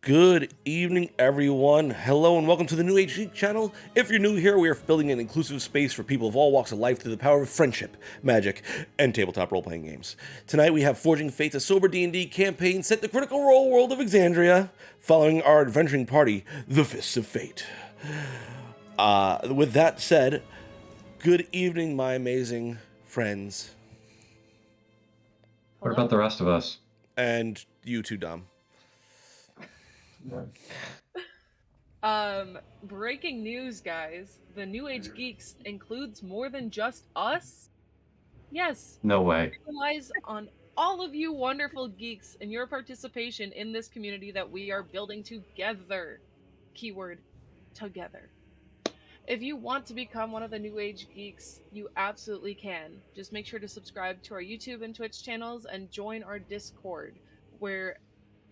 Good evening, everyone. Hello and welcome to the New Age Geek channel. If you're new here, we are building an inclusive space for people of all walks of life through the power of friendship, magic, and tabletop role-playing games. Tonight we have Forging Fates, a sober D&D campaign set in the Critical Role world of Exandria, following our adventuring party, the Fists of Fate. With that said, good evening, my amazing friends. What about the rest of us? And you too, Dom. Breaking news, guys. The New Age Geeks includes more than just us. Yes. No way. It relies on all of you wonderful geeks and your participation in this community that we are building together. Keyword, together. If you want to become one of the New Age Geeks, you absolutely can. Just make sure to subscribe to our YouTube and Twitch channels and join our Discord, where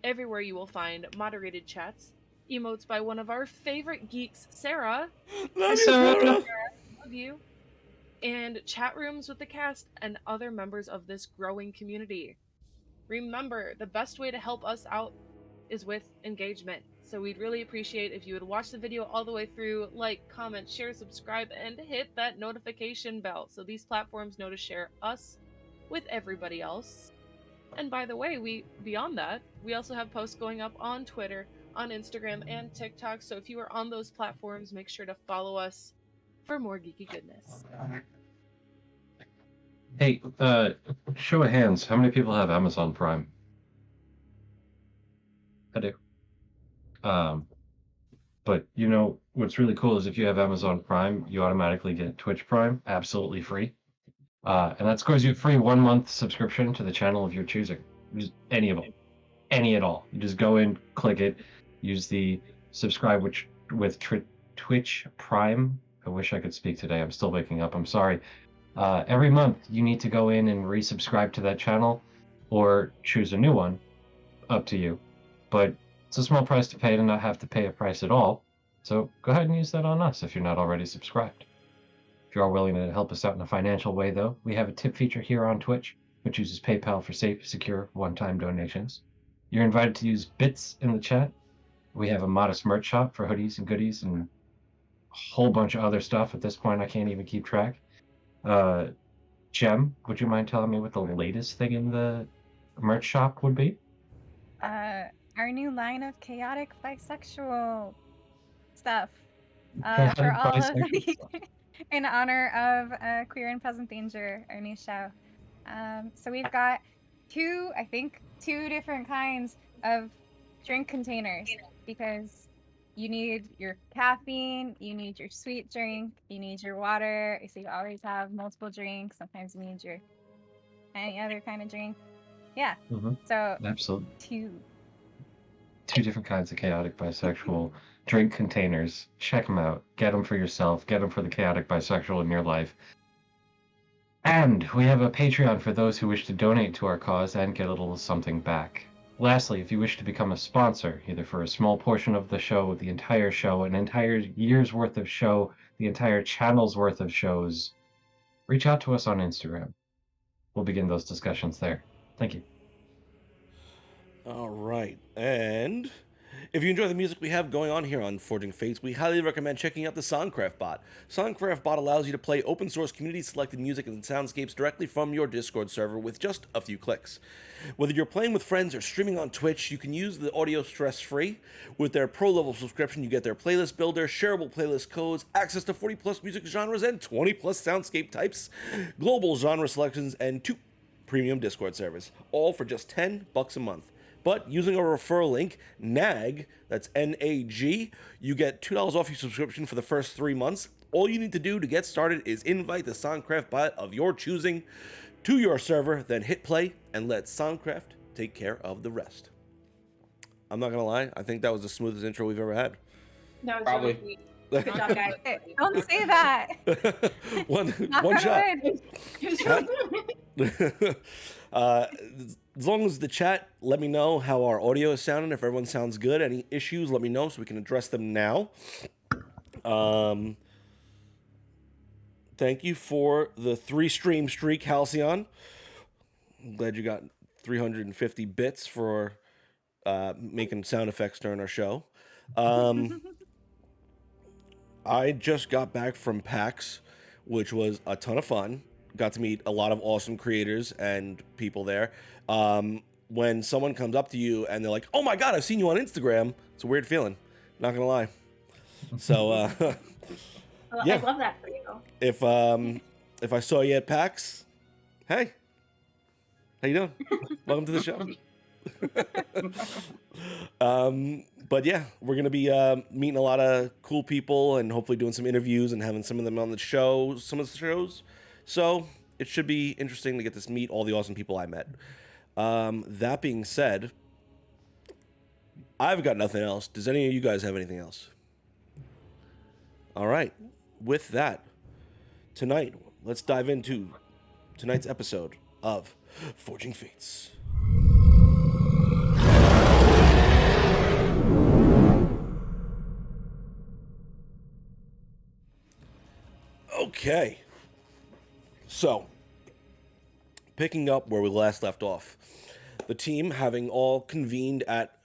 everywhere you will find moderated chats, emotes by one of our favorite geeks, Sarah. Love you, Sarah. Love you. And chat rooms with the cast and other members of this growing community. Remember, the best way to help us out is with engagement. So we'd really appreciate if you would watch the video all the way through, like, comment, share, subscribe, and hit that notification bell so these platforms know to share us with everybody else. And by the way, beyond that, we also have posts going up on Twitter, on Instagram, and TikTok. So if you are on those platforms, make sure to follow us for more geeky goodness. Hey, show of hands, how many people have Amazon Prime? I do. But you know, what's really cool is if you have Amazon Prime, you automatically get Twitch Prime, absolutely free. And that scores you a free 1 month subscription to the channel of your choosing. Just any of them. Any at all. You just go in, click it, use the subscribe with Twitch Prime. I wish I could speak today. I'm still waking up. I'm sorry. Every month you need to go in and resubscribe to that channel or choose a new one. Up to you. But it's a small price to pay to not have to pay a price at all. So go ahead and use that on us if you're not already subscribed. If you are willing to help us out in a financial way, though, we have a tip feature here on Twitch, which uses PayPal for safe, secure, one-time donations. You're invited to use bits in the chat. We have a modest merch shop for hoodies and goodies and a whole bunch of other stuff. At this point, I can't even keep track. Jem, would you mind telling me what the latest thing in the merch shop would be? Our new line of chaotic bisexual stuff. Chaotic For all bisexual of stuff. in honor of Queer and Peasant Danger, our new show. So we've got two different kinds of drink containers, because you need your caffeine, you need your sweet drink, you need your water, so you always have multiple drinks. Sometimes you need your any other kind of drink. Yeah. Mm-hmm. So Absolutely. two different kinds of chaotic bisexual drink containers. Check them out. Get them for yourself. Get them for the chaotic bisexual in your life. And we have a Patreon for those who wish to donate to our cause and get a little something back. Lastly, if you wish to become a sponsor, either for a small portion of the show, the entire show, an entire year's worth of show, the entire channel's worth of shows, reach out to us on Instagram. We'll begin those discussions there. Thank you. All right, and if you enjoy the music we have going on here on Forging Fates, we highly recommend checking out the SonCraft bot. SonCraft bot allows you to play open source community selected music and soundscapes directly from your Discord server with just a few clicks. Whether you're playing with friends or streaming on Twitch, you can use the audio stress-free. With their pro level subscription, you get their playlist builder, shareable playlist codes, access to 40 plus music genres and 20 plus soundscape types, global genre selections, and 2 premium Discord servers, all for just $10 a month. But using our referral link, NAG, that's N-A-G, you get $2 off your subscription for the first 3 months. All you need to do to get started is invite the SonCraft bot of your choosing to your server, then hit play and let SonCraft take care of the rest. I'm not gonna lie, I think that was the smoothest intro we've ever had. No, it's Probably. really Good job, guys. Don't say that. one shot. As long as the chat, let me know how our audio is sounding. If everyone sounds good, any issues, let me know so we can address them now. Thank you for the 3-stream streak, Halcyon. I'm glad you got 350 bits for making sound effects during our show. I just got back from PAX, which was a ton of fun. Got to meet a lot of awesome creators and people there. When someone comes up to you and they're like, "Oh my God, I've seen you on Instagram," it's a weird feeling. Not gonna lie. So, Well, yeah. I love that for you. If I saw you at PAX, hey, how you doing? Welcome to the show. But yeah, we're gonna be meeting a lot of cool people and hopefully doing some interviews and having some of them on the show, some of the shows. So it should be interesting to get to meet all the awesome people I met. That being said, I've got nothing else. Does any of you guys have anything else? All right. With that, tonight, let's dive into tonight's episode of Forging Fates. Okay. So, picking up where we last left off, the team having all convened at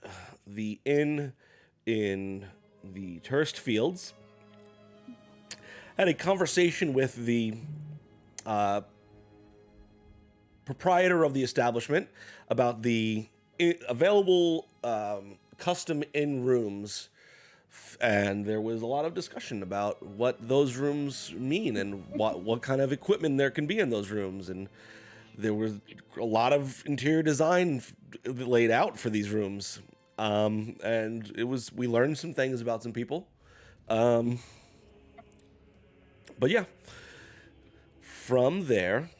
the inn in the Turst Fields had a conversation with the proprietor of the establishment about the available custom inn rooms, and there was a lot of discussion about what those rooms mean and what kind of equipment there can be in those rooms, and there was a lot of interior design laid out for these rooms, and we learned some things about some people. But yeah, from there,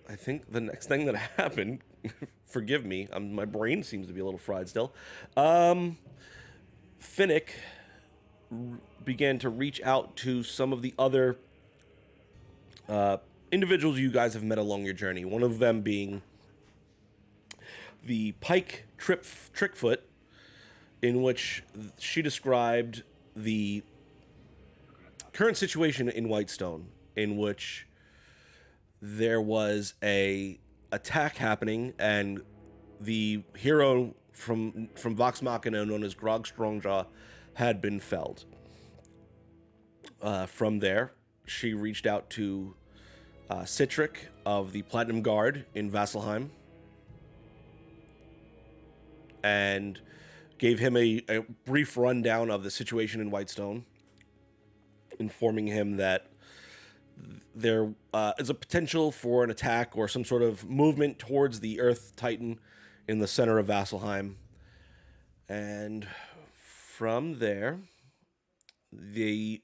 I think the next thing that happened, forgive me, my brain seems to be a little fried still. Finnick began to reach out to some of the other individuals you guys have met along your journey. One of them being the Pike Trickfoot, in which she described the current situation in Whitestone, in which there was a attack happening, and the hero from Vox Machina, known as Grog Strongjaw, had been felled. From there, she reached out to Citric of the Platinum Guard in Vasselheim and gave him a brief rundown of the situation in Whitestone, informing him that there is a potential for an attack or some sort of movement towards the Earth Titan in the center of Vasselheim. And from there, the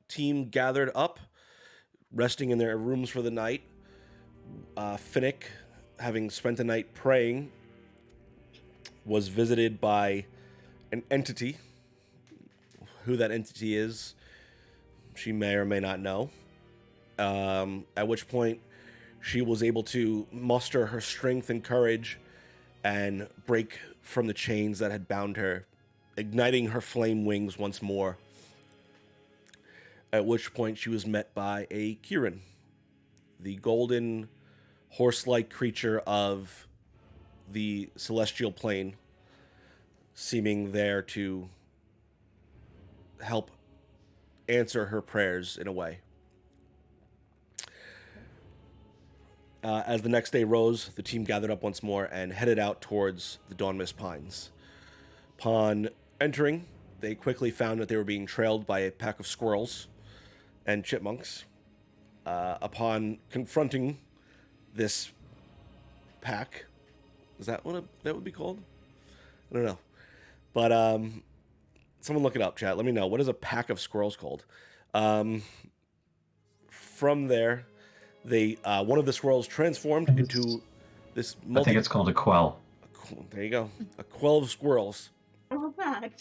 team gathered up, resting in their rooms for the night. Finnick, having spent the night praying, was visited by an entity. Who that entity is, she may or may not know. At which point, she was able to muster her strength and courage and break from the chains that had bound her, igniting her flame wings once more. At which point, she was met by a Kieran, the golden horse-like creature of the celestial plane, seeming there to help answer her prayers in a way. As the next day rose, the team gathered up once more and headed out towards the Dawnmist Pines. Upon entering, they quickly found that they were being trailed by a pack of squirrels and chipmunks. Upon confronting this pack, is that what that would be called? I don't know. But someone look it up, chat. Let me know. What is a pack of squirrels called? From there, they one of the squirrels transformed into this. I think it's called a quell. There you go. A quell of squirrels. I love that.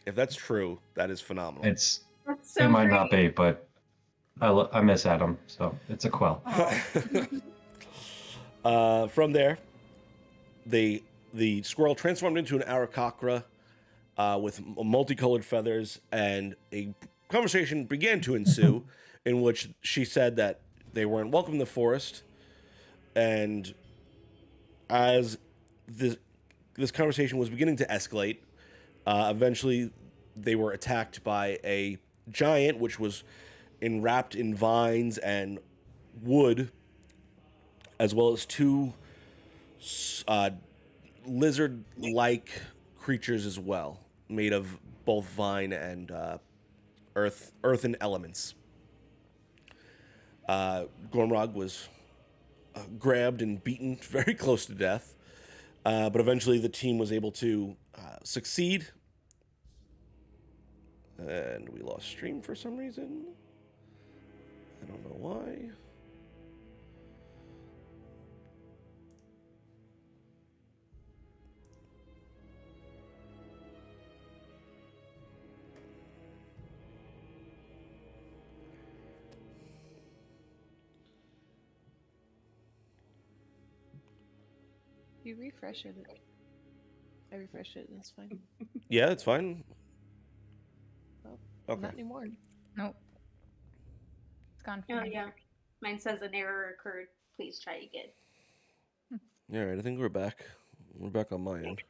If that's true, that is phenomenal. That's so It might great. not be, but I miss Adam, so it's a quell. From there, the squirrel transformed into an Arakakra with multicolored feathers, and a conversation began to ensue in which she said that they weren't welcome in the forest, and as this conversation was beginning to escalate, eventually they were attacked by a giant, which was enwrapped in vines and wood, as well as two lizard-like creatures as well, made of both vine and earthen elements. Gormrog was grabbed and beaten very close to death, but eventually the team was able to succeed. And we lost stream for some reason. I don't know why. You refresh it. I refreshed it and it's fine. Yeah, it's fine. Oh, Okay. not anymore. Nope. It's gone. Oh yeah. Mine says an error occurred. Please try again. All right, I think we're back. We're back on my end.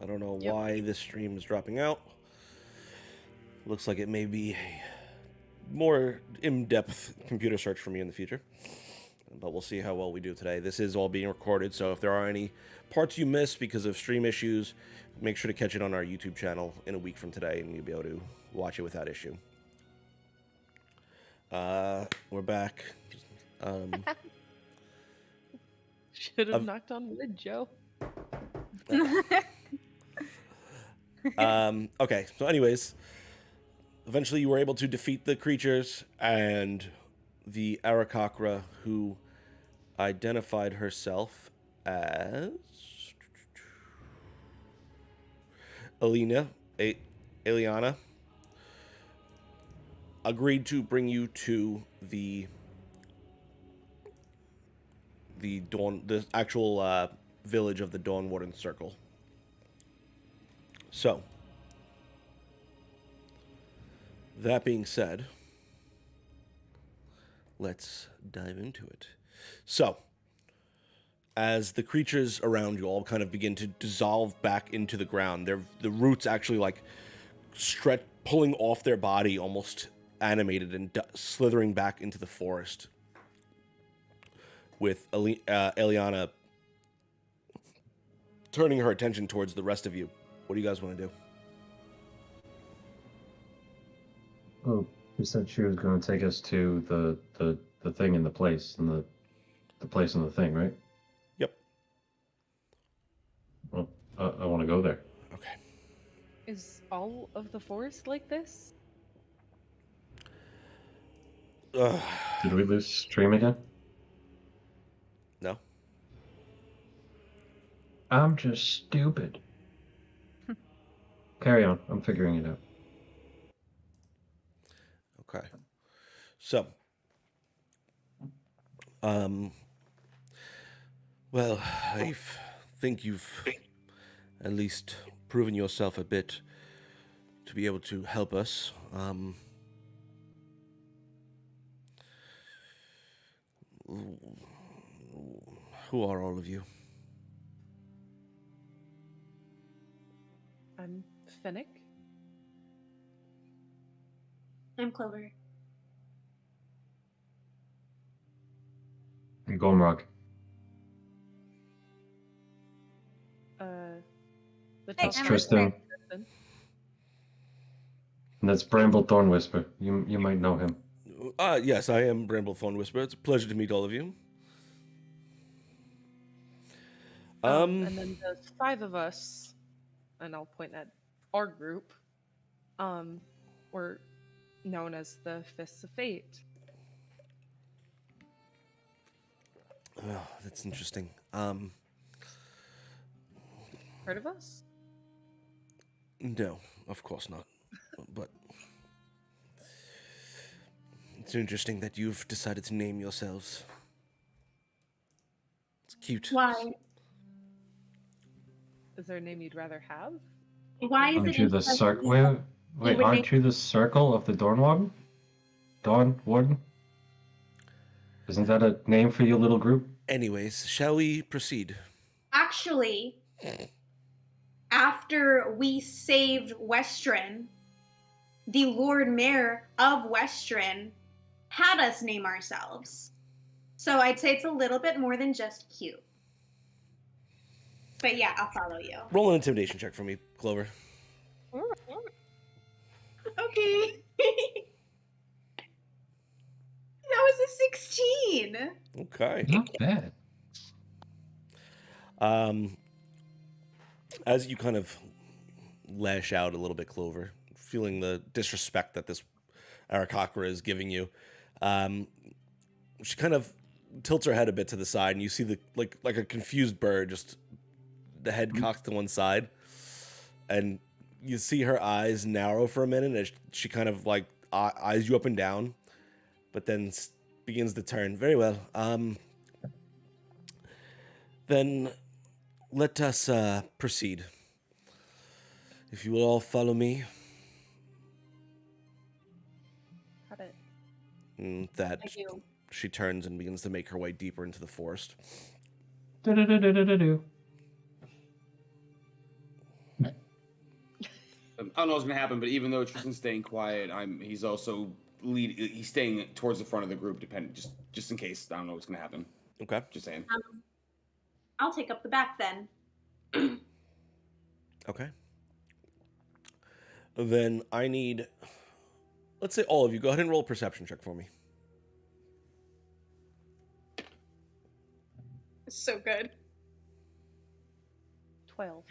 I don't know Yep. why this stream is dropping out. Looks like it may be a more in-depth computer search for me in the future. But we'll see how well we do today. This is all being recorded, so if there are any parts you missed because of stream issues, make sure to catch it on our YouTube channel in a week from today, and you'll be able to watch it without issue. We're back. Should have I've- knocked on wood, Joe. Okay, so anyways, eventually you were able to defeat the creatures, and the Arakakra, who identified herself as Eliana, agreed to bring you to the actual village of the Dawn Warden Circle. So, that being said, let's dive into it. So, as the creatures around you all kind of begin to dissolve back into the ground, the roots actually like pulling off their body, almost animated and slithering back into the forest. With Eliana turning her attention towards the rest of you. What do you guys want to do? Oh, you said she was going to take us to the thing in the place, and the place and the thing, right? Yep. Well, I want to go there. Okay. Is all of the forest like this? Did we lose stream again? No. I'm just stupid. Carry on. I'm figuring it out. Okay. So, well, I think you've at least proven yourself a bit to be able to help us. Who are all of you? I'm Finnick. I'm Clover. And Golmrog. The Hey, top I'm Tristan. person. And that's Bramble Thorn Whisper. You might know him. Yes, I am Bramblethorn Whisper. It's a pleasure to meet all of you. And then the five of us, and I'll point at our group, were known as the Fists of Fate. Oh, that's interesting. Heard of us? No, of course not. But it's interesting that you've decided to name yourselves. It's cute. Why? Is there a name you'd rather have? Why is Aren't it you the interesting circle? that Wait, would aren't make- you the circle of the Dawn Warden? Dawn Warden? Isn't that a name for your little group? Anyways, shall we proceed? Actually, after we saved Westrin, the Lord Mayor of Westrin had us name ourselves. So I'd say it's a little bit more than just cute. But yeah, I'll follow you. Roll an intimidation check for me, Clover. Okay. That was a 16. Okay. Not bad. As you kind of lash out a little bit, Clover, feeling the disrespect that this Arakakra is giving you, she kind of tilts her head a bit to the side, and you see the like a confused bird, just the head cocked to one side, and you see her eyes narrow for a minute as she kind of like eyes you up and down, but then begins to turn. Very well. Then let us proceed. If you will all follow me. Got it. That Thank you. she turns and begins to make her way deeper into the forest. Do-do-do-do-do-do. I don't know what's gonna happen, but even though Tristan's staying quiet, he's also he's staying towards the front of the group, just in case. I don't know what's gonna happen. Okay. Just saying. I'll take up the back then. Okay. Then I need, let's say all of you, go ahead and roll a perception check for me. So good. 12.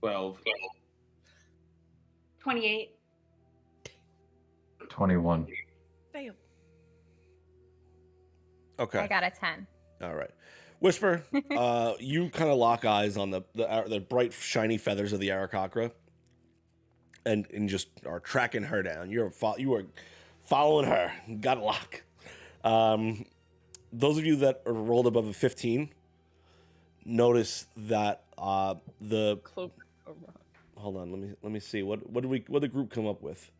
12. 28. 21. Damn. Okay. I got a 10. All right. Whisper, you kind of lock eyes on the bright, shiny feathers of the Arakakra, and just are tracking her down. You are following her. Got a lock. Those of you that are rolled above a 15 notice that the Clover. Oh, wrong. hold on. Let me see. What did the group come up with?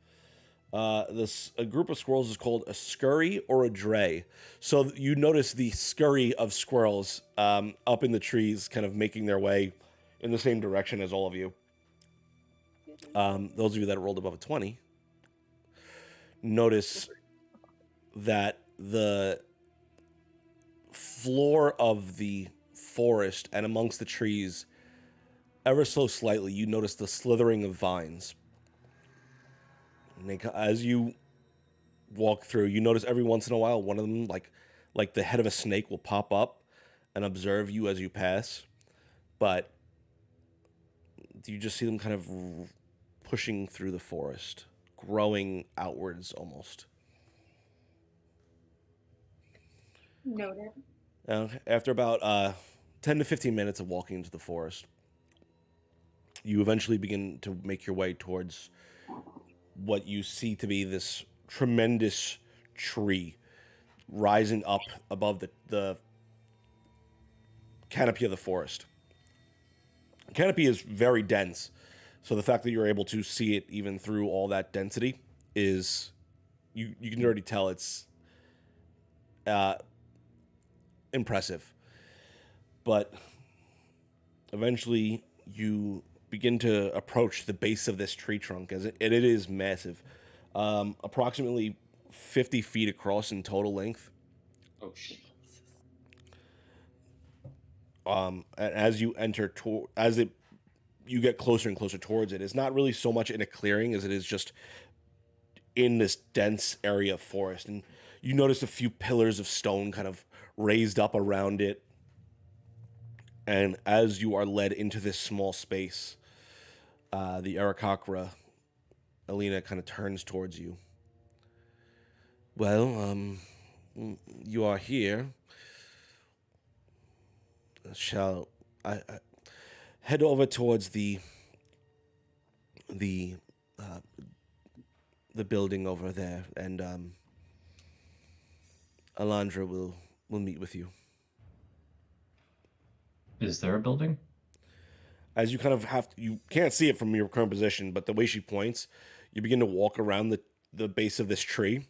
A group of squirrels is called a scurry or a dray. So you notice the scurry of squirrels up in the trees, kind of making their way in the same direction as all of you. Those of you that rolled above a 20 notice that the floor of the forest and amongst the trees, ever so slightly, you notice the slithering of vines. And as you walk through, you notice every once in a while, one of them, like the head of a snake, will pop up and observe you as you pass. But you just see them kind of pushing through the forest, growing outwards almost. Noted. After about 10 to 15 minutes of walking into the forest, you eventually begin to make your way towards what you see to be this tremendous tree rising up above the canopy of the forest. The canopy is very dense, so the fact that you're able to see it even through all that density is, you can already tell it's impressive. But eventually you begin to approach the base of this tree trunk, as it is massive, approximately 50 feet across in total length. Oh shit. And as you enter, you get closer and closer towards it. It's not really so much in a clearing as it is just in this dense area of forest. And you notice a few pillars of stone kind of raised up around it. And as you are led into this small space, the Arakakra, Alina, kind of turns towards you. Well, you are here. Shall I head over towards the building over there, and Alondra will meet with you. Is there a building? As you kind of you can't see it from your current position, but the way she points, you begin to walk around the base of this tree.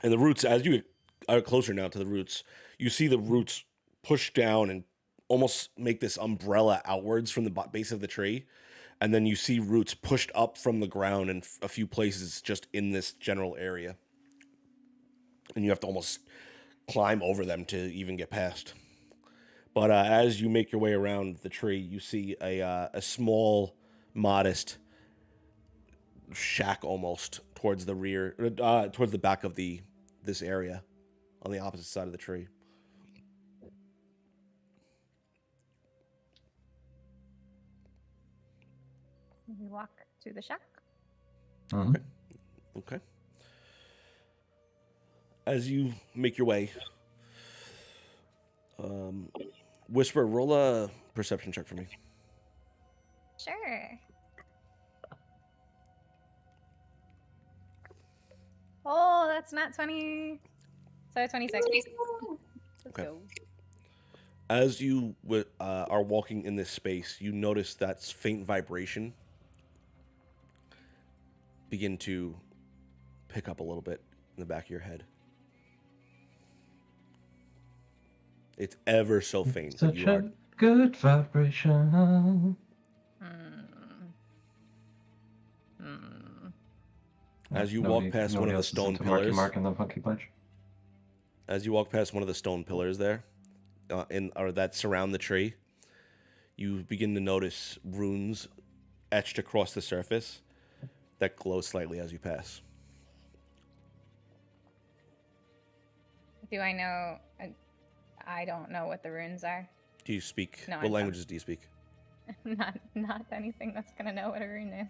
And the roots, as you are closer now to the roots, You see the roots push down and almost make this umbrella outwards from the base of the tree. And then you see roots pushed up from the ground in a few places just in this general area. And you have to almost climb over them to even get past. But as you make your way around the tree, you see a small, modest shack almost towards the rear, towards the back of this area, on the opposite side of the tree. We walk to the shack. Mhm. Okay. As you make your way, Whisper, roll a perception check for me. Sure. Oh, that's not 20. So 26. Let's Okay. go. As you are walking in this space, you notice that faint vibration begin to pick up a little bit in the back of your head. It's ever so faint, but Such you a are. good vibration. As you walk past one of the else stone listens to Marky pillars, Mark and the Funky Bunch. as you walk past one of the stone pillars there, or that surround the tree, you begin to notice runes etched across the surface that glow slightly as you pass. Do I know? I don't know what the runes are. Do you speak? No, I What don't. languages do you speak? Not anything that's gonna know what a rune is.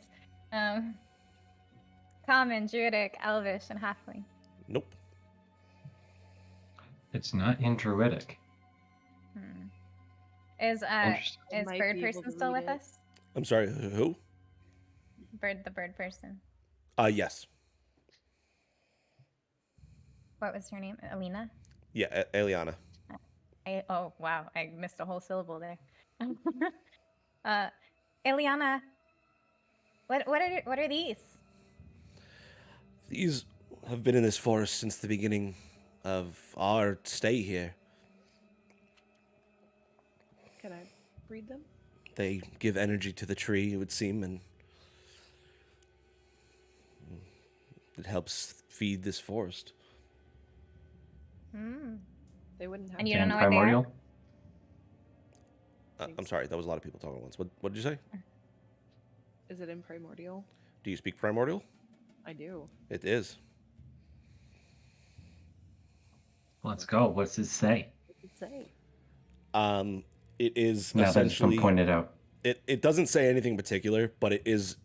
Common, Druidic, Elvish, and Halfling. Nope. It's not in Druidic. Is Interesting. Might bird be able person to still read with it. us? I'm sorry. Who? The bird person. Yes. What was her name? Alina. Yeah, Eliana. Oh wow, I missed a whole syllable there. Eliana, what are these? These have been in this forest since the beginning of our stay here. Can I read them? They give energy to the tree, it would seem, and it helps feed this forest. They wouldn't have. And you to. don't know what they are? Primordial? I'm sorry, that was a lot of people talking at once. What did you say? Is it in primordial? Do you speak primordial? I do. It is. Let's go. What's it say? What does it say? It is Now that it's been essentially. pointed out. It doesn't say anything particular, but it is.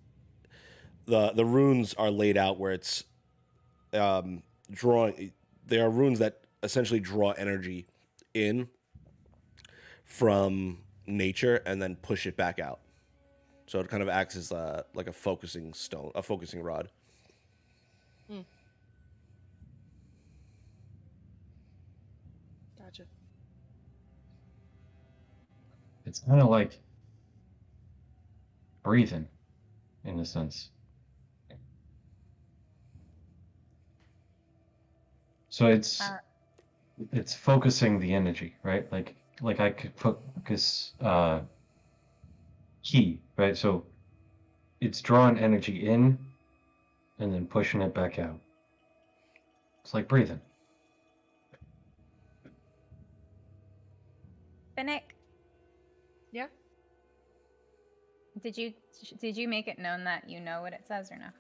The runes are laid out where it's drawing. There are runes that essentially draw energy in from nature and then push it back out. So it kind of acts as like a focusing stone, a focusing rod. Gotcha. It's kind of like breathing, in a sense. So it's focusing the energy, right? Like I could focus ki, right? So it's drawing energy in and then pushing it back out. It's like breathing. Finnick, Yeah. did you make it known that you know what it says or no?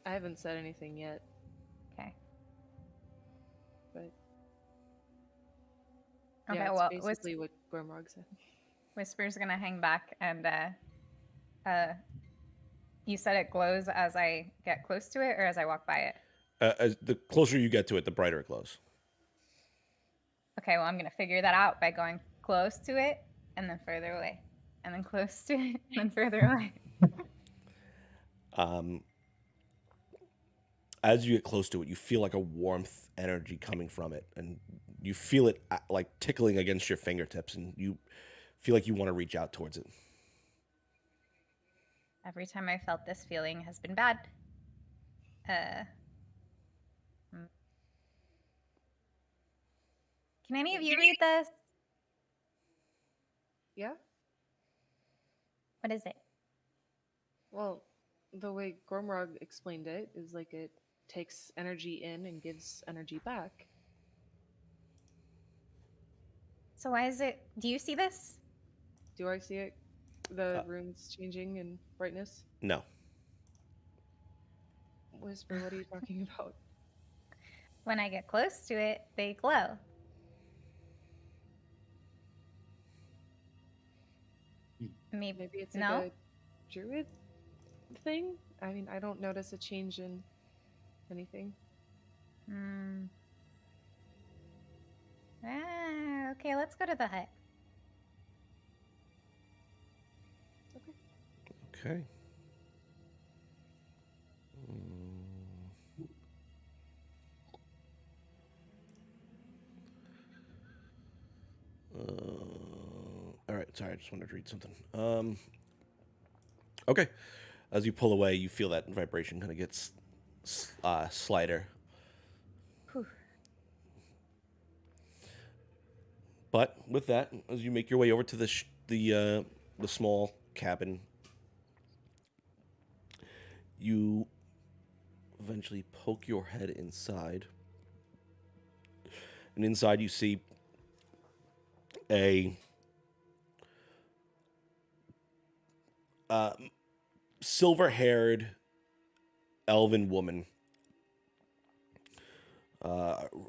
I haven't said anything yet, Okay. but Okay. yeah, it's Well, basically what Gormrog said. Whisper's gonna hang back and you said it glows as I get close to it or as I walk by it? As the closer you get to it, the brighter it glows. Okay, well I'm gonna figure that out by going close to it and then further away. And then close to it and then further away. As you get close to it, you feel like a warmth energy coming from it, and you feel it like tickling against your fingertips, and you feel like you want to reach out towards it. Every time I felt this feeling has been bad. Can any of you read this? Yeah? What is it? Well, the way Gormrog explained it is like it takes energy in and gives energy back. So why is it? Do you see this? Do I see it? The runes changing in brightness? No. Whisper, what are you talking about? When I get close to it, they glow. Maybe, Maybe it's like no. a druid thing? I mean, I don't notice a change in anything. Hmm. Okay, let's go to the hut. Okay. Okay. All right. Sorry, I just wanted to read something. Okay. As you pull away, you feel that vibration kind of gets slighter. Whew. But with that, as you make your way over to the small cabin, you eventually poke your head inside, and inside you see a silver-haired elven woman,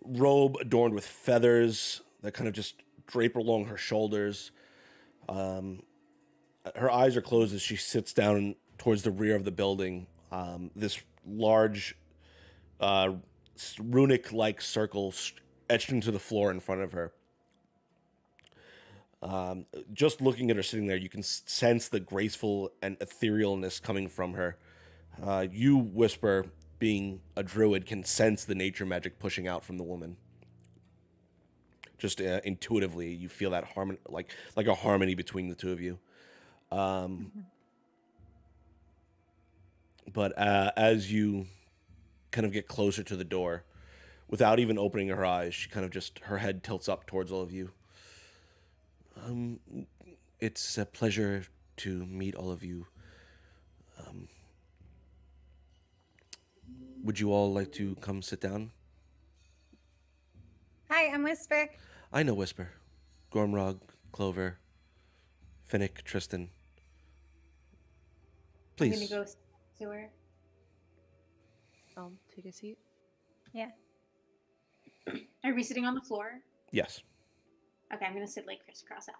robe adorned with feathers that kind of just drape along her shoulders. Her eyes are closed as she sits down towards the rear of the building. This large runic-like circle etched into the floor in front of her. Just looking at her sitting there, you can sense the graceful and etherealness coming from her. You, Whisper, being a druid, can sense the nature magic pushing out from the woman. Just intuitively, you feel that harmony, like a harmony between the two of you. But as you kind of get closer to the door, without even opening her eyes, she kind of just, her head tilts up towards all of you. It's a pleasure to meet all of you. Would you all like to come sit down? Hi, I'm Whisper. I know Whisper. Gormrog, Clover, Finnick, Tristan. Please. I'm gonna go to her. Take a seat. Yeah. Are we sitting on the floor? Yes. Okay, I'm gonna sit like crisscross out.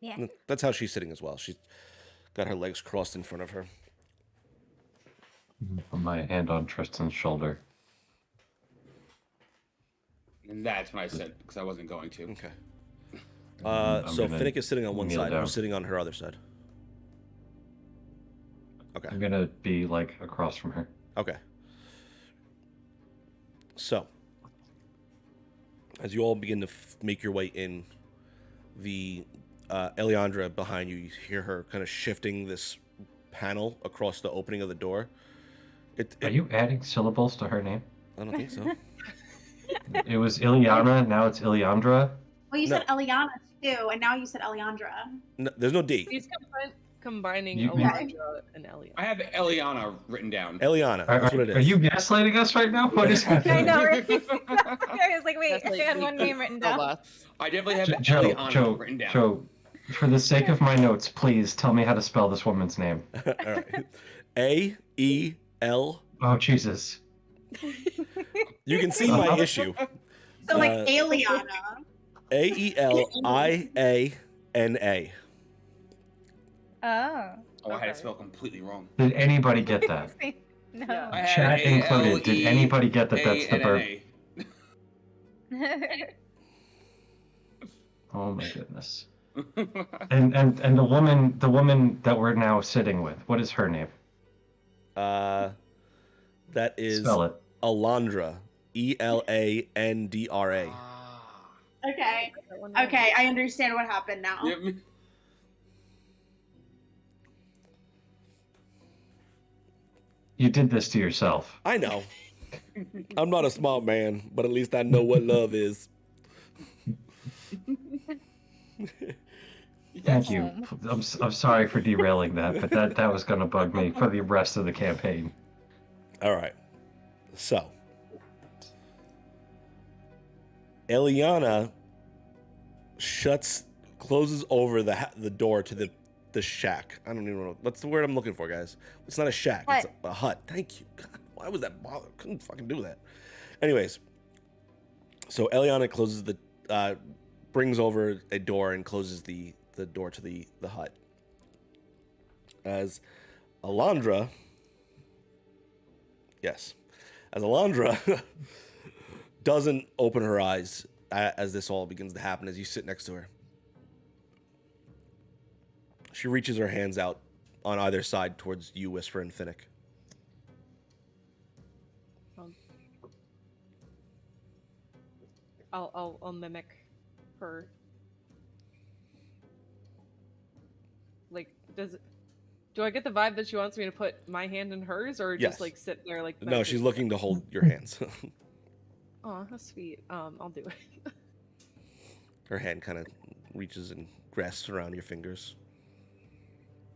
Yeah. That's how she's sitting as well. She's got her legs crossed in front of her. Put my hand on Tristan's shoulder. And that's when I said, because I wasn't going to. Okay. I'm So gonna Finnick is sitting on one kneel side. down. Who's sitting on her other side? Okay. I'm gonna be like across from her. Okay. So, as you all begin to make your way in, the Eliandra behind you, you hear her kind of shifting this panel across the opening of the door. Are you adding syllables to her name? I don't think so. It was Ileana, now it's Iliandra. Well, you No. said Eliana too, and now you said Eliandra. No, there's no D. He's combining You- Elijah and Elliot. I have Eliana written down. Eliana. That's what it is. Are you gaslighting us right now? What is I happening? know, right? I was like, wait, That's I like had one name written down. I definitely have Joe, Eliana written down. Joe, for the sake of my notes, please tell me how to spell this woman's name. All right. A-E-L. Oh, Jesus. You can see my issue. So like Uh, Eliana. A-E-L-I-A-N-A. Oh. Oh, I had Okay. it spelled completely wrong. Did anybody get that? No. Yeah. I had Chat included. Did anybody get that that's the verb? A-N-N-A. Oh my goodness. And the woman that we're now sitting with, what is her name? That is Spell it. Elandra. E-L-A-N-D-R-A. Okay. That one right. Okay, I understand what happened now. Yep. You did this to yourself. I know. I'm not a smart man, but at least I know what love is. Thank you. home. I'm sorry for derailing that, but that was gonna bug me for the rest of the campaign. All right. So, Eliana closes over the door to the shack. I don't even know what's the word I'm looking for, guys. It's not a shack. Hut. It's a hut. Thank you. God, why was that bother? Couldn't fucking do that. Anyways, so Eliana closes brings over a door and closes the door to the hut. As Alondra doesn't open her eyes as this all begins to happen, as you sit next to her. She reaches her hands out on either side towards you, Whisper and Finnick. I'll mimic her. Like, do I get the vibe that she wants me to put my hand in hers, or Yes. just like sit there like? No, she's looking to hold your hands. Oh, that's sweet. I'll do it. Her hand kind of reaches and grasps around your fingers.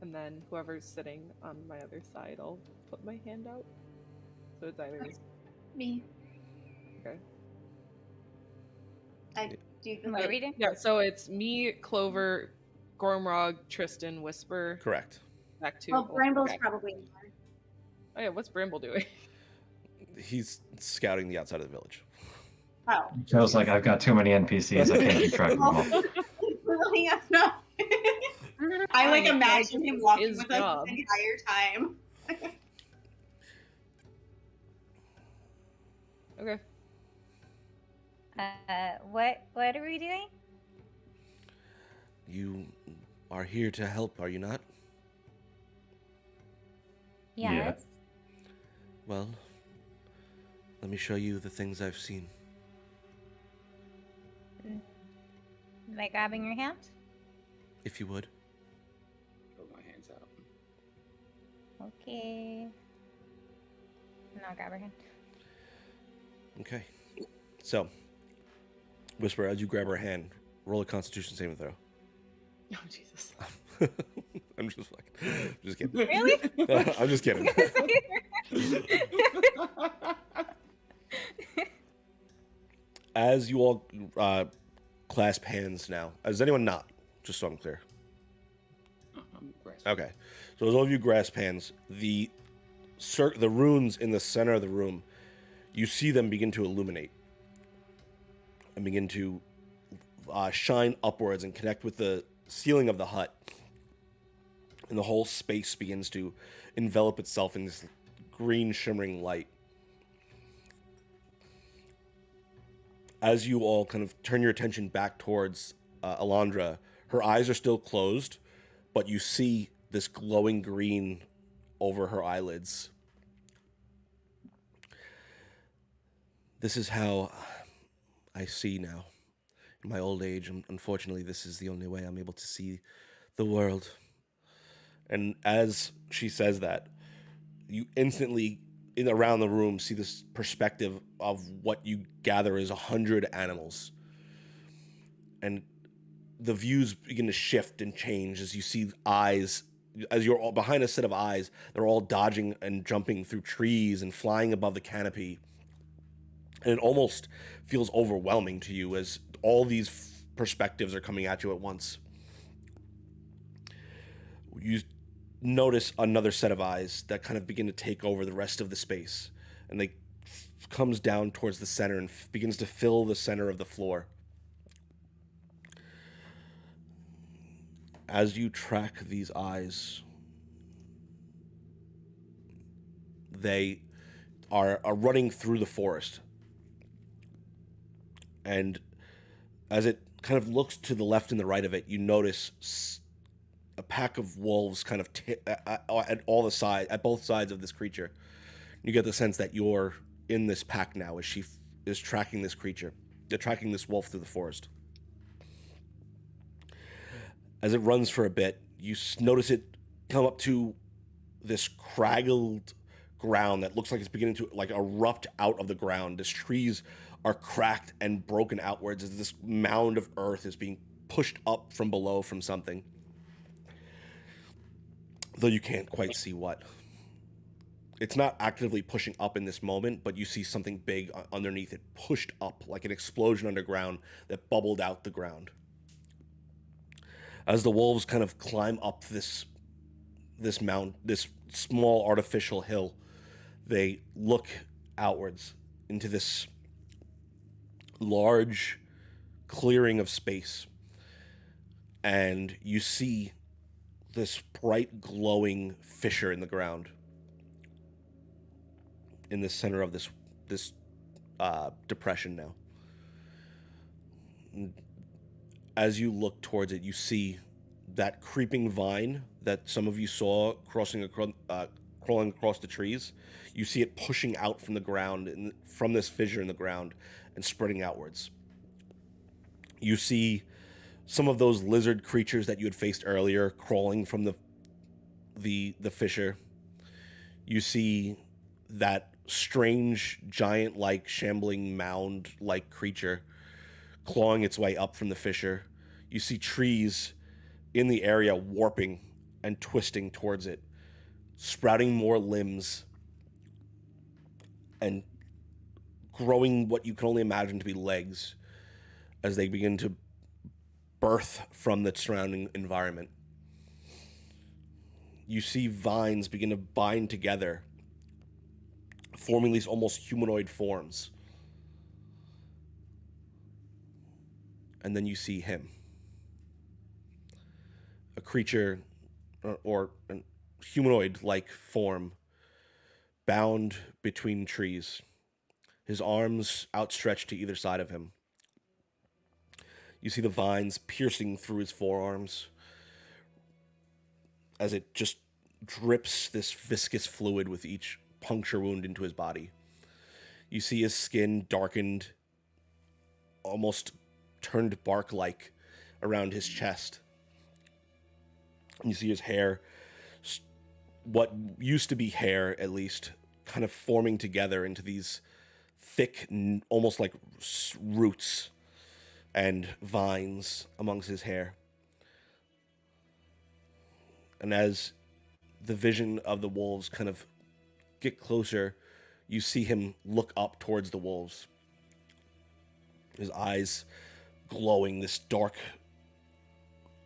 And then whoever's sitting on my other side, I'll put my hand out. So it's either Me. okay. I do. Am I reading? Yeah, so it's me, Clover, Gormrog, Tristan, Whisper. Correct. Back to. Well, Bramble's okay. probably in there. Oh yeah, what's Bramble doing? He's scouting the outside of the village. Oh. Feels like I've got too many NPCs. I can't keep track of them all. Really, no. I like imagine him walking His with us job. the entire time. Okay. What are we doing? You are here to help, are you not? Yeah. Yes. Well, let me show you the things I've seen. Like grabbing your hand? If you would. Put my hands out. Okay. And I'll grab her hand. Okay. So, Whisper, as you grab her hand, roll a Constitution saving throw. Oh Jesus. I'm just kidding. Really? I'm just kidding. As you all clasp hands now, does anyone not? Just so I'm clear. I'm grasping. Okay. So as all of you grasp hands, the runes in the center of the room, you see them begin to illuminate and begin to shine upwards and connect with the ceiling of the hut. And the whole space begins to envelop itself in this green shimmering light. As you all kind of turn your attention back towards Alondra, her eyes are still closed, but you see this glowing green over her eyelids. This is how I see now. In my old age, unfortunately, this is the only way I'm able to see the world. And as she says that, you instantly, around the room, see this perspective of what you gather is 100 animals. And the views begin to shift and change as you see eyes, as you're all behind a set of eyes, they're all dodging and jumping through trees and flying above the canopy. And it almost feels overwhelming to you as all these perspectives are coming at you at once. You notice another set of eyes that kind of begin to take over the rest of the space, and they comes down towards the center and begins to fill the center of the floor. As you track these eyes, they are running through the forest. And as it kind of looks to the left and the right of it, you notice a pack of wolves kind of at both sides of this creature. You get the sense that you're in this pack now as she is tracking this creature. They're tracking this wolf through the forest. As it runs for a bit, you notice it come up to this craggled ground that looks like it's beginning to erupt out of the ground. These trees are cracked and broken outwards as this mound of earth is being pushed up from below from something. though you can't quite see what. It's not actively pushing up in this moment, but you see something big underneath it pushed up like an explosion underground that bubbled out the ground. As the wolves kind of climb up this small artificial hill, they look outwards into this large clearing of space, and you see this bright glowing fissure in the ground in the center of this depression now. As you look towards it, you see that creeping vine that some of you saw crawling across the trees. You see it pushing out from the ground, from this fissure in the ground, and spreading outwards. You see some of those lizard creatures that you had faced earlier crawling from the fissure. You see that strange giant-like shambling mound-like creature clawing its way up from the fissure. You see trees in the area warping and twisting towards it, sprouting more limbs and growing what you can only imagine to be legs as they begin to birth from the surrounding environment. You see vines begin to bind together, forming these almost humanoid forms. And then you see him. A creature or a humanoid-like form bound between trees, his arms outstretched to either side of him. You see the vines piercing through his forearms as it just drips this viscous fluid with each puncture wound into his body. You see his skin darkened, almost turned bark-like around his chest. You see his hair, what used to be hair at least, kind of forming together into these thick, almost like roots and vines amongst his hair. And as the vision of the wolves kind of get closer, you see him look up towards the wolves. His eyes glowing this dark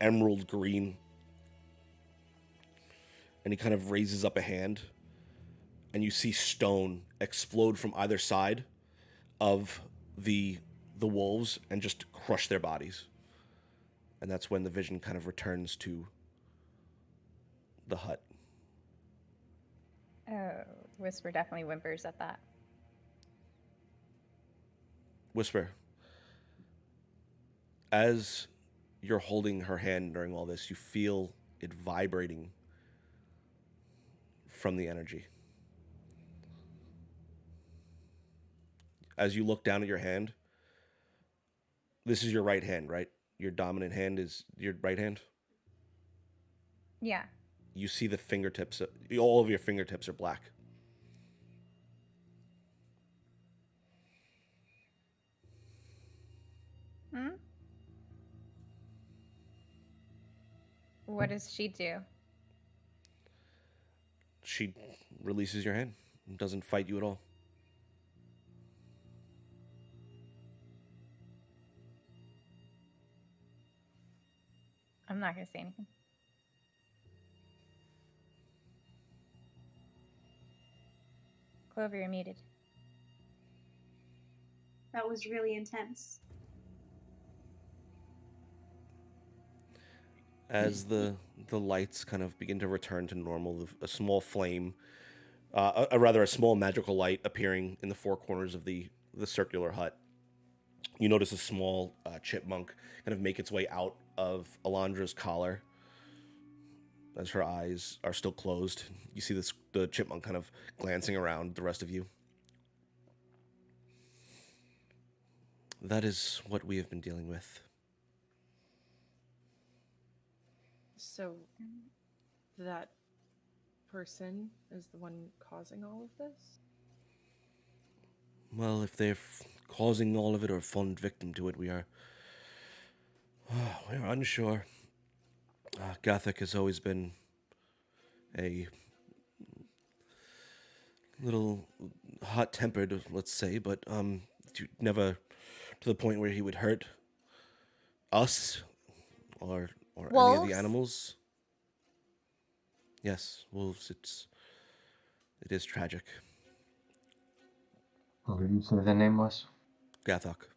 emerald green. And he kind of raises up a hand, and you see stone explode from either side of the wolves and just crush their bodies. And that's when the vision kind of returns to the hut. Oh, Whisper definitely whimpers at that. Whisper, as you're holding her hand during all this, you feel it vibrating from the energy. As you look down at your hand, this is your right hand, right? Your dominant hand is your right hand? Yeah. You see the fingertips, all of your fingertips are black. What does she do? She releases your hand and doesn't fight you at all. I'm not going to say anything. Clover, you're muted. That was really intense. As the lights kind of begin to return to normal, a small flame, a small magical light appearing in the four corners of the circular hut. You notice a small chipmunk kind of make its way out of Alondra's collar as her eyes are still closed. You see the chipmunk kind of glancing around the rest of you. That is what we have been dealing with. So that person is the one causing all of this? Well, if they're causing all of it or fallen victim to it, we're unsure. Gathic has always been a little hot-tempered, let's say, but never to the point where he would hurt us or any of the Wolves? animals. Yes, wolves. It is tragic. What did you say the name was? Gathok.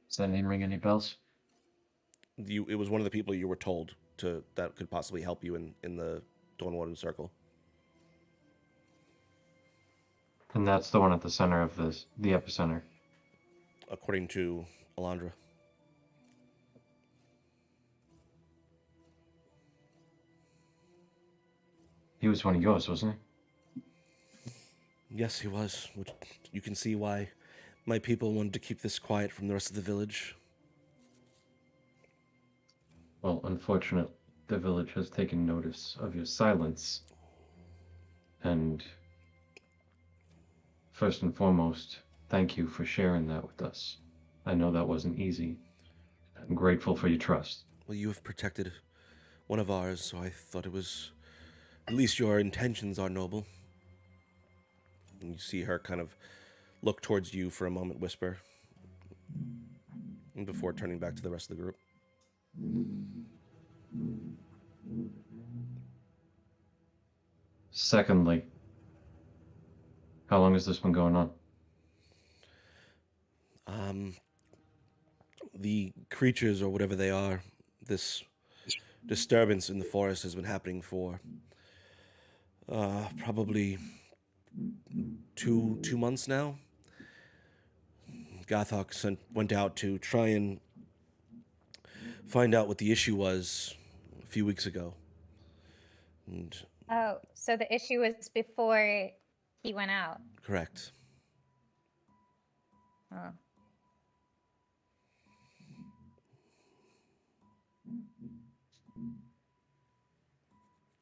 Does that name ring any bells? It was one of the people you were told that could possibly help you in the Dawnwarden Circle. And that's the one at the center of the epicenter. According to Alondra. He was one of yours, wasn't he? Yes, he was. Which you can see why my people wanted to keep this quiet from the rest of the village. Well, unfortunately, the village has taken notice of your silence. And first and foremost, thank you for sharing that with us. I know that wasn't easy. I'm grateful for your trust. Well, you have protected one of ours, so I thought it was... At least your intentions are noble. And you see her kind of look towards you for a moment, whisper, and before turning back to the rest of the group. Secondly, how long has this been going on? The creatures, or whatever they are, this disturbance in the forest has been happening for probably two months now. Gathok went out to try and find out what the issue was a few weeks ago. And Oh, so the issue was before he went out. correct. Oh.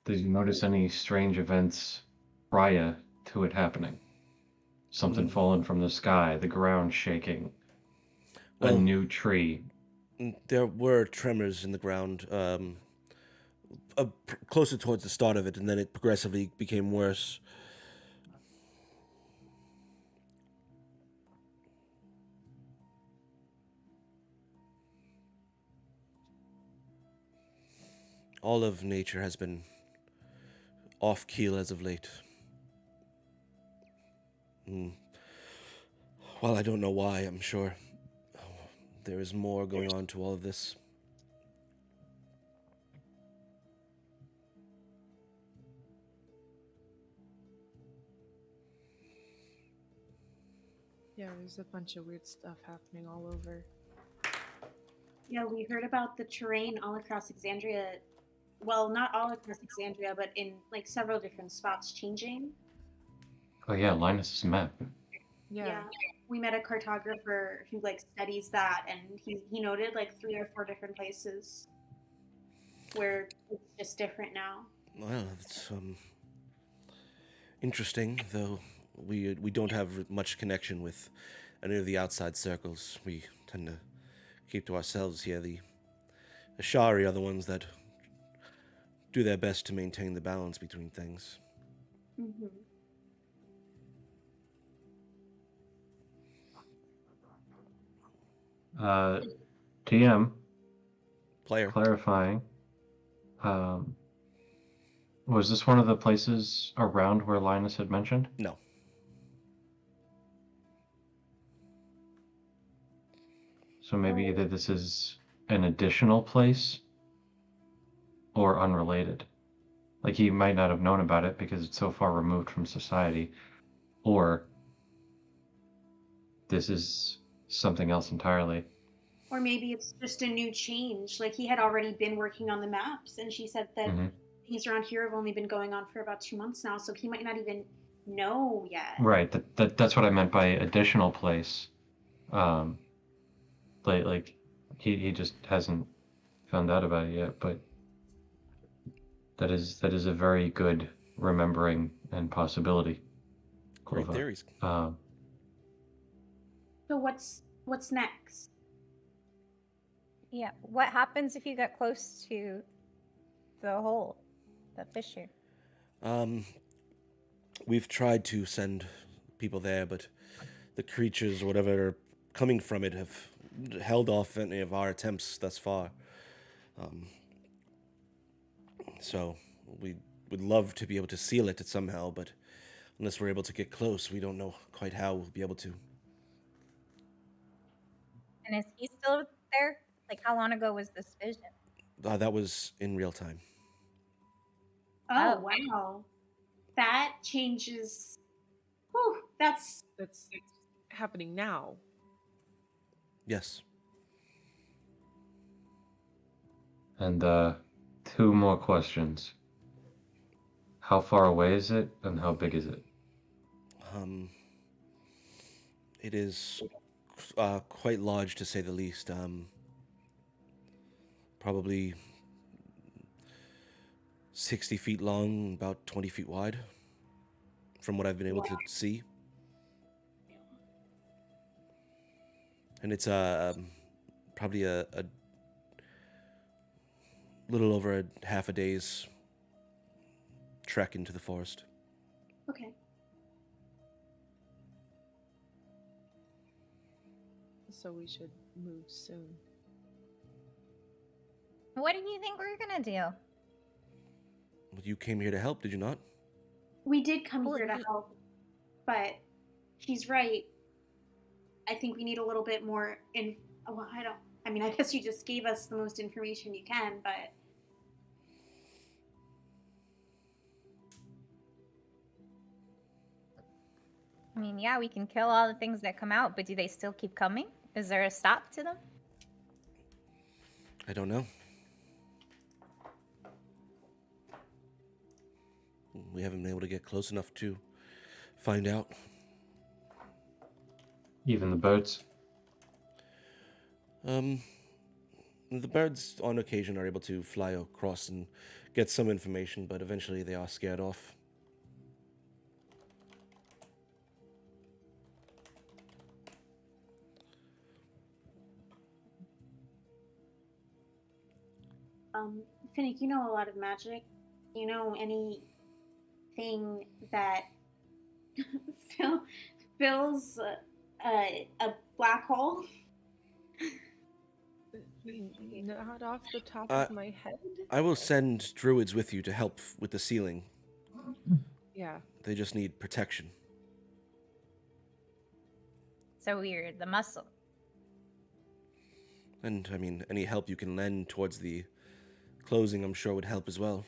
Did you notice any strange events prior to it happening? Something falling from the sky, the ground shaking, a Well, new tree. there were tremors in the ground closer towards the start of it, and then it progressively became worse. All of nature has been off keel as of late. While I don't know why, I'm sure there is more going on to all of this. Yeah, there's a bunch of weird stuff happening all over. Yeah, we heard about the terrain all across Exandria. Well, not all across Exandria, but in like several different spots changing. Oh yeah, Linus's map. Yeah. We met a cartographer who like studies that, and he noted like 3 or 4 different places where it's just different now. Well, it's interesting, though we don't have much connection with any of the outside circles. We tend to keep to ourselves here. The Ashari are the ones that do their best to maintain the balance between things. Mm-hmm. TM, Player. clarifying. Was this one of the places around where Linus had mentioned? No. So maybe either this is an additional place or unrelated. Like he might not have known about it because it's so far removed from society, or this is something else entirely. Or maybe it's just a new change. Like he had already been working on the maps, and she said that things around here have only been going on for about 2 months now, so he might not even know yet. Right. That's what I meant by additional place. Like he just hasn't found out about it yet, but that is a very good remembering and possibility. Great theories. So what's next? Yeah. What happens if you get close to the hole, the fissure? We've tried to send people there, but the creatures or whatever are coming from it have held off any of our attempts thus far. So we would love to be able to seal it somehow, but unless we're able to get close, we don't know quite how we'll be able to. And is he still there? Like, how long ago was this vision? That was in real time. Oh, Oh. wow. That changes. Whew, that's That's happening now. Yes. And 2 more questions. How far away is it, and how big is it? It is quite large, to say the least. Probably 60 feet long, about 20 feet wide, from what I've been able to see. And it's probably a little over half a day's trek into the forest. okay. So we should move soon. What do you think we're gonna do? You came here to help, did you not? We did come Well, here to help, but she's right. I think we need a little bit more well, I guess you just gave us the most information you can, but I mean, yeah, we can kill all the things that come out, but do they still keep coming? Is there a stop to them? I don't know. We haven't been able to get close enough to find out. Even the birds? The birds on occasion are able to fly across and get some information, but eventually they are scared off. Finnick, you know a lot of magic. Do you know anything that fills a black hole? Not off the top Uh, of my head. I will send druids with you to help with the sealing. Yeah. They just need protection. So we're the muscle. And, I mean, any help you can lend towards the closing, I'm sure, would help as well.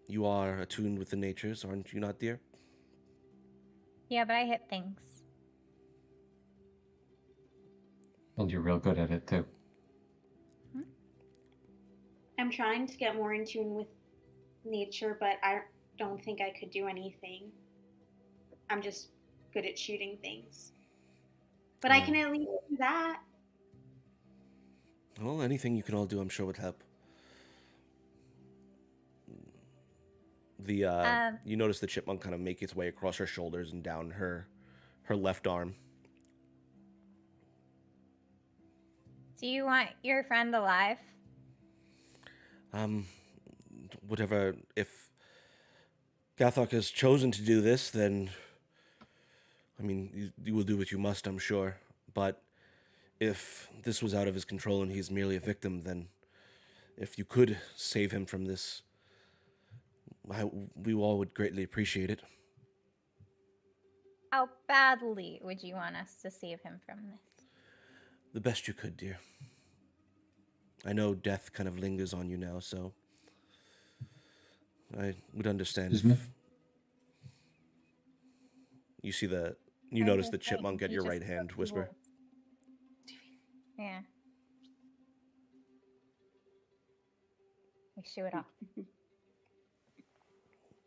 You are attuned with the natures, aren't you not, dear? Yeah, but I hit things. And you're real good at it, too. I'm trying to get more in tune with nature, but I don't think I could do anything. I'm just good at shooting things. But I can at least do that. Well, anything you can all do, I'm sure, would help. You notice the chipmunk kind of make its way across her shoulders and down her left arm. Do you want your friend alive? Whatever. If Gathok has chosen to do this, then, I mean, you will do what you must, I'm sure. But if this was out of his control and he's merely a victim, then if you could save him from this, we all would greatly appreciate it. How badly would you want us to save him from this? The best you could, dear. I know death kind of lingers on you now, so I would understand Excuse me? if you notice the chipmunk at your right hand whisper. Yeah. We shoo it off.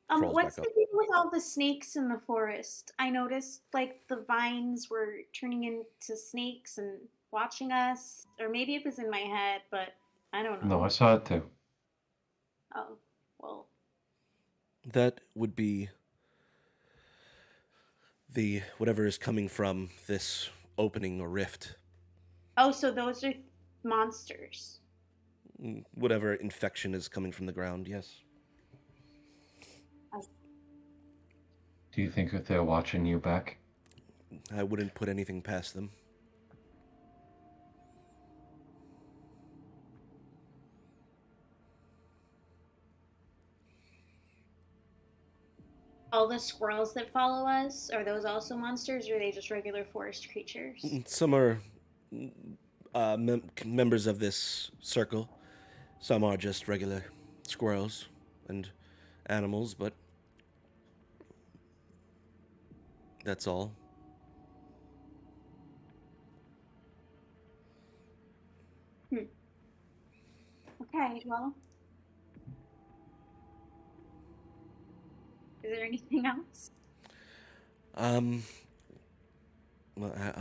Crawls What's back the up. deal with all the snakes in the forest? I noticed like the vines were turning into snakes and watching us, or maybe it was in my head, but I don't know. No, I saw it, too. Oh, well. That would be the whatever is coming from this opening or rift. Oh, so those are monsters. whatever infection is coming from the ground, yes. Do you think that they're watching you back? I wouldn't put anything past them. All the squirrels that follow us, are those also monsters, or are they just regular forest creatures? Some are members of this circle. Some are just regular squirrels and animals, but that's all. Okay, well. Is there anything else? Well,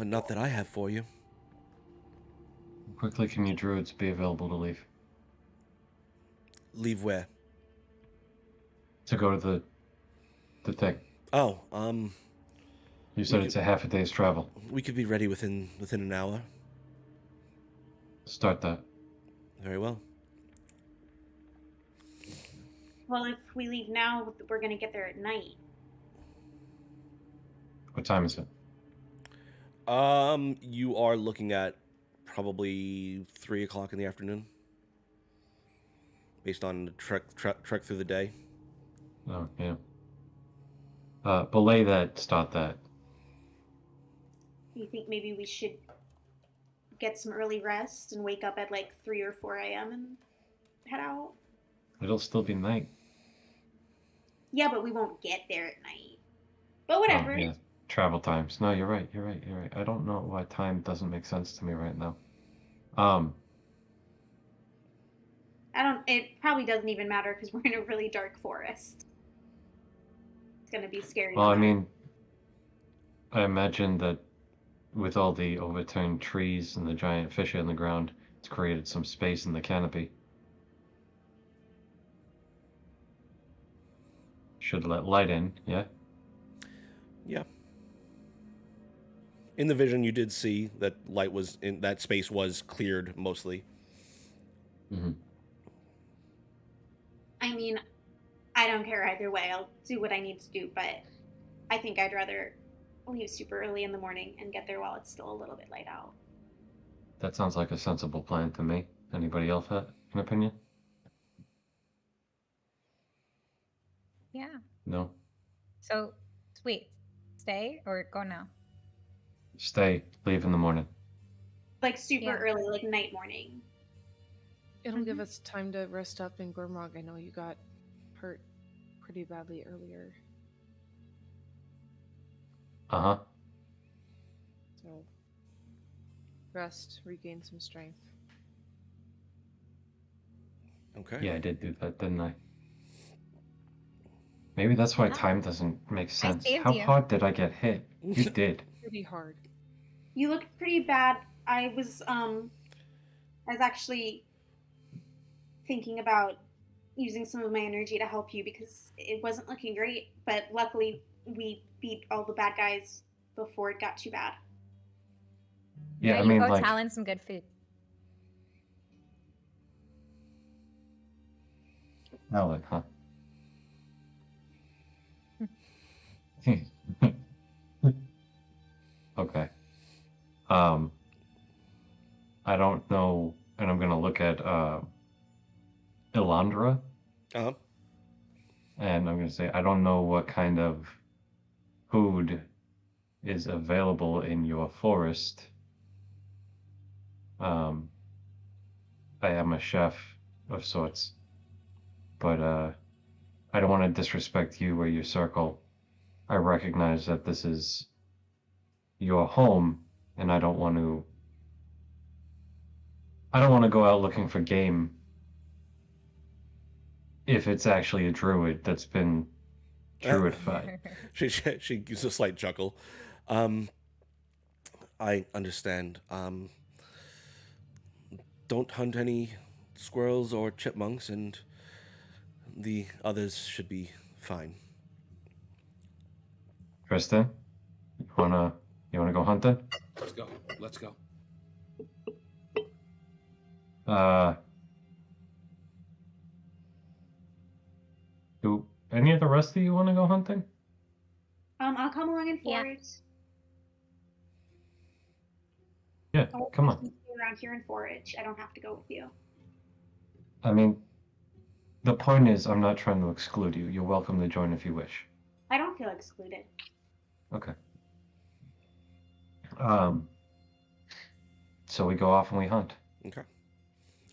not that I have for you. Quickly, can you druids be available to leave? Leave where? To go to the thing. Oh, You said We it's a half a day's travel. we could be ready within an hour. Start that. Very well. Well, if we leave now, we're gonna get there at night. What time is it? You are looking at probably 3 o'clock in the afternoon, based on the trek through the day. Oh, yeah. Belay that, start that. Do you think maybe we should get some early rest and wake up at like 3 or 4 a.m. and head out? It'll still be night. Yeah, but we won't get there at night. But whatever. Oh, yeah. Travel times. No, you're right. You're right. You're right. I don't know why time doesn't make sense to me right now. It probably doesn't even matter because we're in a really dark forest. It's gonna be scary. Well, no I matter. mean, I imagine that with all the overturned trees and the giant fish in the ground, it's created some space in the canopy. Should let light in, yeah? Yeah. In the vision, you did see that light was in that space was cleared mostly. Mm-hmm. I mean, I don't care either way. I'll do what I need to do, but I think I'd rather leave super early in the morning and get there while it's still a little bit light out. That sounds like a sensible plan to me. Anybody else have an opinion? Yeah. No? So, wait, stay or go now? Stay, leave in the morning. Like super Yeah. early, like night morning. It'll give us time to rest up in Gormog. I know you got hurt pretty badly earlier. Uh-huh. So, rest, regain some strength. Okay. Yeah, I did do that, didn't I? Maybe that's why Yeah. time doesn't make sense. saved How you. hard did I get hit? You did. Pretty hard. You looked pretty bad. I was actually thinking about using some of my energy to help you because it wasn't looking great, but luckily we beat all the bad guys before it got too bad. Yeah, I you mean, go like, Talon some good food. Alan, huh? Okay. I don't know, and I'm gonna look at Ilandra, Uh-huh. and I'm gonna say I don't know what kind of food is available in your forest. I am a chef of sorts, but I don't want to disrespect you or your circle. I recognize that this is your home, and I don't want to go out looking for game if it's actually a druid that's been druidified. She gives a slight chuckle. I understand. Don't hunt any squirrels or chipmunks, and the others should be fine. Tristan, you wanna go hunting? Let's go. Let's go. any of the rest of you want to go hunting? I'll come along and Yeah. forage. Yeah, I'll come just on. stay around here and forage. I don't have to go with you. I mean, the point is, I'm not trying to exclude you. You're welcome to join if you wish. I don't feel excluded. Okay. So we go off and we hunt. Okay.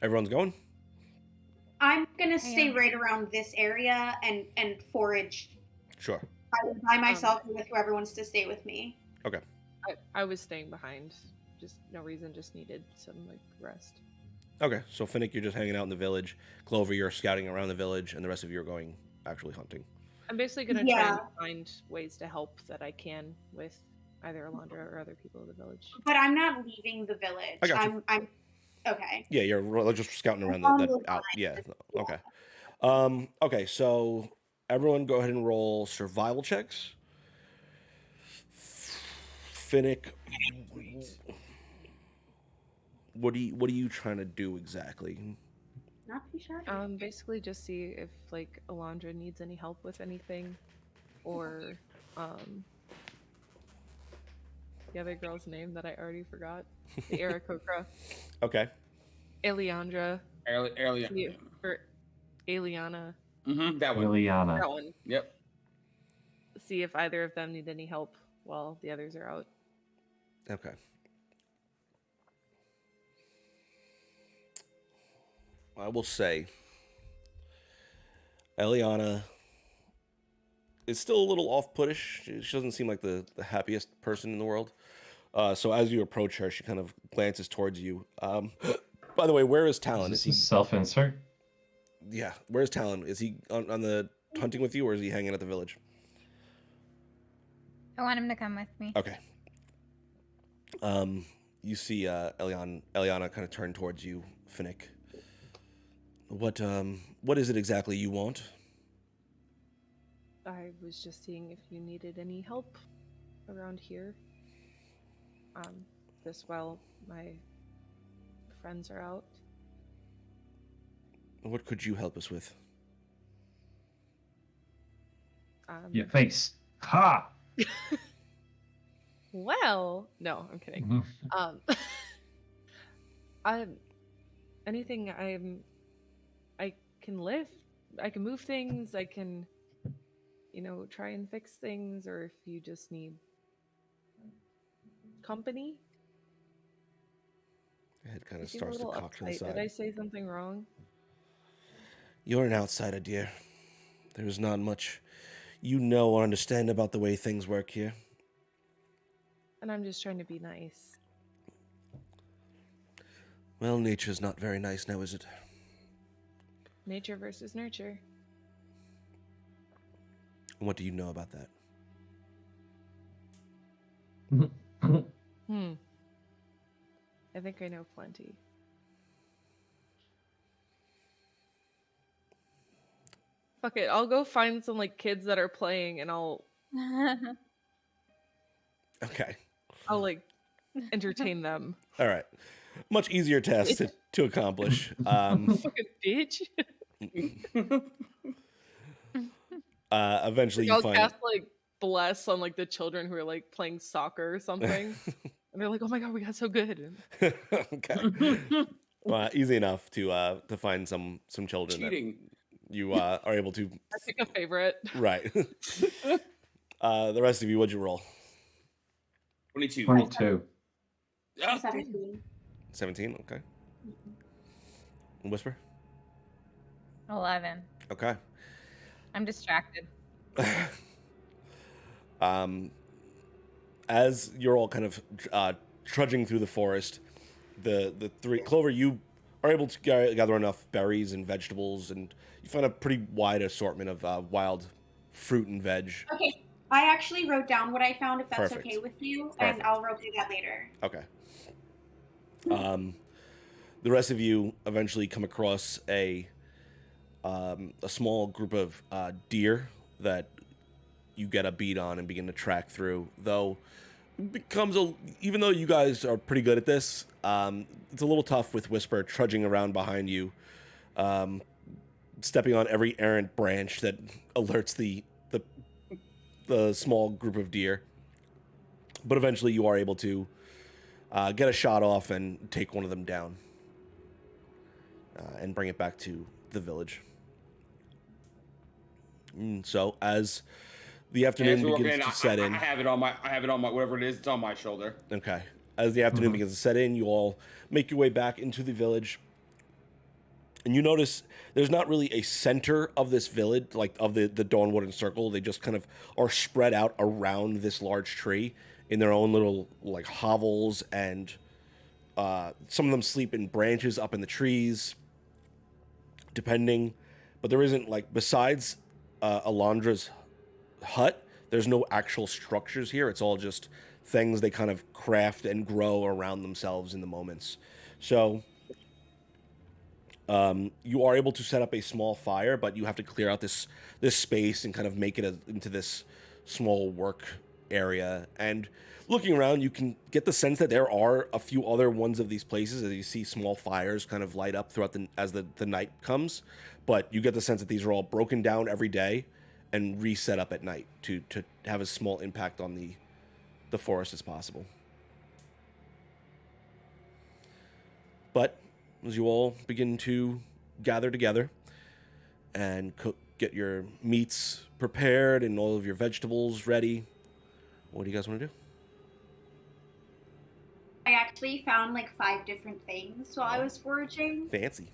Everyone's going? I'm gonna stay am. right around this area and forage Sure. either by myself or with whoever wants to stay with me. Okay. I was staying behind. Just no reason, just needed some like rest. Okay. So Finnick, you're just hanging out in the village. Clover, you're scouting around the village, and the rest of you are going actually hunting. I'm basically gonna try and find ways to help that I can with either Alondra or other people of the village. But I'm not leaving the village. I got you. I'm okay. Yeah, you're just scouting around Along that those out. Yeah. lines. Okay. Okay. So everyone, go ahead and roll survival checks. Finnick, what are you trying to do exactly? Not too sure. Basically just see if like Alondra needs any help with anything, or the other girl's name that I already forgot, the Aarakocra, Okay. Eliandra, Earlier. or Eliana. That one. Liliana. That one. Yep. See if either of them need any help while the others are out. Okay. I will say, Eliana is still a little off-puttish. She doesn't seem like the happiest person in the world. So as you approach her, she kind of glances towards you. By the way, where is Talon? Is this a self-insert? Yeah, where's Talon? Is he on the hunting with you, or is he hanging at the village? I want him to come with me. Okay. You see Eliana kind of turn towards you, Finnick. What is it exactly you want? I was just seeing if you needed any help around here. Just while my friends are out. What could you help us with? Your face. Ha! Well, no, I'm kidding. Mhm. Anything I can lift, I can move things, I can, try and fix things, or if you just need company. Your head kind You of seem a starts to little cock to the uptight. side. Did I say something wrong? You're an outsider, dear. There's not much you know or understand about the way things work here. And I'm just trying to be nice. Well, nature's not very nice now, is it? Nature versus nurture. What do you know about that? I think I know plenty. Fuck it, I'll go find some kids that are playing, and I'll Okay. entertain them. All right. Much easier task to accomplish. Fucking bitch. Eventually you I'll find... cast bless on the children who are playing soccer or something, and they're like, "Oh my god, we got so good." Okay. Well, easy enough to find some children Cheating. that you are able to... I pick a favorite. Right. The rest of you, what'd you roll? 22. 22. Ah, 17. 17, okay. Whisper? 11. Okay. I'm distracted. As you're all kind of trudging through the forest, the three... Clover, you are able to gather enough berries and vegetables, and you find a pretty wide assortment of wild fruit and veg. Okay, I actually wrote down what I found, if that's Perfect. okay with you, Perfect. and I'll roleplay that later. Okay. The rest of you eventually come across a small group of deer that you get a beat on and begin to track through. Though it becomes even though you guys are pretty good at this, it's a little tough with Whisper trudging around behind you. stepping on every errant branch that alerts the small group of deer. But eventually you are able to get a shot off and take one of them down and bring it back to the village. So as the afternoon begins to set in, I have it on my whatever it is. It's on my shoulder. Okay. As the afternoon begins to set in, you all make your way back into the village. And you notice there's not really a center of this village, like of the Dawnwooden Circle. They just kind of are spread out around this large tree in their own little like hovels, and some of them sleep in branches up in the trees, depending. But there isn't, like, besides Alondra's hut, there's no actual structures here. It's all just things they kind of craft and grow around themselves in the moments. So you are able to set up a small fire, but you have to clear out this space and kind of make it into this small work area. And looking around, you can get the sense that there are a few other ones of these places, as you see small fires kind of light up throughout as the night comes. But you get the sense that these are all broken down every day and reset up at night to have as small impact on the forest as possible. But as you all begin to gather together and get your meats prepared and all of your vegetables ready, what do you guys want to do? I actually found like 5 different things while I was foraging. Fancy.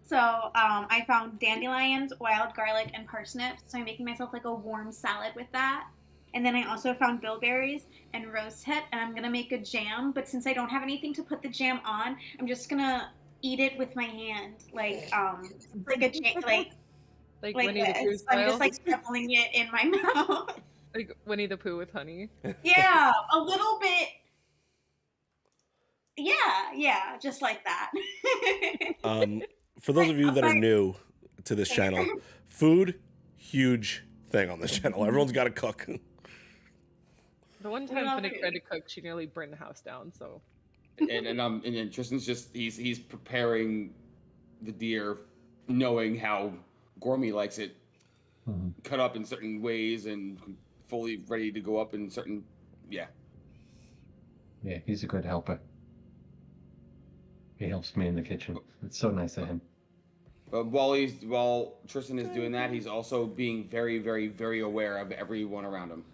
So I found dandelions, wild garlic, and parsnips. So I'm making myself like a warm salad with that. And then I also found bilberries and rosehip, and I'm going to make a jam. But since I don't have anything to put the jam on, I'm just going to eat it with my hand. Like a jam, like Winnie the Pooh this. I'm style? just like shoveling it in my mouth. Like Winnie the Pooh with honey. Yeah, a little bit. Yeah, just like that. For those of you that are new to this channel, food, huge thing on this channel. Everyone's got to cook. The one time Finnick tried to cook, she nearly burned the house down. So, and then Tristan's just he's preparing the deer, knowing how Gormy likes it, cut up in certain ways and fully ready to go up in certain. Yeah, he's a good helper. He helps me in the kitchen. It's so nice of him. But while Tristan is doing that, he's also being very, very, very aware of everyone around him.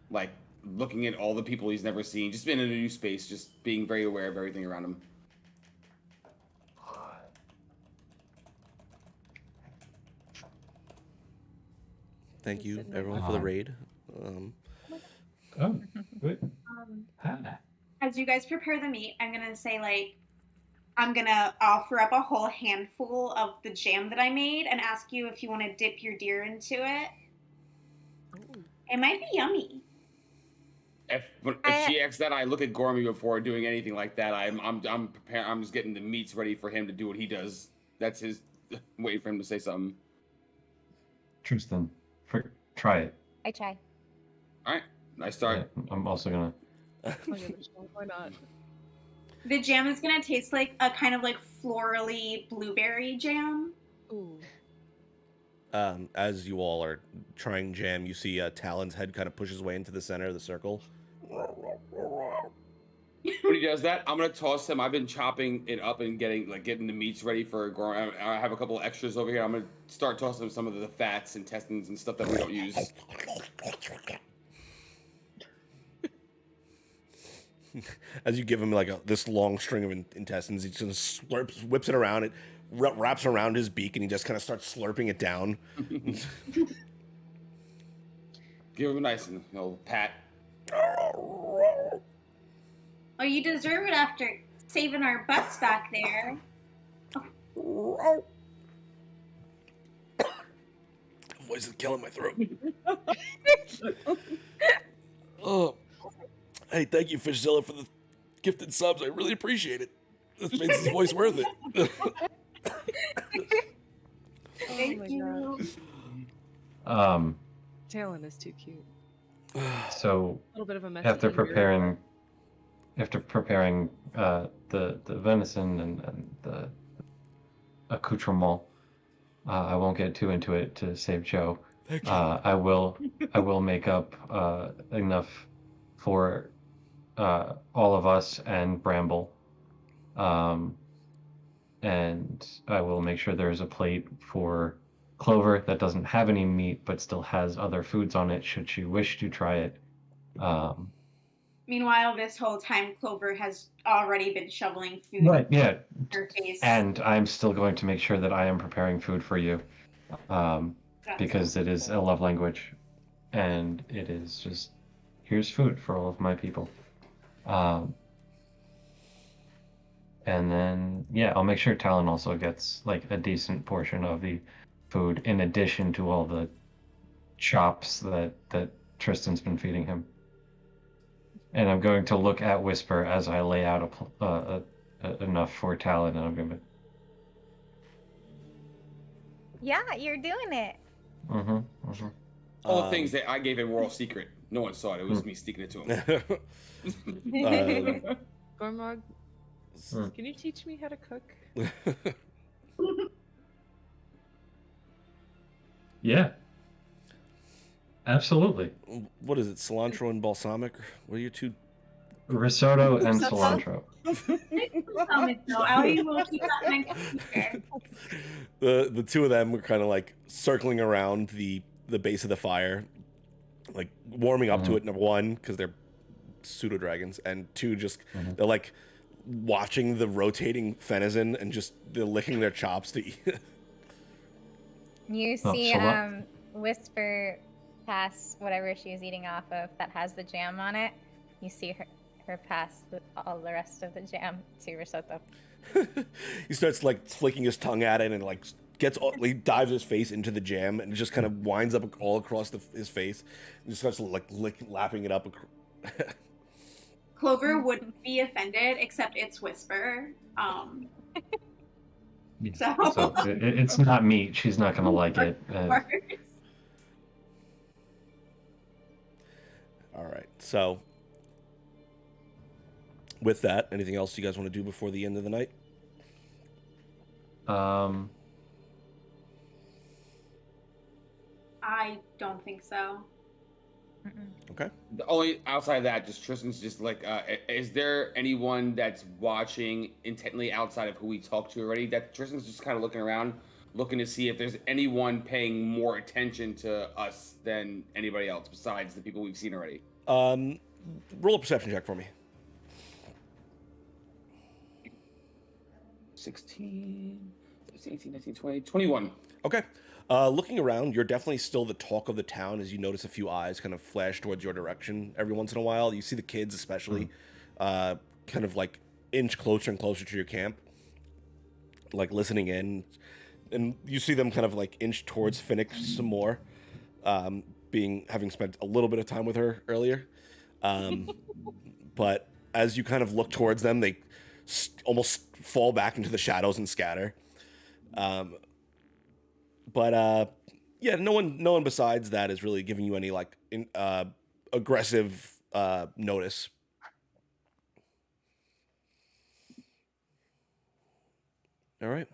Like, looking at all the people he's never seen, just in a new space, just being very aware of everything around him. Thank you, everyone, for the raid. Oh, good. As you guys prepare the meat, I'm going to say, like, I'm going to offer up a whole handful of the jam that I made and ask you if you want to dip your deer into it. ooh. It might be yummy. If she asks that, I look at Gormy before doing anything like that. I'm preparing. I'm just getting the meats ready for him to do what he does. That's his waiting for him to say something. Tristan, try it. I try. All right, nice start. Yeah, I'm also gonna. Oh, yeah, why not? The jam is going to taste like a kind of like florally blueberry jam. Ooh. As you all are trying jam, you see Talon's head kind of pushes way into the center of the circle. When he does that, I'm gonna toss him. I've been chopping it up and getting the meats ready for Gormy. I have a couple of extras over here. I'm gonna start tossing some of the fats, intestines, and stuff that we don't use. As you give him like this long string of intestines, he just whips it around. It wraps around his beak, and he just kind of starts slurping it down. Give him a nice pat. Oh, you deserve it after saving our butts back there. Voice is killing my throat. Oh. Hey, thank you, Fishzilla, for the gifted subs. I really appreciate it. This makes his voice worth it. Thank you. Talon is too cute. So A little bit of a mess. after preparing the venison and the accoutrement, I won't get too into it to save Joe. Thank you. I will make up enough for all of us and Bramble. And I will make sure there's a plate for Clover that doesn't have any meat but still has other foods on it should she wish to try it. Meanwhile, this whole time, Clover has already been shoveling food Right, yeah. in her face. And I'm still going to make sure that I am preparing food for you. Because it is a love language. And it is just, here's food for all of my people. And then, yeah, I'll make sure Talon also gets like a decent portion of the food in addition to all the chops that Tristan's been feeding him. And I'm going to look at Whisper as I lay out enough for Talon, and I'm going to. Yeah, you're doing it. All the things that I gave him were all secret. No one saw it. It was me sneaking it to him. Gormog, can you teach me how to cook? Yeah. Absolutely. What is it? Cilantro and balsamic? What are your two? Risotto and cilantro. Allie will keep that in my future. The two of them were kind of like circling around the base of the fire, like warming up to it. Number one, because they're pseudo dragons, and two, just they're like watching the rotating venison and just they're licking their chops to eat. You see Whisper pass whatever she was eating off of that has the jam on it. You see her pass all the rest of the jam to Risotto. He starts like flicking his tongue at it and like he dives his face into the jam and just kind of winds up all across his face and just starts like lapping it up. Clover wouldn't be offended, except it's Whisper. So it's not meat. She's not going to like it. All right. So with that, anything else you guys want to do before the end of the night? I don't think so. Okay. The only outside of that, just Tristan's just like, is there anyone that's watching intently outside of who we talked to already? That Tristan's just kind of looking around, looking to see if there's anyone paying more attention to us than anybody else besides the people we've seen already. Roll a perception check for me. 16, 17, 18, 19, 20, 21. Okay. Looking around, you're definitely still the talk of the town as you notice a few eyes kind of flash towards your direction every once in a while. You see the kids especially kind of like inch closer and closer to your camp, like listening in. And you see them kind of like inch towards Finnick some more, having spent a little bit of time with her earlier. But as you kind of look towards them, they almost fall back into the shadows and scatter. But yeah, no one besides that is really giving you any like aggressive notice. All right.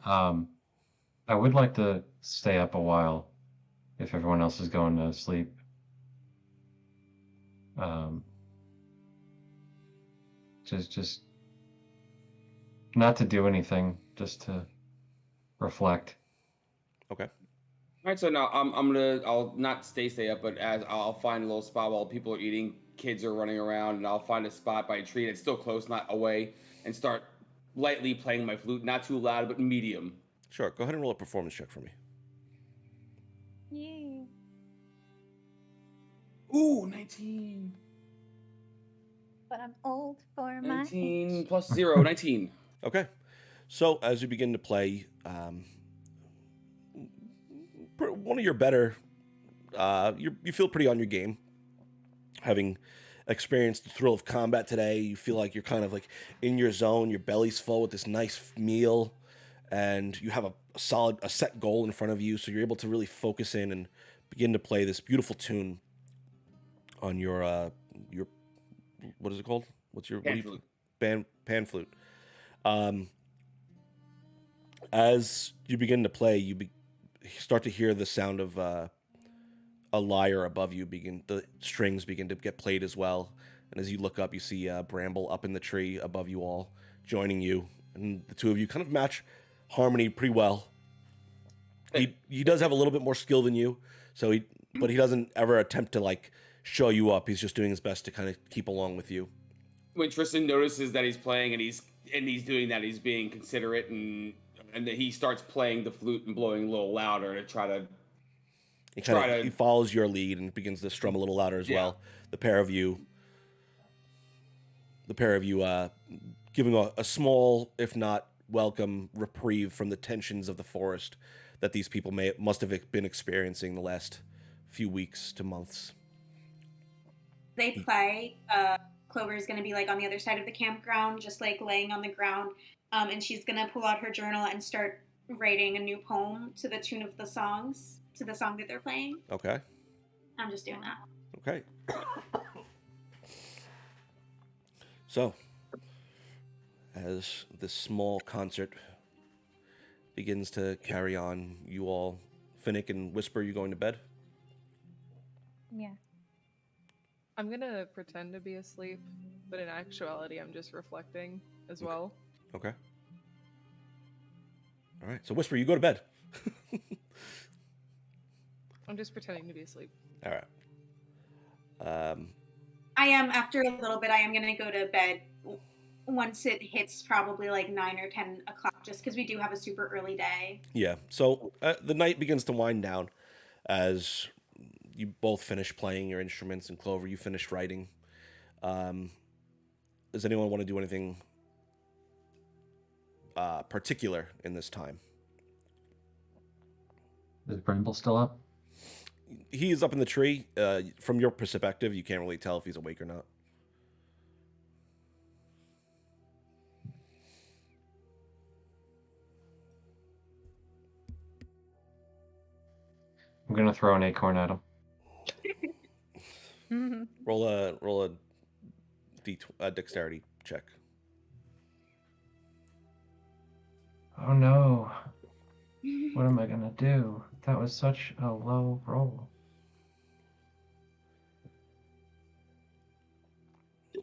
I would like to stay up a while if everyone else is going to sleep. Just not to do anything, just to reflect. Okay. All right, so now I'll not stay up, but as I'll find a little spot while people are eating, kids are running around, and I'll find a spot by a tree that's still close, not away, and start lightly playing my flute, not too loud, but medium. Sure. Go ahead and roll a performance check for me. Yeah. Ooh, 19. But I'm old for my 19 age. plus 0, 19. Okay. So as you begin to play, one of your better, you feel pretty on your game, having experienced the thrill of combat today. You feel like you're kind of like in your zone. Your belly's full with this nice meal, and you have a set goal in front of you. So you're able to really focus in and begin to play this beautiful tune on your what is it called? What's your Pan flute. Pan flute. As you begin to play, you start to hear the sound of a lyre above you begin. The strings begin to get played as well. And as you look up, you see Bramble up in the tree above you all, joining you, and the two of you kind of match harmony pretty well. He does have a little bit more skill than you, but he doesn't ever attempt to like show you up. He's just doing his best to kind of keep along with you. When Tristan notices that he's playing and he's doing that, he's being considerate and that he starts playing the flute and blowing a little louder to try to. He follows your lead and begins to strum a little louder as well. The pair of you giving a small, if not welcome, reprieve from the tensions of the forest that these people must have been experiencing the last few weeks to months. They play. Clover is going to be like on the other side of the campground, just like laying on the ground, and she's going to pull out her journal and start writing a new poem to the tune of the song that they're playing. Okay. I'm just doing that. Okay. So, as this small concert begins to carry on, you all, Finnick and Whisper, you going to bed? Yeah. I'm gonna pretend to be asleep, but in actuality, I'm just reflecting as well. Okay. All right. So, Whisper, you go to bed. I'm just pretending to be asleep. All right. I am, after a little bit, I am going to go to bed once it hits probably like 9 or 10 o'clock, just because we do have a super early day. Yeah. So the night begins to wind down as you both finish playing your instruments, and Clover, you finished writing. Does anyone want to do anything particular in this time? Is Bramble still up? He's up in the tree. From your perspective, you can't really tell if he's awake or not. I'm gonna throw an acorn at him. Roll a dexterity check. Oh no. What am I gonna do? That was such a low roll.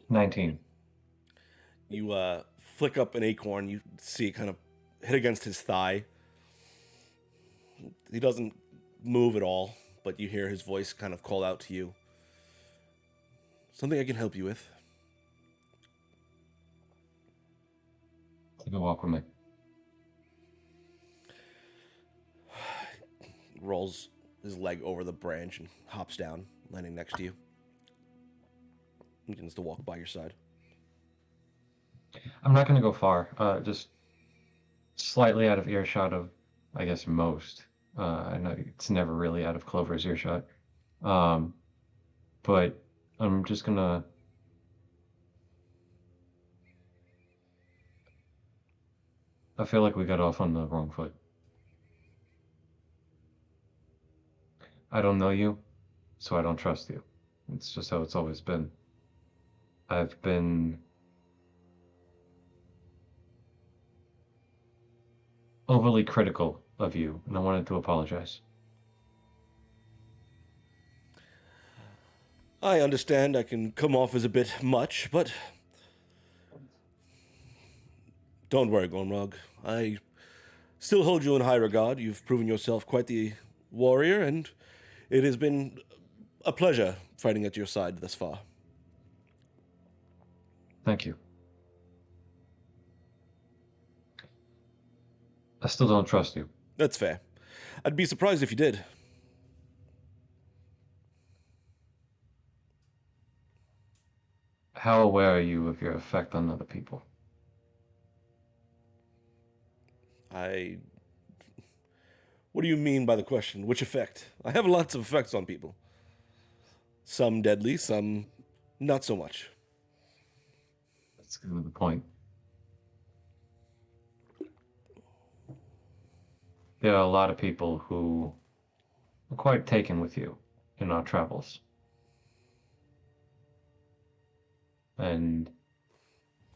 19. You flick up an acorn. You see it kind of hit against his thigh. He doesn't move at all, but you hear his voice kind of call out to you. Something I can help you with? Take a walk with me. Rolls his leg over the branch and hops down, landing next to you. He begins to walk by your side. I'm not gonna go far. Just slightly out of earshot of, I guess, most. I know it's never really out of Clover's earshot. But I'm just gonna... I feel like we got off on the wrong foot. I don't know you, so I don't trust you. It's just how it's always been. I've been overly critical of you, and I wanted to apologize. I understand I can come off as a bit much, but don't worry, Gormrog. I still hold you in high regard. You've proven yourself quite the warrior, and it has been a pleasure fighting at your side thus far. Thank you. I still don't trust you. That's fair. I'd be surprised if you did. How aware are you of your effect on other people? What do you mean by the question? Which effect? I have lots of effects on people. Some deadly, some not so much. That's kind of the point. There are a lot of people who are quite taken with you in our travels. And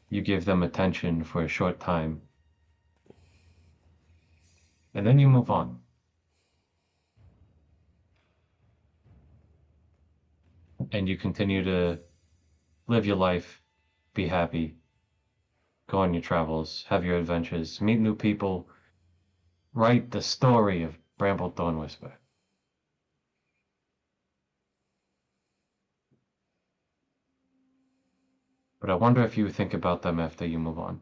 you give them attention for a short time. And then you move on. and you continue to live your life, be happy, go on your travels, have your adventures, meet new people, write the story of Bramble Thorn Whisper. But I wonder if you think about them after you move on.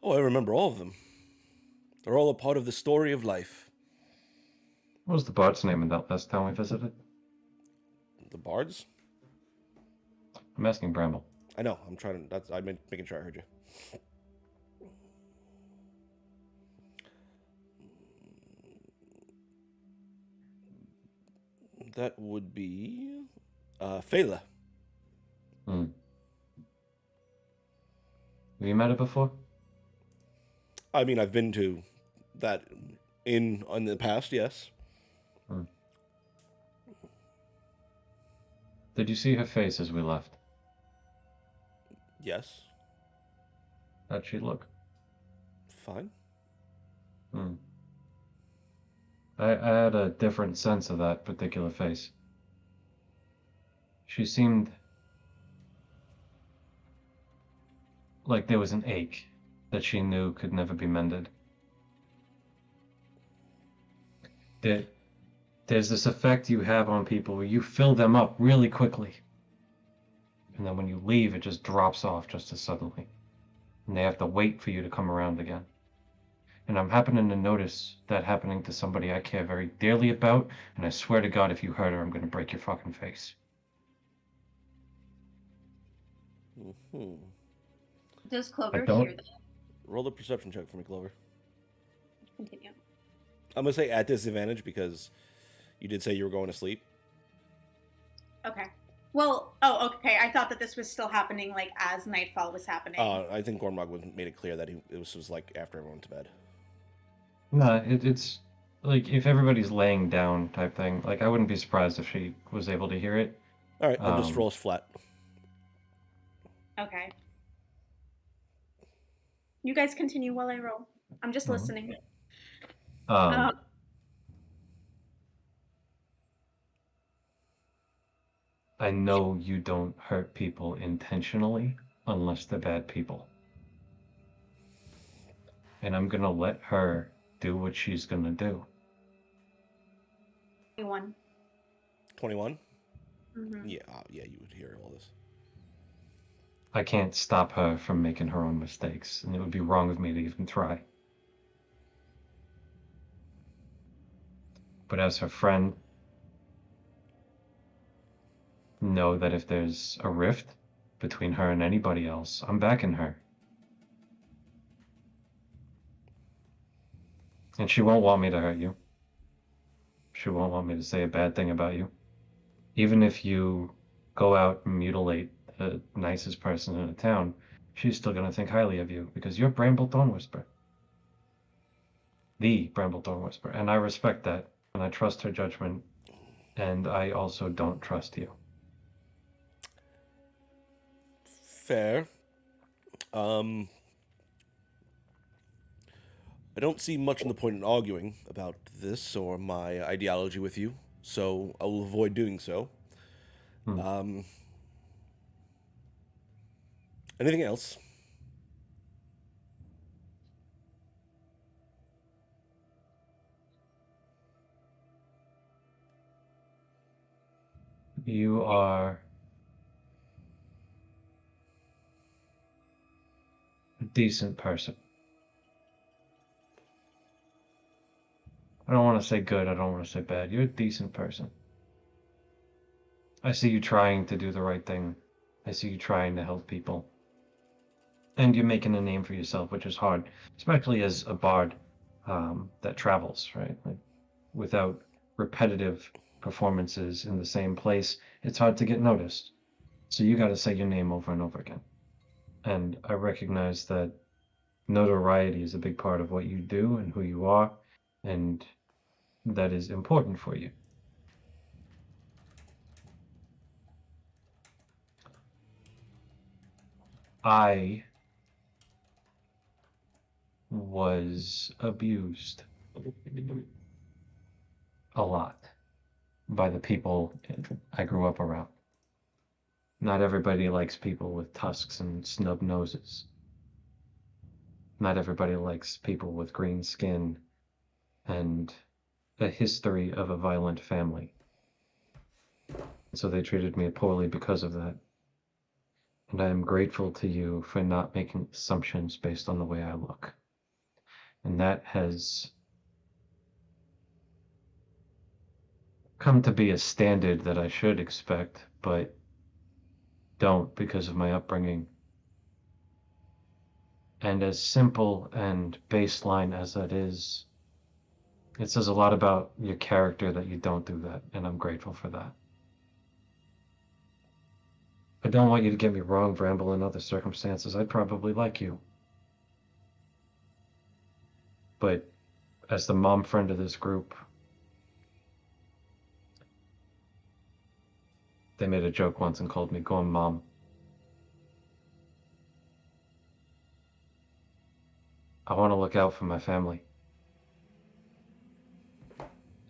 Oh, I remember all of them. They're all a part of the story of life. What was the bard's name in that last town we visited? The bards? I'm asking Bramble. I know. I'm trying to. I'm making sure I heard you. That would be Fela. Hmm. Have you met her before? I mean, I've been to that in the past. Yes. Hmm. Did you see her face as we left? Yes. How'd she look? Fine. Hmm. I had a different sense of that particular face. She seemed like there was an ache that she knew could never be mended. There's this effect you have on people where you fill them up really quickly. And then when you leave, it just drops off just as suddenly. And they have to wait for you to come around again. And I'm happening to notice that happening to somebody I care very dearly about, and I swear to God, if you hurt her, I'm going to break your fucking face. Hmm. Does Clover I don't- hear that? Roll a perception check for me, Clover. Continue. I'm gonna say at disadvantage because you did say you were going to sleep. Okay. Well, oh, okay. I thought that this was still happening, like, as nightfall was happening. I think Gormrog made it clear that this was like after everyone went to bed. No, it's like if everybody's laying down type thing. Like I wouldn't be surprised if she was able to hear it. All right, then just roll us flat. Okay. You guys continue while I roll. I'm just listening. I know you don't hurt people intentionally unless they're bad people. And I'm gonna let her do what she's gonna do. 21. 21? Mm-hmm. Yeah, yeah, you would hear all this. I can't stop her from making her own mistakes, and it would be wrong of me to even try. But as her friend, know that if there's a rift between her and anybody else, I'm backing her. And she won't want me to hurt you. She won't want me to say a bad thing about you. Even if you go out and mutilate the nicest person in the town, she's still going to think highly of you because you're Bramble Thorn Whisper. The Bramble Thorn Whisper. And I respect that, and I trust her judgment, and I also don't trust you. Fair. I don't see much in the point in arguing about this or my ideology with you, so I will avoid doing so. Anything else? You are a decent person. I don't want to say good, I don't want to say bad. You're a decent person. I see you trying to do the right thing. I see you trying to help people. And you're making a name for yourself, which is hard, especially as a bard that travels, right? Like, without repetitive performances in the same place, it's hard to get noticed. So you got to say your name over and over again. And I recognize that notoriety is a big part of what you do and who you are, and that is important for you. I was abused a lot by the people I grew up around. Not everybody likes people with tusks and snub noses. Not everybody likes people with green skin and a history of a violent family. So they treated me poorly because of that. And I am grateful to you for not making assumptions based on the way I look. And that has come to be a standard that I should expect, but don't because of my upbringing. And as simple and baseline as that is, it says a lot about your character that you don't do that, and I'm grateful for that. I don't want you to get me wrong, Bramble. In other circumstances, I'd probably like you. But as the mom friend of this group, they made a joke once and called me Gorm Mom. I want to look out for my family.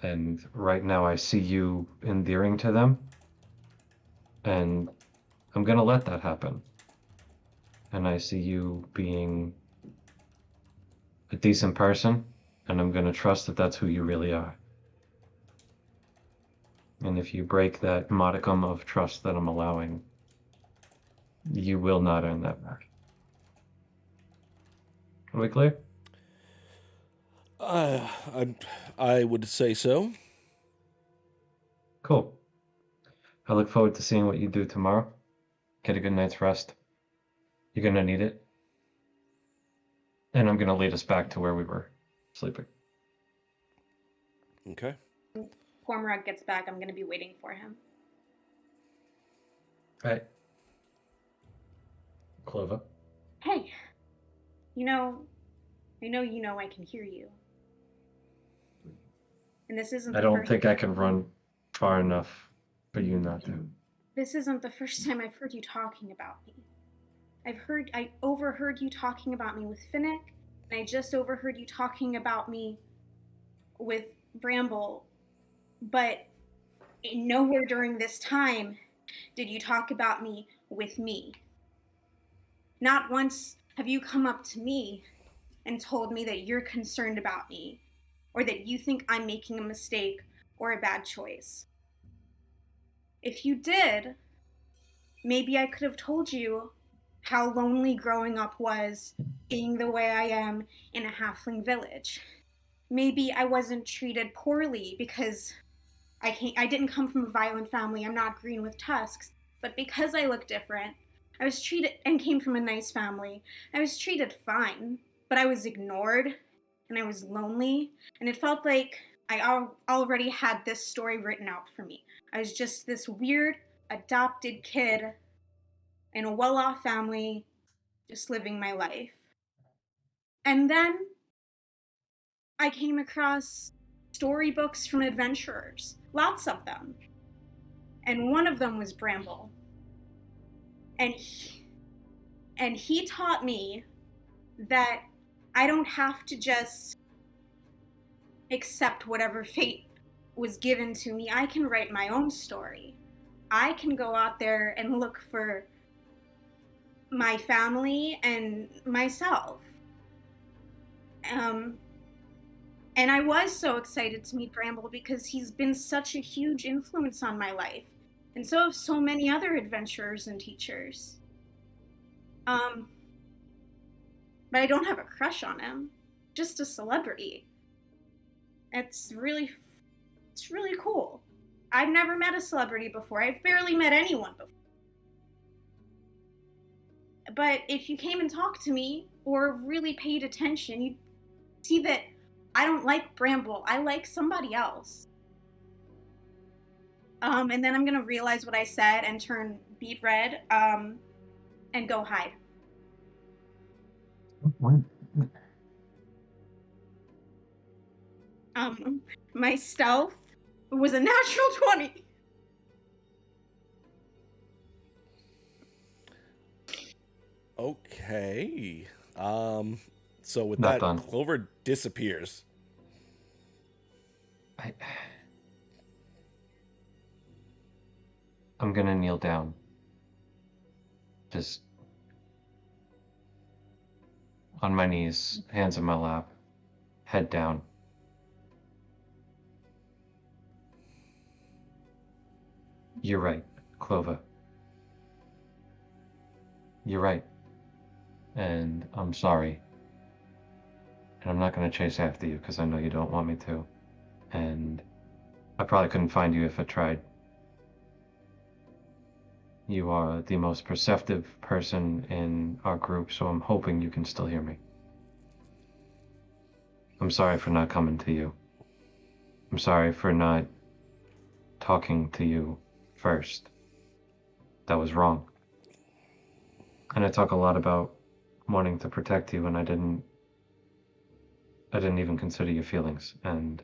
And right now I see you endearing to them. And I'm going to let that happen. And I see you being a decent person. And I'm going to trust that that's who you really are. And if you break that modicum of trust that I'm allowing, you will not earn that back. Are we clear? I would say so. Cool. I look forward to seeing what you do tomorrow. Get a good night's rest. You're going to need it. And I'm going to lead us back to where we were sleeping. Okay. Cormorant gets back, I'm going to be waiting for him. Right. Clover. Hey, I know you know I can hear you. And this isn't I the don't first think I can run far enough for you not to. This isn't the first time I've heard you talking about me. I overheard you talking about me with Finnick, and I just overheard you talking about me with Bramble, but nowhere during this time did you talk about me with me. Not once have you come up to me and told me that you're concerned about me, or that you think I'm making a mistake or a bad choice. If you did, maybe I could have told you how lonely growing up was, being the way I am in a halfling village. Maybe I wasn't treated poorly because I didn't come from a violent family. I'm not green with tusks. But because I look different, I was treated, and came from a nice family, I was treated fine. But I was ignored, and I was lonely, and it felt like I already had this story written out for me. I was just this weird adopted kid in a well-off family, just living my life. And then I came across storybooks from adventurers, lots of them. And one of them was Bramble. And he taught me that I don't have to just accept whatever fate was given to me. I can write my own story. I can go out there and look for my family and myself. And I was so excited to meet Bramble because he's been such a huge influence on my life. And so have so many other adventurers and teachers. But I don't have a crush on him. Just a celebrity. It's really cool. I've never met a celebrity before. I've barely met anyone before. But if you came and talked to me or really paid attention, you'd see that I don't like Bramble. I like somebody else. And then I'm gonna realize what I said and turn beet red, and go hide. What? My stealth was a natural 20. Okay. So with Not that, done. Clover disappears. I'm gonna kneel down. just on my knees, hands in my lap, head down. You're right, Clover. You're right. And I'm sorry. And I'm not going to chase after you because I know you don't want me to. And I probably couldn't find you if I tried. You are the most perceptive person in our group, so I'm hoping you can still hear me. I'm sorry for not coming to you. I'm sorry for not talking to you first. That was wrong. And I talk a lot about wanting to protect you, and I didn't even consider your feelings, and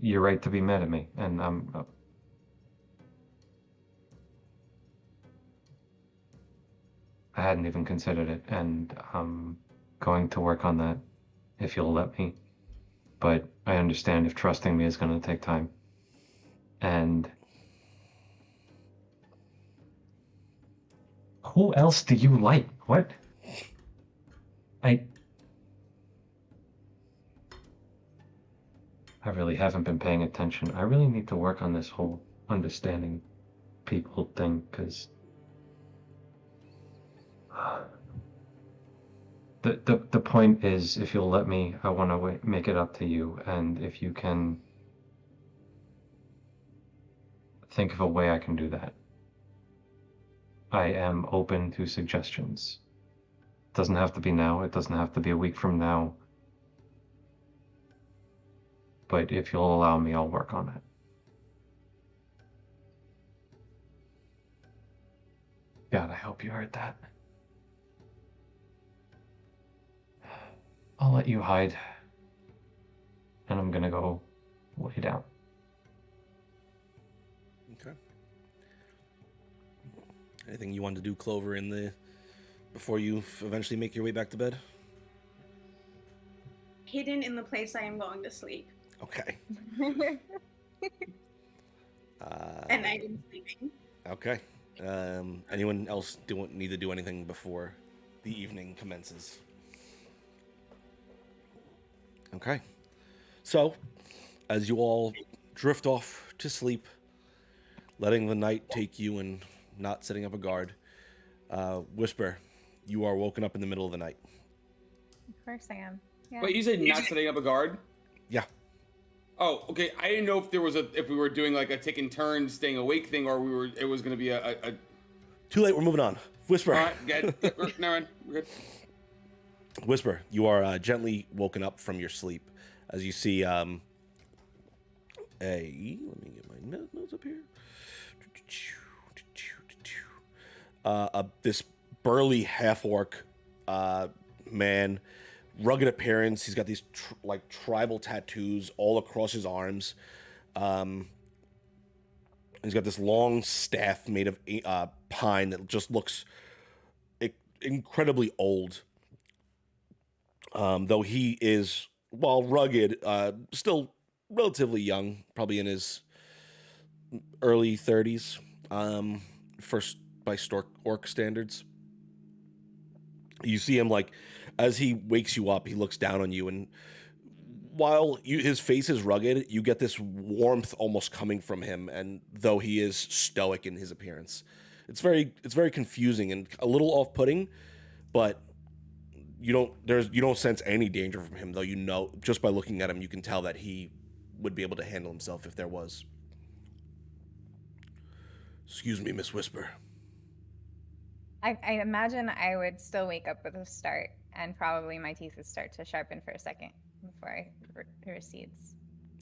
you're right to be mad at me, and I hadn't even considered it, and I'm going to work on that if you'll let me. But I understand if trusting me is going to take time. And who else do you like? What? I really haven't been paying attention. I really need to work on this whole understanding people thing, because the point is, if you'll let me, I want to make it up to you, and if you can think of a way I can do that. I am open to suggestions. It doesn't have to be now. It doesn't have to be a week from now. But if you'll allow me, I'll work on it. God, I hope you heard that. I'll let you hide. And I'm gonna go lay down. Okay. Anything you wanted to do, Clover, before you eventually make your way back to bed? Hidden in the place I am going to sleep. Okay. And I am sleeping. Okay. Anyone else need to do anything before the evening commences? Okay. So, as you all drift off to sleep, letting the night take you and not setting up a guard, Whisper, you are woken up in the middle of the night. Of course I am. Yeah. Wait, you said not setting up a guard? Yeah. Oh, okay. I didn't know if we were doing like a taking turns staying awake thing, or it was going to be a. Too late. We're moving on. Whisper. All right, good. Never mind. We're good. Whisper, you are gently woken up from your sleep as you see let me get my notes up here. This burly half-orc man, rugged appearance. He's got these tribal tattoos all across his arms. He's got this long staff made of pine that just looks incredibly old. Though he is, while rugged, still relatively young, probably in his early 30s, first by orc standards. You see him, as he wakes you up, he looks down on you, and while his face is rugged, you get this warmth almost coming from him, and though he is stoic in his appearance. It's very confusing and a little off-putting, but you don't sense any danger from him, though just by looking at him you can tell that he would be able to handle himself if there was. Excuse me, Miss Whisper. I imagine I would still wake up with a start, and probably my teeth would start to sharpen for a second before it recedes.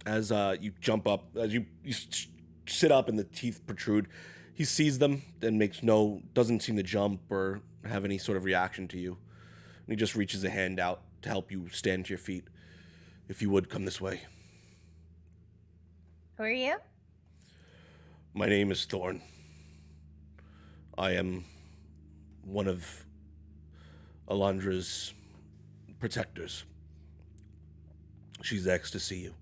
As you jump up, as you sit up and the teeth protrude, he sees them and doesn't seem to jump or have any sort of reaction to you. And he just reaches a hand out to help you stand to your feet. If you would, come this way. Who are you? My name is Thorn. I am one of Alondra's protectors. She's asked to see you.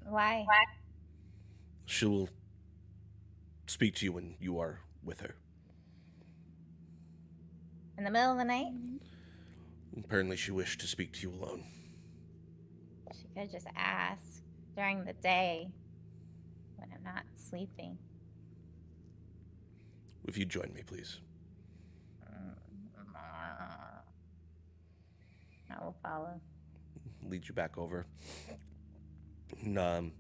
Why? She will speak to you when you are with her. In the middle of the night? Apparently she wished to speak to you alone. She could just ask during the day when I'm not sleeping. If you join me, please. I will follow. Lead you back over. And,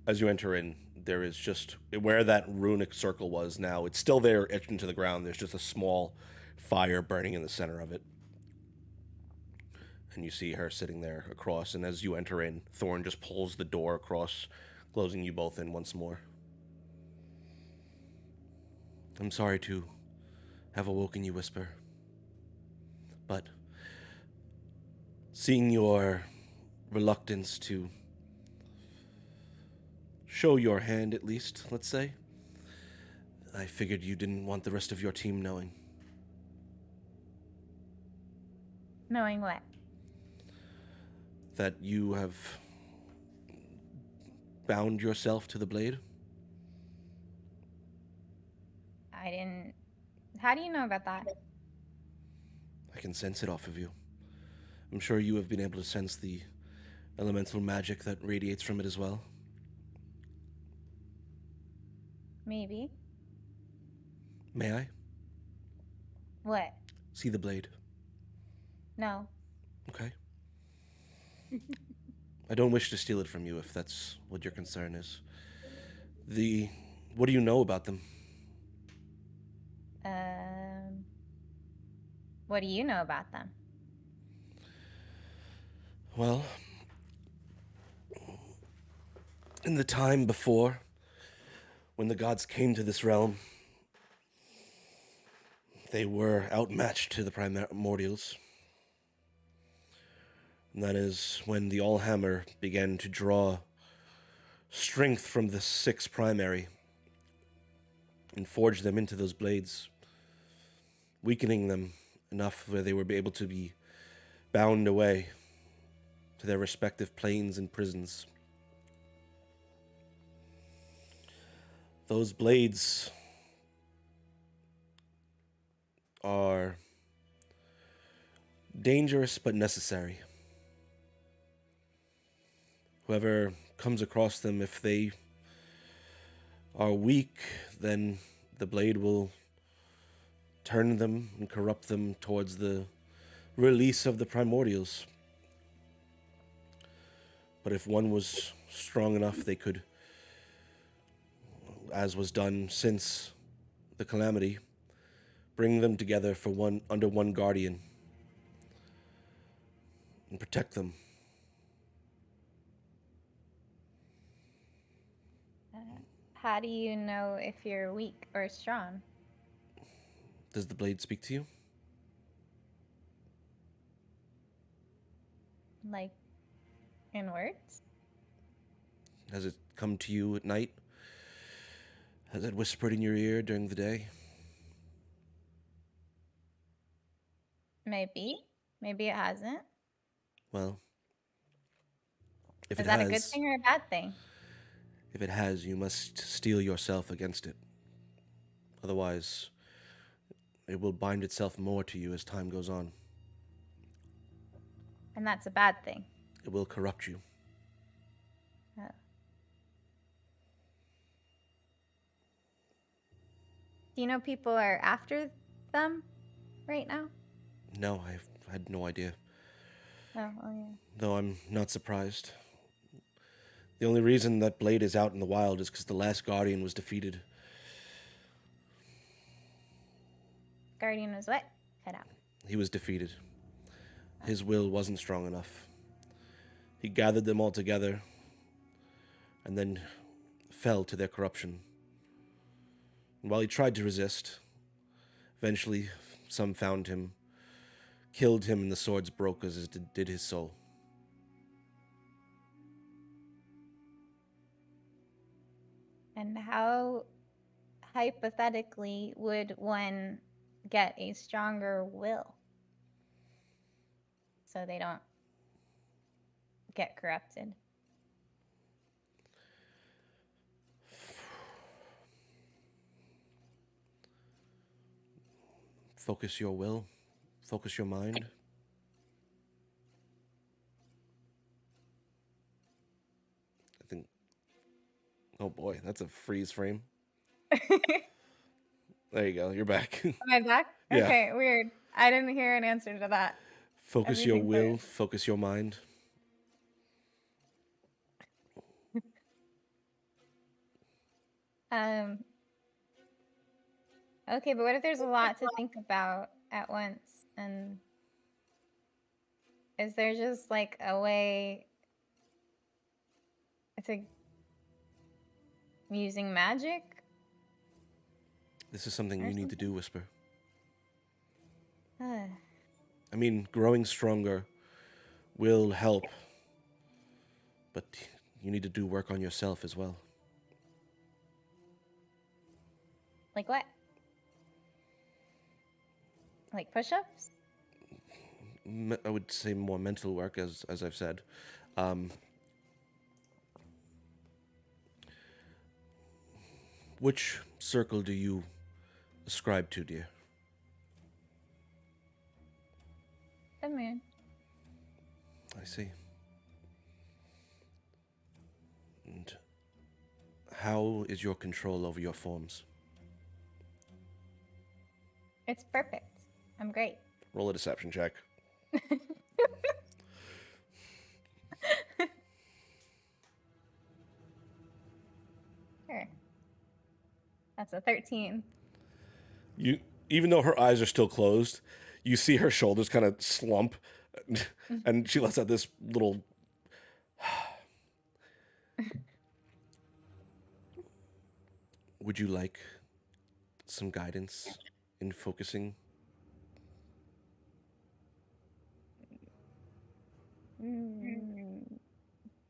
as you enter in, there is just where that runic circle was now. It's still there, etched into the ground. There's just a small fire burning in the center of it. And you see her sitting there across. And as you enter in, Thorn just pulls the door across, closing you both in once more. I'm sorry to have awoken you, Whisper. But seeing your reluctance to show your hand, at least, let's say, I figured you didn't want the rest of your team knowing. Knowing what? That you have bound yourself to the blade? I didn't. How do you know about that? I can sense it off of you. I'm sure you have been able to sense the elemental magic that radiates from it as well. Maybe. May I? What? See the blade. No. Okay. I don't wish to steal it from you if that's what your concern is. What do you know about them? What do you know about them? Well, in the time before, when the gods came to this realm, they were outmatched to the primordials. And that is when the Allhammer began to draw strength from the 6 primary and forge them into those blades, weakening them enough where they were able to be bound away to their respective planes and prisons. Those blades are dangerous but necessary. Whoever comes across them, if they are weak, then the blade will turn them and corrupt them towards the release of the primordials. But if one was strong enough, they could, as was done since the calamity, bring them together for under one guardian and protect them. How do you know if you're weak or strong? Does the blade speak to you? Like, in words? Has it come to you at night? Has it whispered in your ear during the day? Maybe. Maybe it hasn't. Well, if Is it that has, a good thing or a bad thing? if it has, you must steel yourself against it. Otherwise, it will bind itself more to you as time goes on. And that's a bad thing. It will corrupt you. Oh. Do you know people are after them right now? No, I've had no idea. Oh, well, yeah. Though I'm not surprised. The only reason that blade is out in the wild is because the last guardian was defeated. Guardian was what? Cut out. He was defeated. His will wasn't strong enough. He gathered them all together and then fell to their corruption. And while he tried to resist, eventually some found him, killed him, and the swords broke as it did his soul. And how, hypothetically, would one get a stronger will so they don't get corrupted? Focus your will. Focus your mind. I think. Oh boy, that's a freeze frame. There you go. You're back. Am I back? Yeah. Okay, weird. I didn't hear an answer to that. Focus your Everything will. froze. Focus your mind. Um. Okay, but what if there's a lot to think about at once? And is there just like a way to using magic? This is something Or you need to do, Whisper. something? I mean, growing stronger will help, but you need to do work on yourself as well. Like what? Like push-ups? I would say more mental work, as I've said. Which circle do you ascribe to, dear? The moon. I see. And how is your control over your forms? It's perfect. I'm great. Roll a deception check. Sure. That's a 13. You, even though her eyes are still closed, you see her shoulders kind of slump, and she lets out this little. Would you like some guidance in focusing?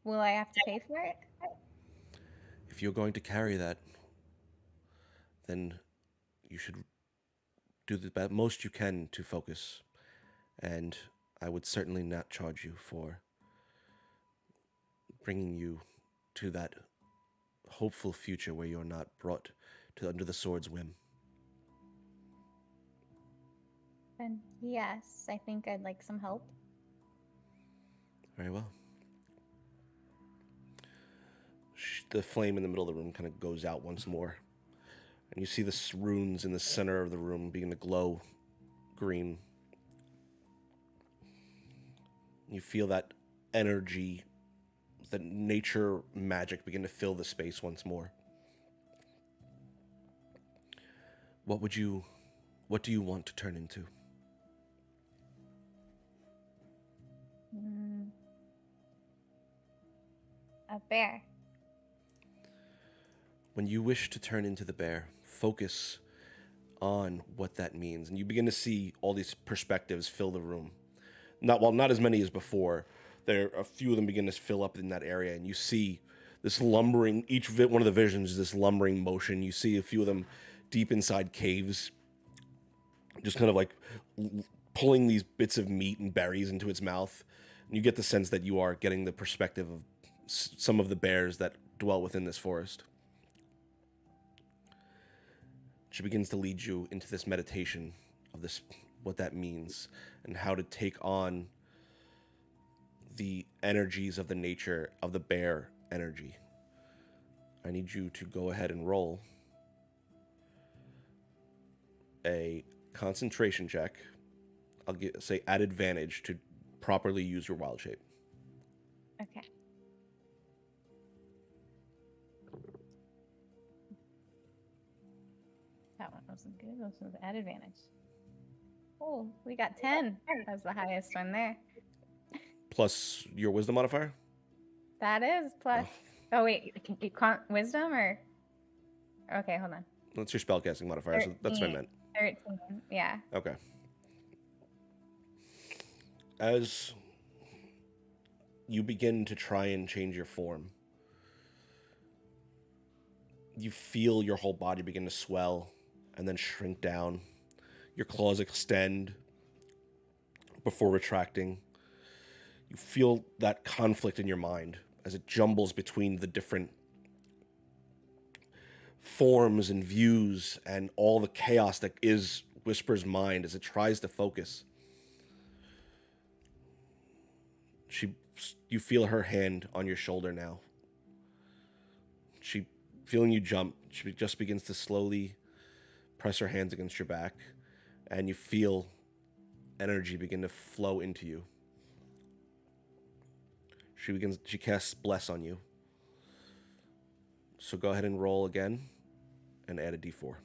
Will I have to pay for it? If you're going to carry that, then you should do the most you can to focus, and I would certainly not charge you for bringing you to that hopeful future where you're not brought to under the sword's whim. Then yes, I think I'd like some help. Very well. The flame in the middle of the room kind of goes out once more, and you see the runes in the center of the room begin to glow green. You feel that energy, that nature magic begin to fill the space once more. What do you want to turn into? A bear. When you wish to turn into the bear, focus on what that means. And you begin to see all these perspectives fill the room. Not as many as before. A few of them begin to fill up in that area, and you see this lumbering, one of the visions is this lumbering motion. You see a few of them deep inside caves, just kind of like pulling these bits of meat and berries into its mouth. And you get the sense that you are getting the perspective of some of the bears that dwell within this forest. She begins to lead you into this meditation of this, what that means, and how to take on the energies of the nature of the bear energy. I need you to go ahead and roll a concentration check. I'll say at advantage to properly use your wild shape. Okay. That one wasn't good. This was at advantage. Oh, we got 10. That's the highest one there. Plus your wisdom modifier? That is plus. Oh, wait. Wisdom or? Okay, hold on. That's your spellcasting modifier, so that's what I meant. 13. Yeah. Okay. As you begin to try and change your form, you feel your whole body begin to swell and then shrink down. Your claws extend before retracting. You feel that conflict in your mind as it jumbles between the different forms and views and all the chaos that is Whisper's mind as it tries to focus. You feel her hand on your shoulder now. She, feeling you jump, she just begins to slowly press her hands against your back, and you feel energy begin to flow into you. She casts Bless on you. So go ahead and roll again and add a d4.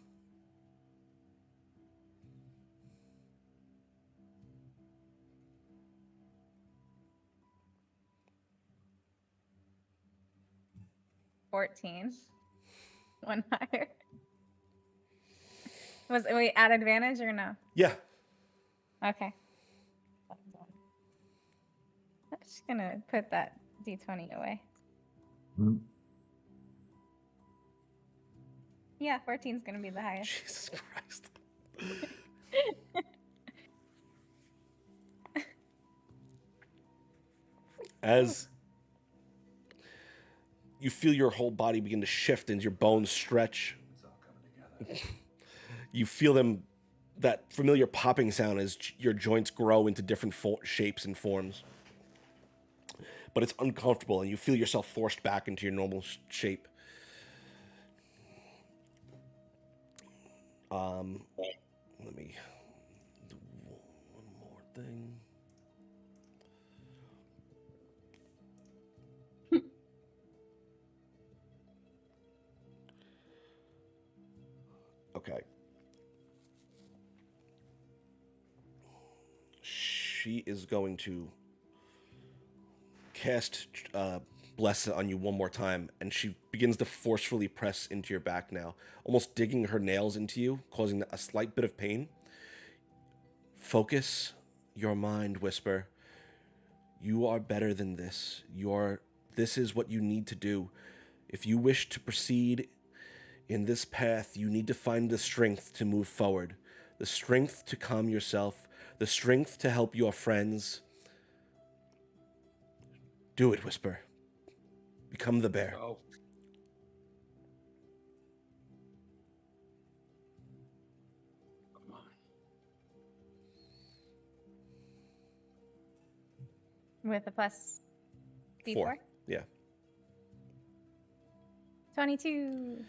$14. One higher. Was it wait, at advantage or no? Yeah. Okay. I'm just gonna put that d20 away. Mhm. Yeah, 14 is gonna be the highest. Jesus Christ. As you feel your whole body begin to shift and your bones stretch, you feel them, that familiar popping sound as your joints grow into different shapes and forms. But it's uncomfortable, and you feel yourself forced back into your normal shape. Let me do one more thing. Okay. She is going to cast Bless on you one more time, and she begins to forcefully press into your back now, almost digging her nails into you, causing a slight bit of pain. Focus your mind, Whisper. You are better than this. This is what you need to do. If you wish to proceed in this path, you need to find the strength to move forward, the strength to calm yourself, the strength to help your friends. Do it, Whisper. Become the bear. Oh. Come on. With a plus d4? 4. Yeah. 22.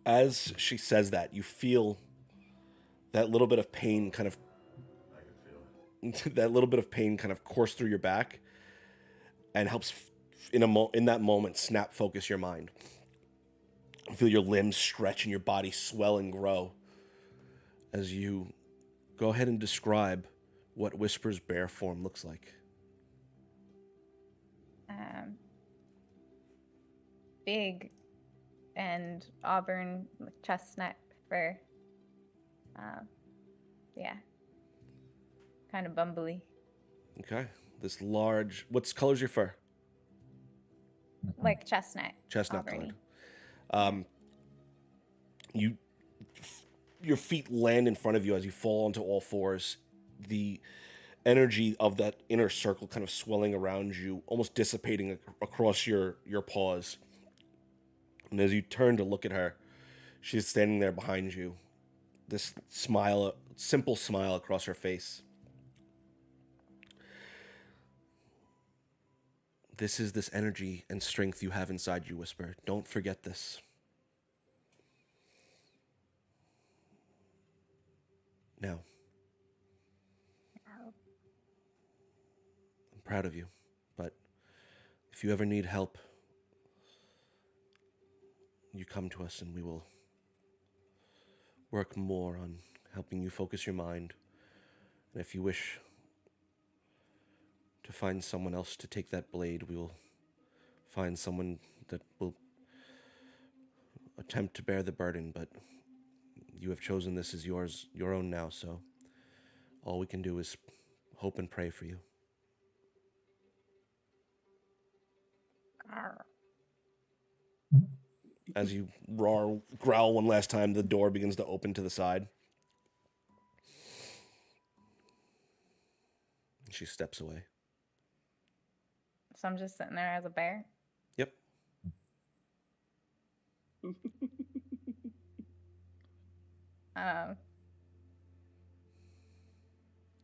As she says that, you feel that little bit of pain kind of that little bit of pain kind of course through your back, and helps in that moment snap focus your mind. You feel your limbs stretch and your body swell and grow as you go ahead and describe what Whisper's bear form looks like. Big and auburn with chestnut fur. Yeah. Kind of bumbly. Okay. This large... What color's your fur? Like chestnut. Chestnut auburny. colored. Your feet land in front of you as you fall onto all fours. The energy of that inner circle kind of swelling around you, almost dissipating across your paws. And as you turn to look at her, she's standing there behind you. This smile, simple smile across her face. This is this energy and strength you have inside you, Whisper. Don't forget this. Now, I'm proud of you, but if you ever need help, you come to us and we will work more on helping you focus your mind. And if you wish to find someone else to take that blade, we will find someone that will attempt to bear the burden, but you have chosen this as your own now, so all we can do is hope and pray for you. As you growl one last time, the door begins to open to the side. She steps away. So I'm just sitting there as a bear. Yep. I'm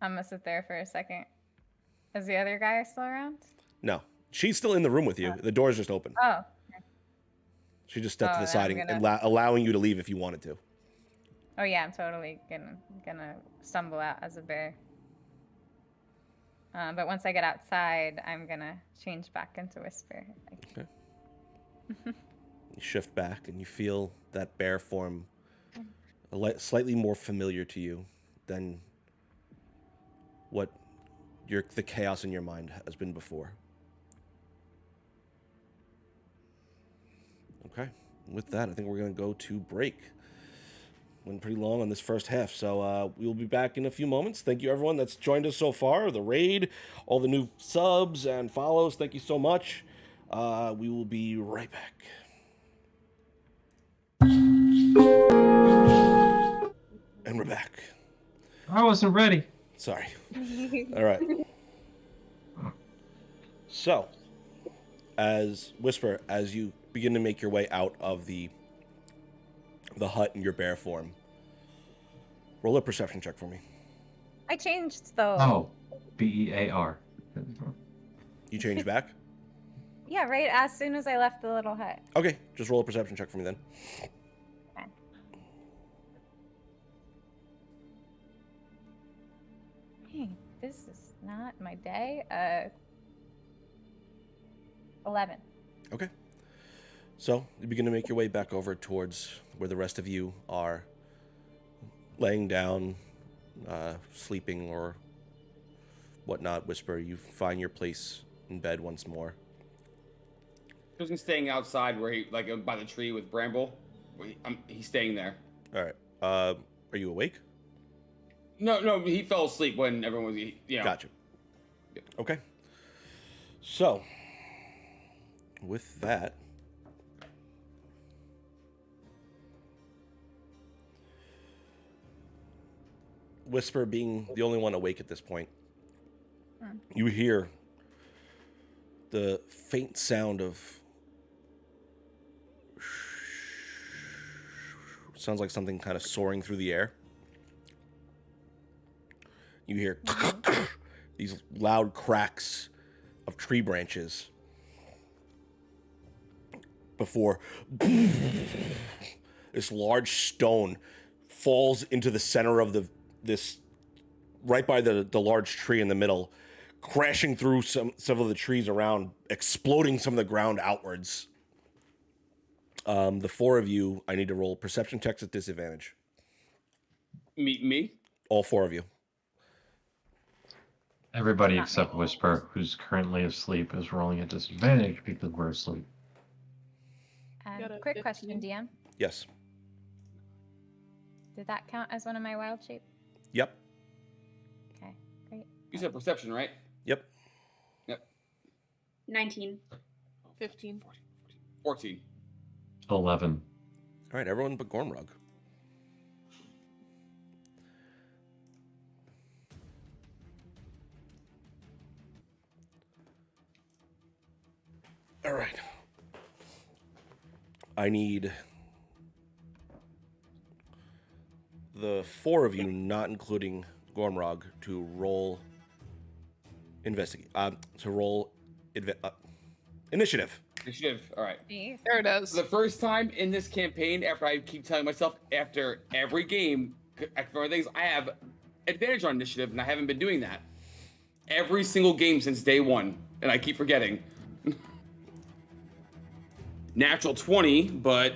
gonna sit there for a second. Is the other guy still around? No, she's still in the room with you. The door's just open. Oh. She just stepped to the then side I'm and gonna- allowing you to leave if you wanted to. Oh yeah, I'm totally gonna stumble out as a bear. But once I get outside, I'm gonna change back into Whisper. Okay. You shift back and you feel that bear form slightly more familiar to you than what the chaos in your mind has been before. Okay. With that, I think we're going to go to break. Went pretty long on this first half, so we'll be back in a few moments. Thank you, everyone that's joined us so far. The raid, all the new subs and follows. Thank you so much. We will be right back. And we're back. I wasn't ready. Sorry. All right. So, as Whisper, as you begin to make your way out of the hut in your bear form, roll a perception check for me. I changed though. Oh, BEAR. You change back? Yeah, right as soon as I left the little hut. Okay, just roll a perception check for me then. Okay. Hey, this is not my day. 11. Okay. So, you begin to make your way back over towards where the rest of you are laying down, sleeping or whatnot. Whisper, you find your place in bed once more. Tristan's staying outside where he, like, by the tree with Bramble. He's staying there. All right. Are you awake? No, he fell asleep when everyone was, you know. Gotcha. Okay. So, with that, Whisper being the only one awake at this point, you hear the faint sound of sounds like something kind of soaring through the air. You hear these loud cracks of tree branches before this large stone falls into the center of this right by the large tree in the middle, crashing through several of the trees around, exploding some of the ground outwards. The four of you, I need to roll perception checks at disadvantage. Me? All four of you. Everybody except Whisper, who's currently asleep, is rolling at disadvantage because we're asleep. Got a Quick question, 15. DM. Yes. Did that count as one of my wild shape? Yep. Okay, great. You said perception, right? Yep. 19. 15. 14. 11. All right, everyone but Gormrug. All right. I need the four of you, not including Gormrog, to roll investigate. To roll initiative. Initiative. All right. There it is. For the first time in this campaign, after I keep telling myself after every game, for things, I have advantage on initiative, and I haven't been doing that every single game since day one, and I keep forgetting. Natural 20, but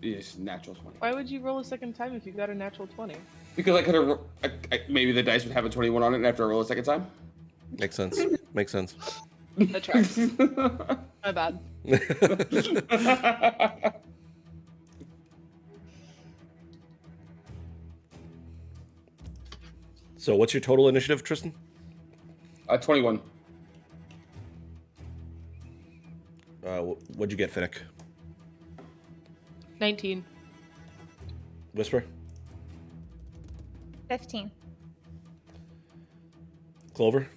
yes, natural 20. Why would you roll a second time if you got a natural 20? Because I could have, maybe the dice would have a 21 on it, and after I roll a second time. Makes sense. Makes sense. That tracks. My bad. So, what's your total initiative, Tristan? 21. What'd you get, Finnick? 19. Whisper? 15. Clover?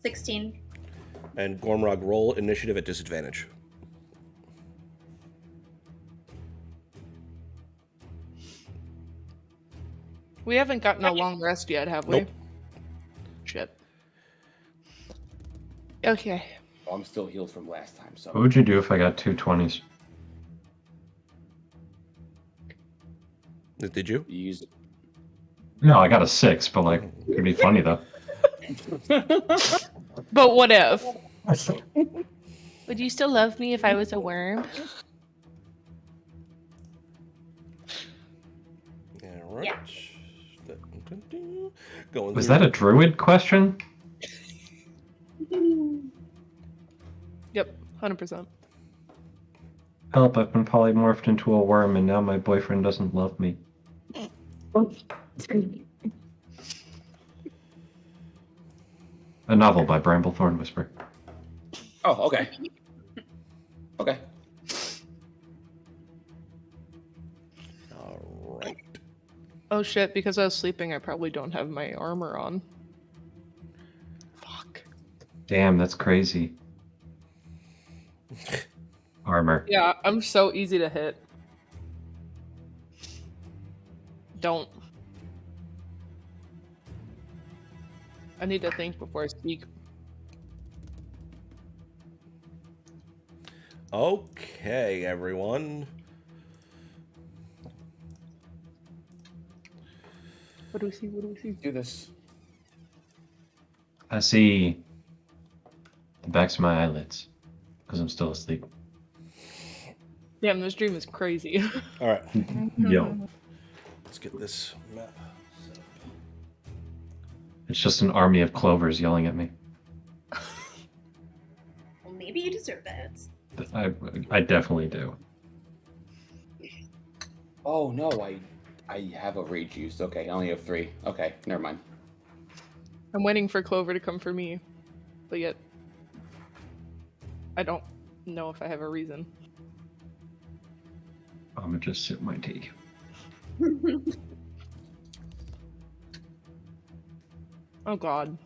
16. And Gormrog, roll initiative at disadvantage. We haven't gotten a long rest yet, have we? Nope. Shit. Okay. Oh, I'm still healed from last time, so. What would you do if I got 2 20s? Did you? You use it. No, I got a 6, but like, it'd be funny though. But what if? Would you still love me if I was a worm? All right. Yeah. Going Was through- that a druid question? Yep, 100%. Help, I've been polymorphed into a worm and now my boyfriend doesn't love me. A novel by Bramble Thorn Whisper. Oh, okay. Okay. All right. Oh shit, because I was sleeping, I probably don't have my armor on. Fuck. Damn, that's crazy. Armor. Yeah, I'm so easy to hit. Don't. I need to think before I speak. Okay, everyone. What do we see? What do we see? Do this. I see the backs of my eyelids because I'm still asleep. Damn, this dream is crazy. All right. Yo. Let's get this map set up. It's just an army of clovers yelling at me. Well, maybe you deserve that. I definitely do. Oh no, I have a rage used. Okay, I only have 3. Okay, never mind. I'm waiting for Clover to come for me, but yet I don't know if I have a reason. I'm gonna just sip my tea. Oh god.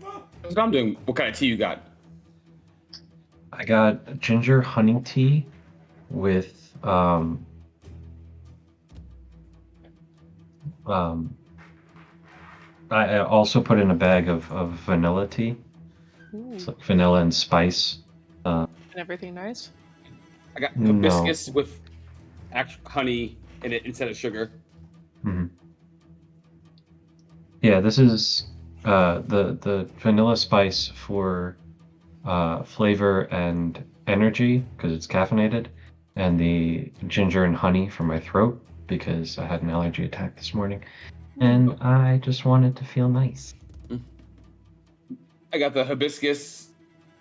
That's what I'm doing. What kind of tea you got? I got ginger honey tea with I also put in a bag of vanilla tea. Ooh. It's like vanilla and spice. And everything nice? I got No. hibiscus with honey in it instead of sugar. Mhm. Yeah, this is the vanilla spice for flavor and energy because it's caffeinated, and the ginger and honey for my throat because I had an allergy attack this morning, and I just wanted to feel nice. I got the hibiscus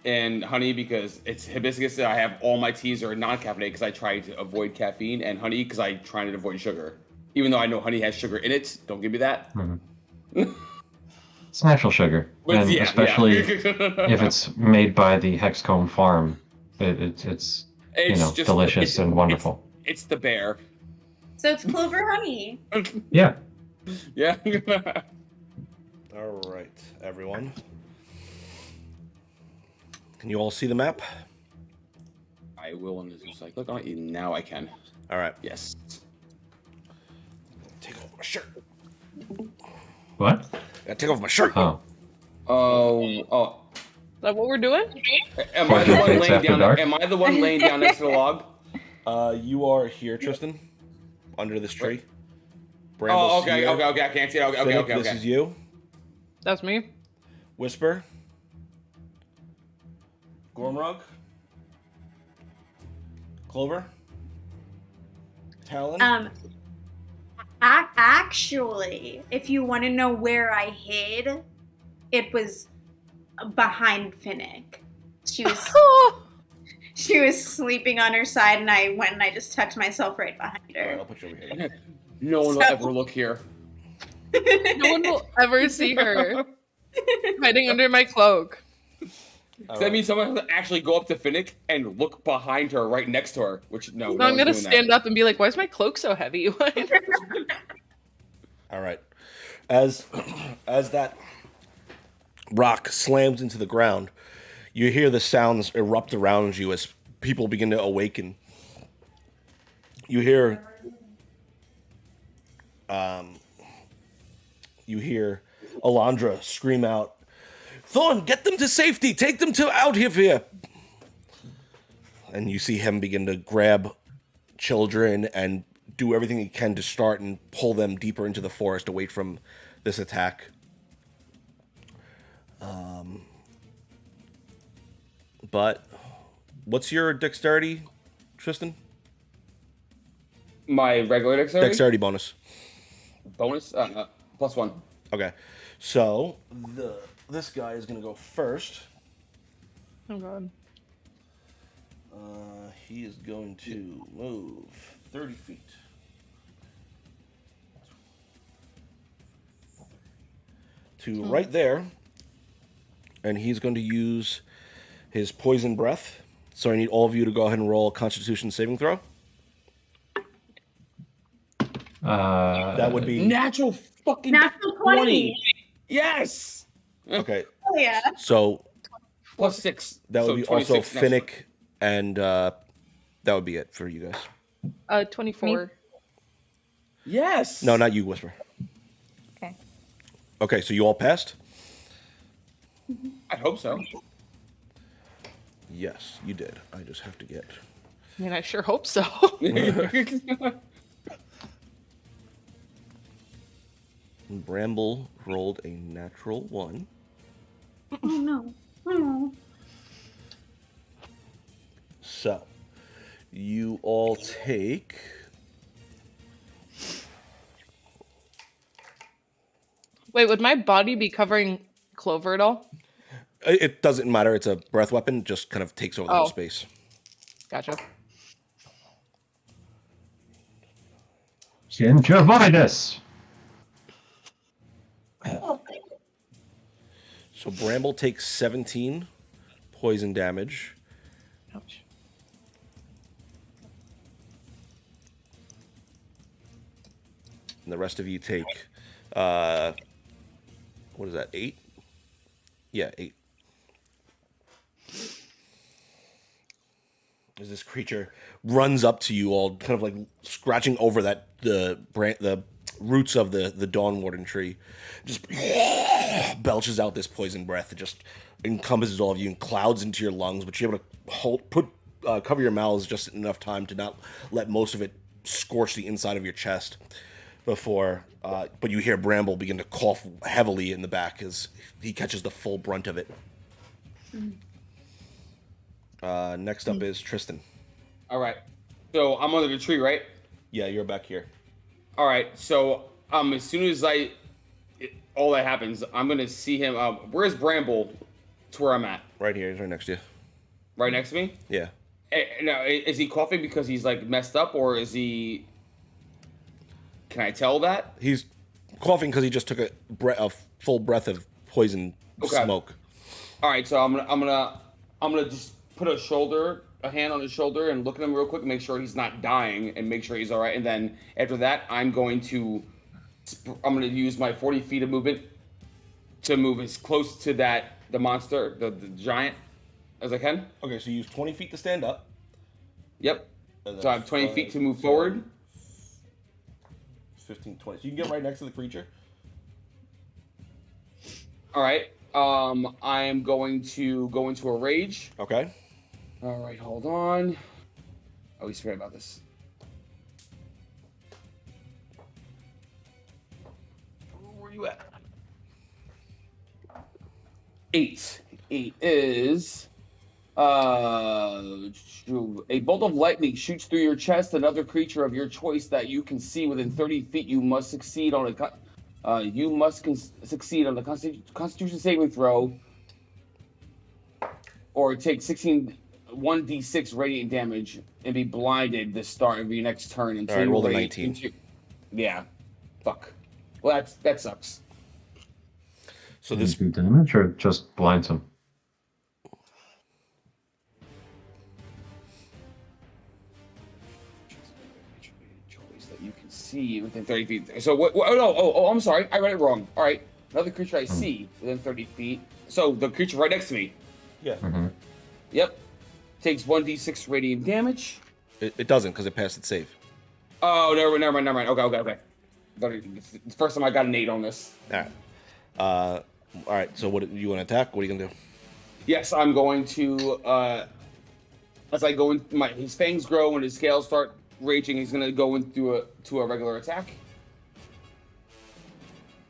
and honey because it's hibiscus. I have all my teas are non-caffeinated because I try to avoid caffeine, and honey because I try to avoid sugar. Even though I know honey has sugar in it, don't give me that. Mhm. It's natural sugar, But and yeah, especially yeah. if it's made by the Hexcomb Farm, it's It's just delicious and wonderful. It's the bear. So it's clover honey. Yeah. Yeah. All right, everyone. Can you all see the map? I will, and it's just like, look, now I can. All right. Yes. Take off my shirt. What? Gotta take off my shirt. Oh. Oh. Is that what we're doing? Am I the one It's laying after down? dark? Am I the one laying down next to the log? You are here, Tristan, under this tree. Oh, Bramble's okay, here. okay. I can't see it. Okay, Finnick, okay. This is you. That's me. Whisper. Gormrog. Clover. Talon. Actually, if you want to know where I hid, it was behind Finnick. She was sleeping on her side, and I went and I just tucked myself right behind All right, her. I'll put you over here. No one will ever look here. No one will ever see her hiding under my cloak. All That right. means someone has to actually go up to Finnick and look behind her, right next to her. Which no, No, I'm one's gonna doing stand up and be like, "Why is my cloak so heavy?" All right. As that rock slams into the ground. You hear the sounds erupt around you as people begin to awaken. You hear Alondra scream out, "Thorn, get them to safety! Take them to out of here!" And you see him begin to grab children and do everything he can to start and pull them deeper into the forest away from this attack. But what's your dexterity, Tristan? My regular dexterity? Dexterity bonus. Bonus? +1. Okay. So this guy is going to go first. Oh god. He is going to move 30 feet. To right there. And he's going to use his poison breath. So I need all of you to go ahead and roll a Constitution saving throw. That would be Natural fucking Natural 20. Yes! okay. Oh yeah. So +6. that would So be also 26 next Finnick, and that would be it for you guys. 24. Yes! No, not you, Whisper. Okay. Okay, so you all passed? I hope so. Yes, you did. I just have to get... I mean, I sure hope so. Bramble rolled a natural 1. Oh no. Oh. So, you all take... Wait, would my body be covering Clover at all? It doesn't matter. It's a breath weapon. Just kind of takes over the whole Oh. space. Gotcha. Gingivitis. So Bramble takes 17 poison damage. Ouch. And the rest of you take, what is that, 8? Yeah, 8. As this creature runs up to you all, kind of like scratching over the roots of the Dawn Warden tree, just belches out this poison breath that just encompasses all of you and clouds into your lungs, but you're able to cover your mouths just enough time to not let most of it scorch the inside of your chest before, but you hear Bramble begin to cough heavily in the back as he catches the full brunt of it. Next up is Tristan. All right. So I'm under the tree, right? Yeah, you're back here. All right. So as soon as all that happens, I'm gonna see him. Where's Bramble? To where I'm at. Right here, he's right next to you. Right next to me. Yeah. Now, is he coughing because he's like messed up, or is he? Can I tell that? He's coughing because he just took a full breath of poison smoke. All right. So I'm gonna just put a hand on his shoulder and look at him real quick and make sure he's not dying and make sure he's all right. And then after that, I'm going to use my 40 feet of movement to move as close to the monster, the giant, as I can. Okay, so you use 20 feet to stand up. Yep. And So I have 20 feet to move forward. 15, 20. So you can get right next to the creature. All right. I am going to go into a rage. Okay. All right, hold on. Oh, he's forgot about this. Where are you at? 8. 8 is a bolt of lightning shoots through your chest. Another creature of your choice that you can see within 30 feet. You must succeed on a Constitution saving throw, or take 1d6 radiant damage and be blinded the start of your next turn until Alright, roll the you 19. Yeah. Fuck. Well, that sucks. So this Do damage or just blinds him? Choice that you can see within 30 feet. So what? Oh, no. Oh, I'm sorry. I read it wrong. All right. Another creature I see within 30 feet. So the creature right next to me. Yeah. Mhm. Yep. Takes 1d6 radiant damage. It doesn't because it passed its save. Oh, never mind. Okay. It's the first time I got an 8 on this. All right. All right. So what you want to attack? What are you gonna do? Yes, I'm going to. As I go in, his fangs grow and his scales start raging. He's gonna go into a regular attack.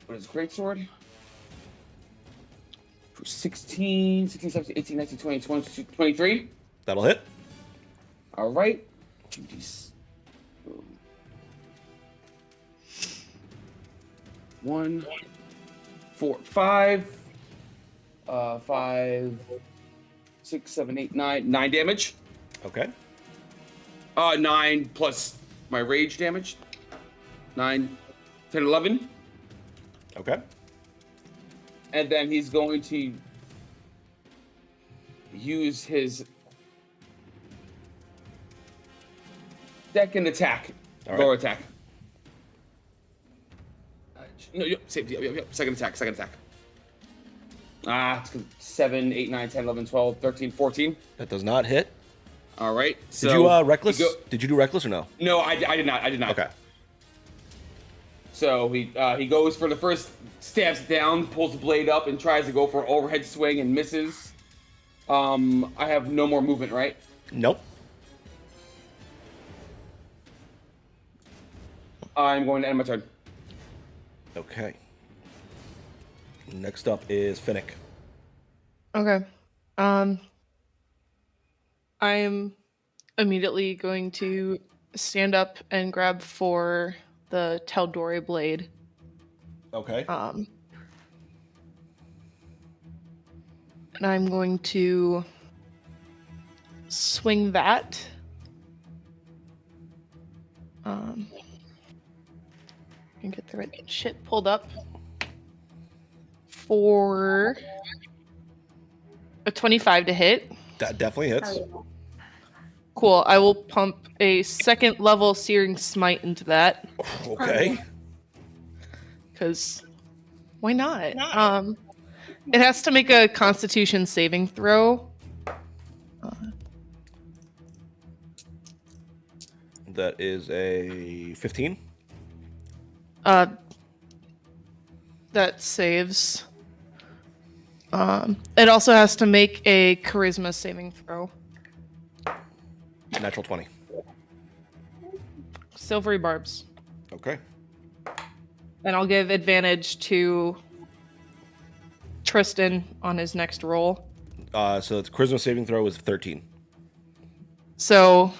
What is greatsword? 16, 17, 18, 19, 20, 22, 23. That'll hit. All right. 1, 4, 5. 5, 6, 7, 8, 9. 9 damage. Okay. 9 plus my rage damage. 9, 10, 11. Okay. And then he's going to use his second attack. All right. Lower attack. No, yep, second attack. It's 7, 8, 9, 10, 11, 12, 13, 14. That does not hit. All right. Did you reckless? Did you do reckless or no? No, I did not. Okay. So he goes for the first, stabs it down, pulls the blade up, and tries to go for an overhead swing and misses. I have no more movement, right? Nope. I'm going to end my turn. Okay. Next up is Finnick. Okay. I'm immediately going to stand up and grab for the Tal'Dorei blade. Okay. And I'm going to swing that. And get the right shit pulled up for a 25 to hit. That definitely hits. Cool. I will pump a second level Searing Smite into that. Okay. Because why not? It has to make a Constitution saving throw. That is a 15. That saves. It also has to make a Charisma saving throw. Natural 20. Silvery barbs. Okay. And I'll give advantage to Tristan on his next roll. So its charisma saving throw is 13. So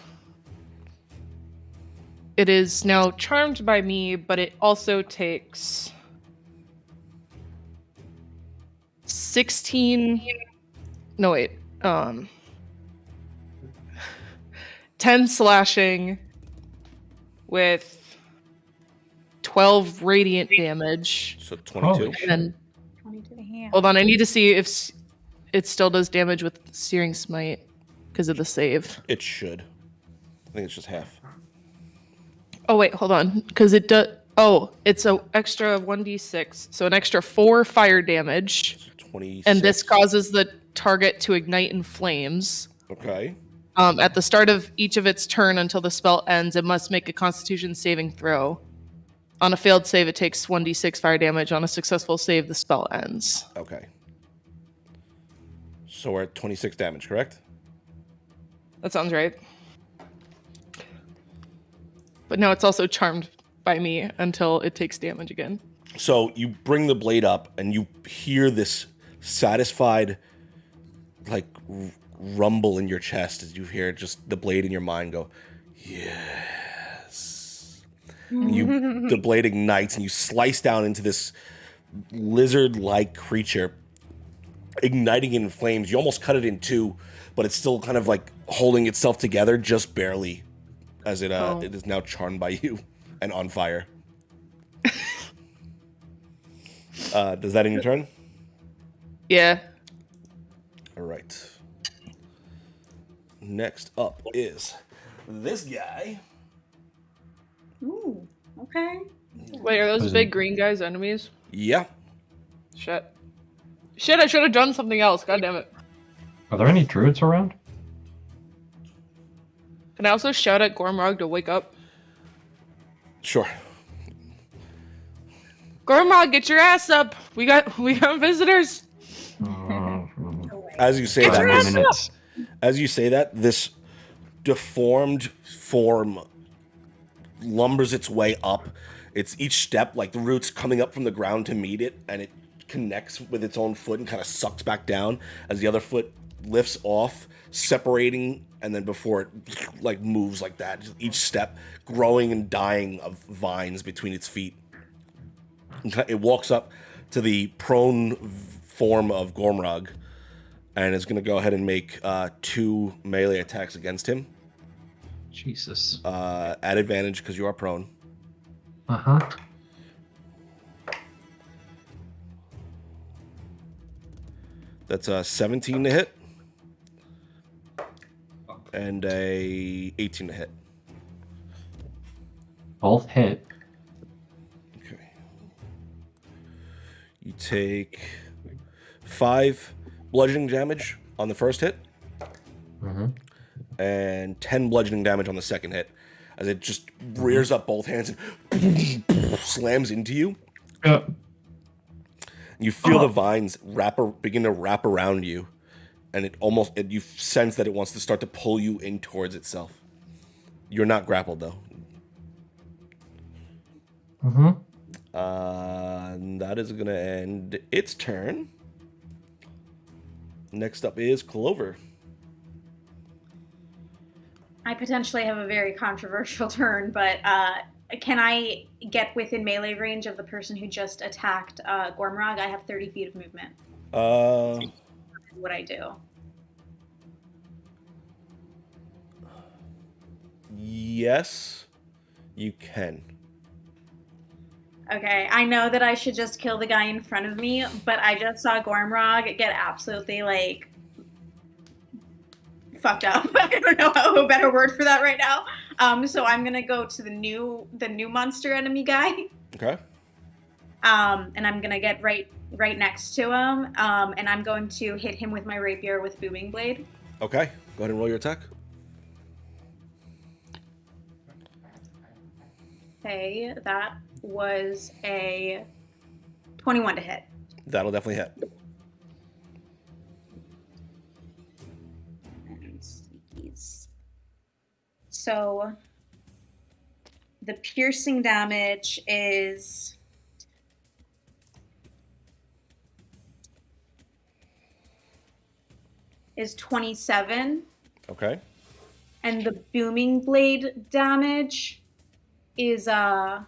it is now charmed by me, but it also takes 16. No, wait. 10 slashing with 12 radiant damage. So 22. Holy And then, 22. Yeah. hold on, I need to see if it still does damage with Searing Smite because of the save. It should. I think it's just half. Oh, wait, hold on. Because it does. Oh, it's an extra 1d6. So an extra 4 fire damage. So 26. And this causes the target to ignite in flames. Okay. At the start of each of its turn until the spell ends, it must make a Constitution saving throw. On a failed save, it takes 1d6 fire damage. On a successful save, the spell ends. Okay. So we're at 26 damage, correct? That sounds right. But now it's also charmed by me until it takes damage again. So you bring the blade up and you hear this satisfied, like, rumble in your chest as you hear just the blade in your mind go, yes. And the blade ignites and you slice down into this lizard-like creature, igniting it in flames. You almost cut it in two, but it's still kind of like holding itself together just barely as it is now charmed by you and on fire. Does that end your turn? Yeah. All right. Next up is this guy. Ooh, okay. Wait, are those Who's big it? green guys enemies? Yeah. Shit. Shit, I should have done something else. God damn it. Are there any druids around? Can I also shout at Gormrog to wake up? Sure. Gormrog, get your ass up. We got visitors. As you say Get that, your ass this, minutes. as you say that, this deformed form lumbers its way up. It's each step, like the roots coming up from the ground to meet it, and it connects with its own foot and kind of sucks back down as the other foot lifts off, separating, and then before it like moves like that, just each step growing and dying of vines between its feet. It walks up to the prone form of Gormrog and is going to go ahead and make 2 melee attacks against him. Jesus. At advantage because you are prone. Uh-huh. That's a 17 to hit. And a 18 to hit. Both hit. Okay. You take 5 bludgeoning damage on the first hit. Mm-hmm. And 10 bludgeoning damage on the second hit. As it just rears up both hands and slams into you. Yep. You feel the vines begin to wrap around you. And you sense that it wants to start to pull you in towards itself. You're not grappled, though. Mm-hmm. And that is going to end its turn. Next up is Clover. I potentially have a very controversial turn, but can I get within melee range of the person who just attacked Gormrog? I have 30 feet of movement. What I do? Yes, you can. Okay, I know that I should just kill the guy in front of me, but I just saw Gormrog get absolutely, like, fucked up. I don't know a better word for that right now. So I'm gonna go to the new monster enemy guy. Okay. And I'm gonna get right next to him. And I'm going to hit him with my rapier with booming blade. Okay. Go ahead and roll your attack. Okay, that was a 21 to hit. That'll definitely hit. So the piercing damage is 27. Okay. And the booming blade damage is I'm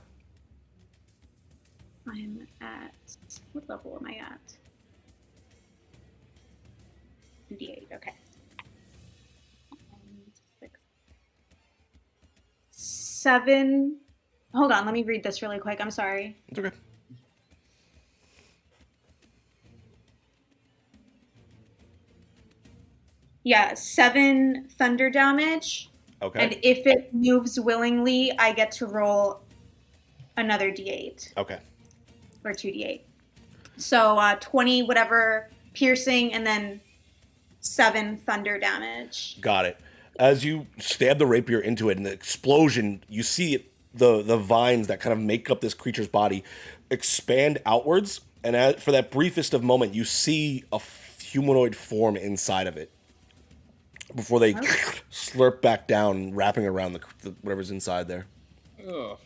at, what level am I at? 2d8, okay. 7. Hold on, let me read this really quick. I'm sorry. It's okay. Yeah, 7 thunder damage. Okay. And if it moves willingly, I get to roll another d8. Okay. Or 2d8. So 20 whatever piercing and then 7 thunder damage. Got it. As you stab the rapier into it, and the explosion, you see it, the vines that kind of make up this creature's body expand outwards, and for that briefest of moment, you see a humanoid form inside of it before they slurp back down, wrapping around the whatever's inside there. Ugh.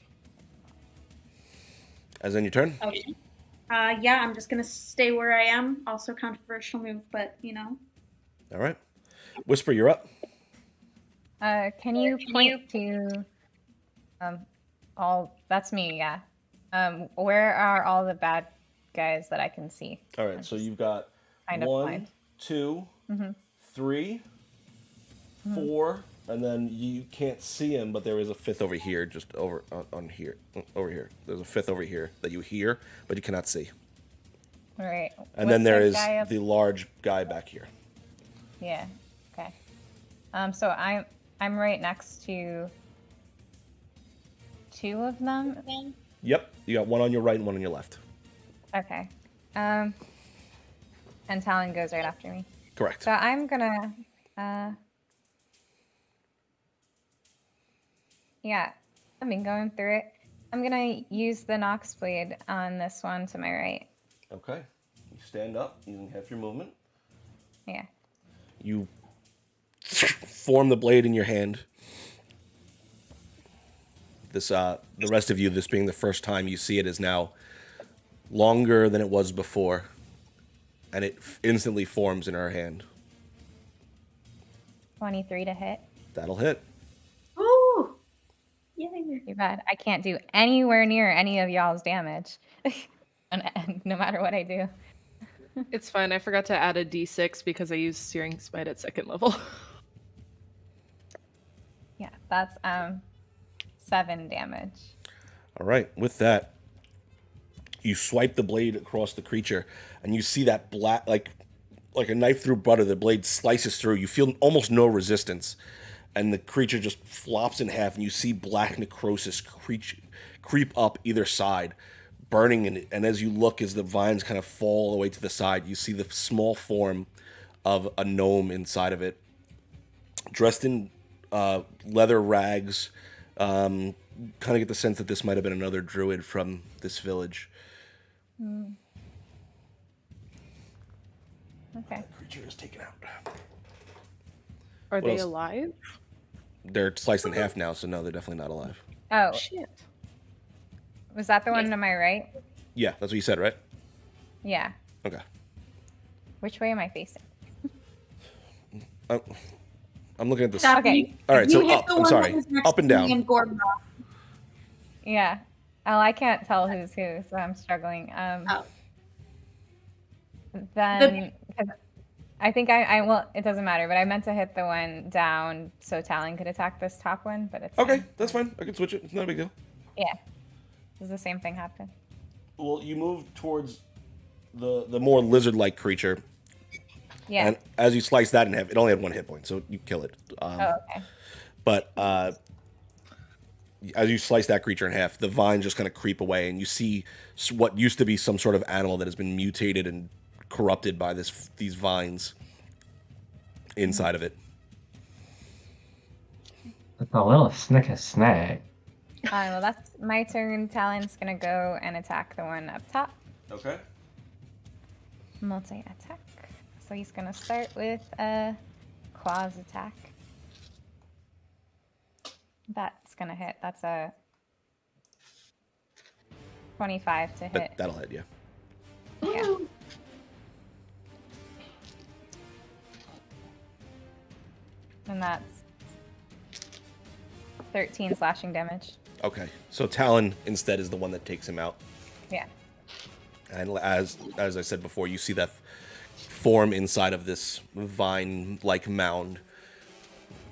As in your turn? Okay. Yeah, I'm just gonna stay where I am. Also controversial move, but you know. All right. Whisper, you're up. Can you point to all? That's me, yeah. Where are all the bad guys that I can see? All right, so you've got Kind of 1, blind. 2, 3, 4, and then you can't see him, but there is a 5th over here, just over on here, over here. There's a 5th over here that you hear, but you cannot see. All right. And then there is guy up? the large guy back here. Yeah. Okay. So I'm right next to 2 of them. Yep, you got one on your right and one on your left. Okay. and Talon goes right after me. Correct. So I'm gonna, yeah, I've been going through it. I'm gonna use the Nox Blade on this one to my right. Okay. You stand up using half your movement. Yeah. You form the blade in your hand. This, the rest of you, this being the first time you see it, is now longer than it was before, and it instantly forms in her hand. 23 to hit. That'll hit. Ooh! Yay. Too bad. I can't do anywhere near any of y'all's damage. and no matter what I do. It's fine. I forgot to add a d6 because I used Searing Smite at 2nd level. Yeah, that's 7 damage. All right. With that, you swipe the blade across the creature, and you see that black, like a knife through butter. The blade slices through. You feel almost no resistance, and the creature just flops in half. And you see black necrosis creep up either side, burning in it. And as you look, as the vines kind of fall all the way to the side, you see the small form of a gnome inside of it, dressed in leather rags. Kind of get the sense that this might have been another druid from this village. Okay. Creature is taken out. Are What they else? alive? They're sliced in half now, so no, they're definitely not alive. Oh, Shit. was that the one to my right? Yeah, that's what you said, right? Yeah. Okay. Which way am I facing? I'm looking at this. Okay. All right, You so hit up. the I'm one sorry. that was next Up and to me down. and Gordon. Yeah. Oh, I can't tell who's who, so I'm struggling. Oh. Then 'cause I think I well, it doesn't matter, but I meant to hit the one down so Talon could attack this top one, but it's Okay, fine. that's fine. I can switch it. It's not a big deal. Yeah. Does the same thing happen? Well, you move towards the more lizard-like creature, Yeah. and as you slice that in half, it only had 1 hit point, so you kill it. Oh, okay. But as you slice that creature in half, the vines just kind of creep away, and you see what used to be some sort of animal that has been mutated and corrupted by these vines inside of it. It's a little snicker snack. Well, that's my turn. Talon's gonna go and attack the one up top. Okay. Multi-attack. So he's gonna start with a claws attack. That's gonna hit. That's a 25 to hit. That'll hit, yeah. Yeah. And that's 13 slashing damage. Okay. So Talon instead is the one that takes him out. Yeah. And as I said before, you see that form inside of this vine-like mound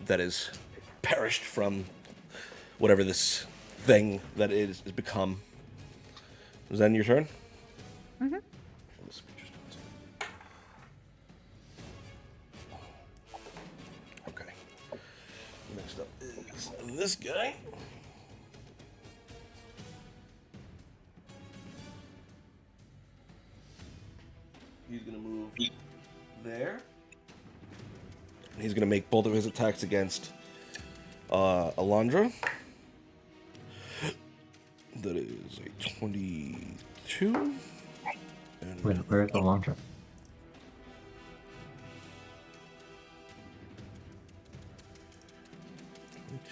that is perished from whatever this thing that it has become. Is that your turn? Mm-hmm. Okay. Next up is this guy. He's gonna move there. And he's gonna make both of his attacks against Alondra. That is a 22. And Where's the launcher?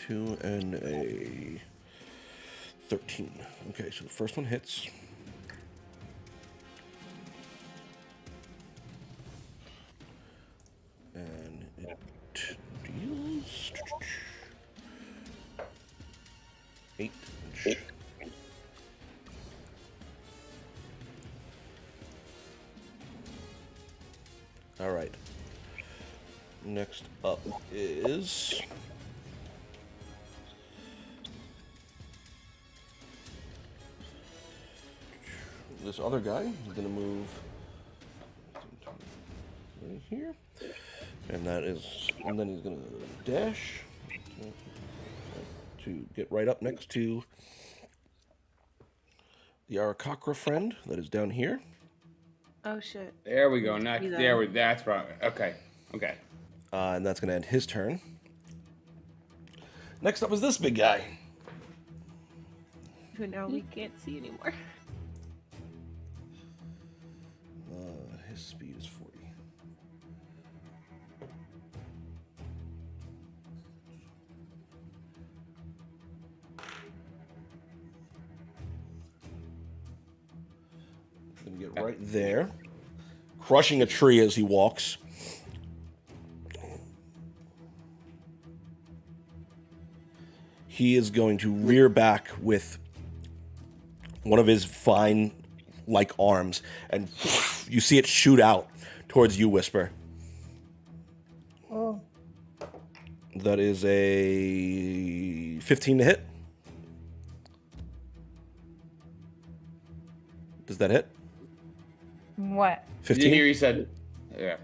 Two and a 13. Okay, so the first one hits. And it deals 8 damage. All right. Next up is this other guy. He's gonna move right here, and then he's gonna dash to get right up next to the Arakakra friend that is down here. Oh shit. There we go. Now, See that. there we. That's right. Okay. Okay. And that's going to end his turn. Next up is this big guy. Who now we can't see anymore. His speed is 40. Gonna get right there, crushing a tree as he walks. He is going to rear back with one of his vine-like arms, and you see it shoot out towards you, Whisper. Oh. That is a 15 to hit. Does that hit? What? Did you 15? hear you said? Yeah.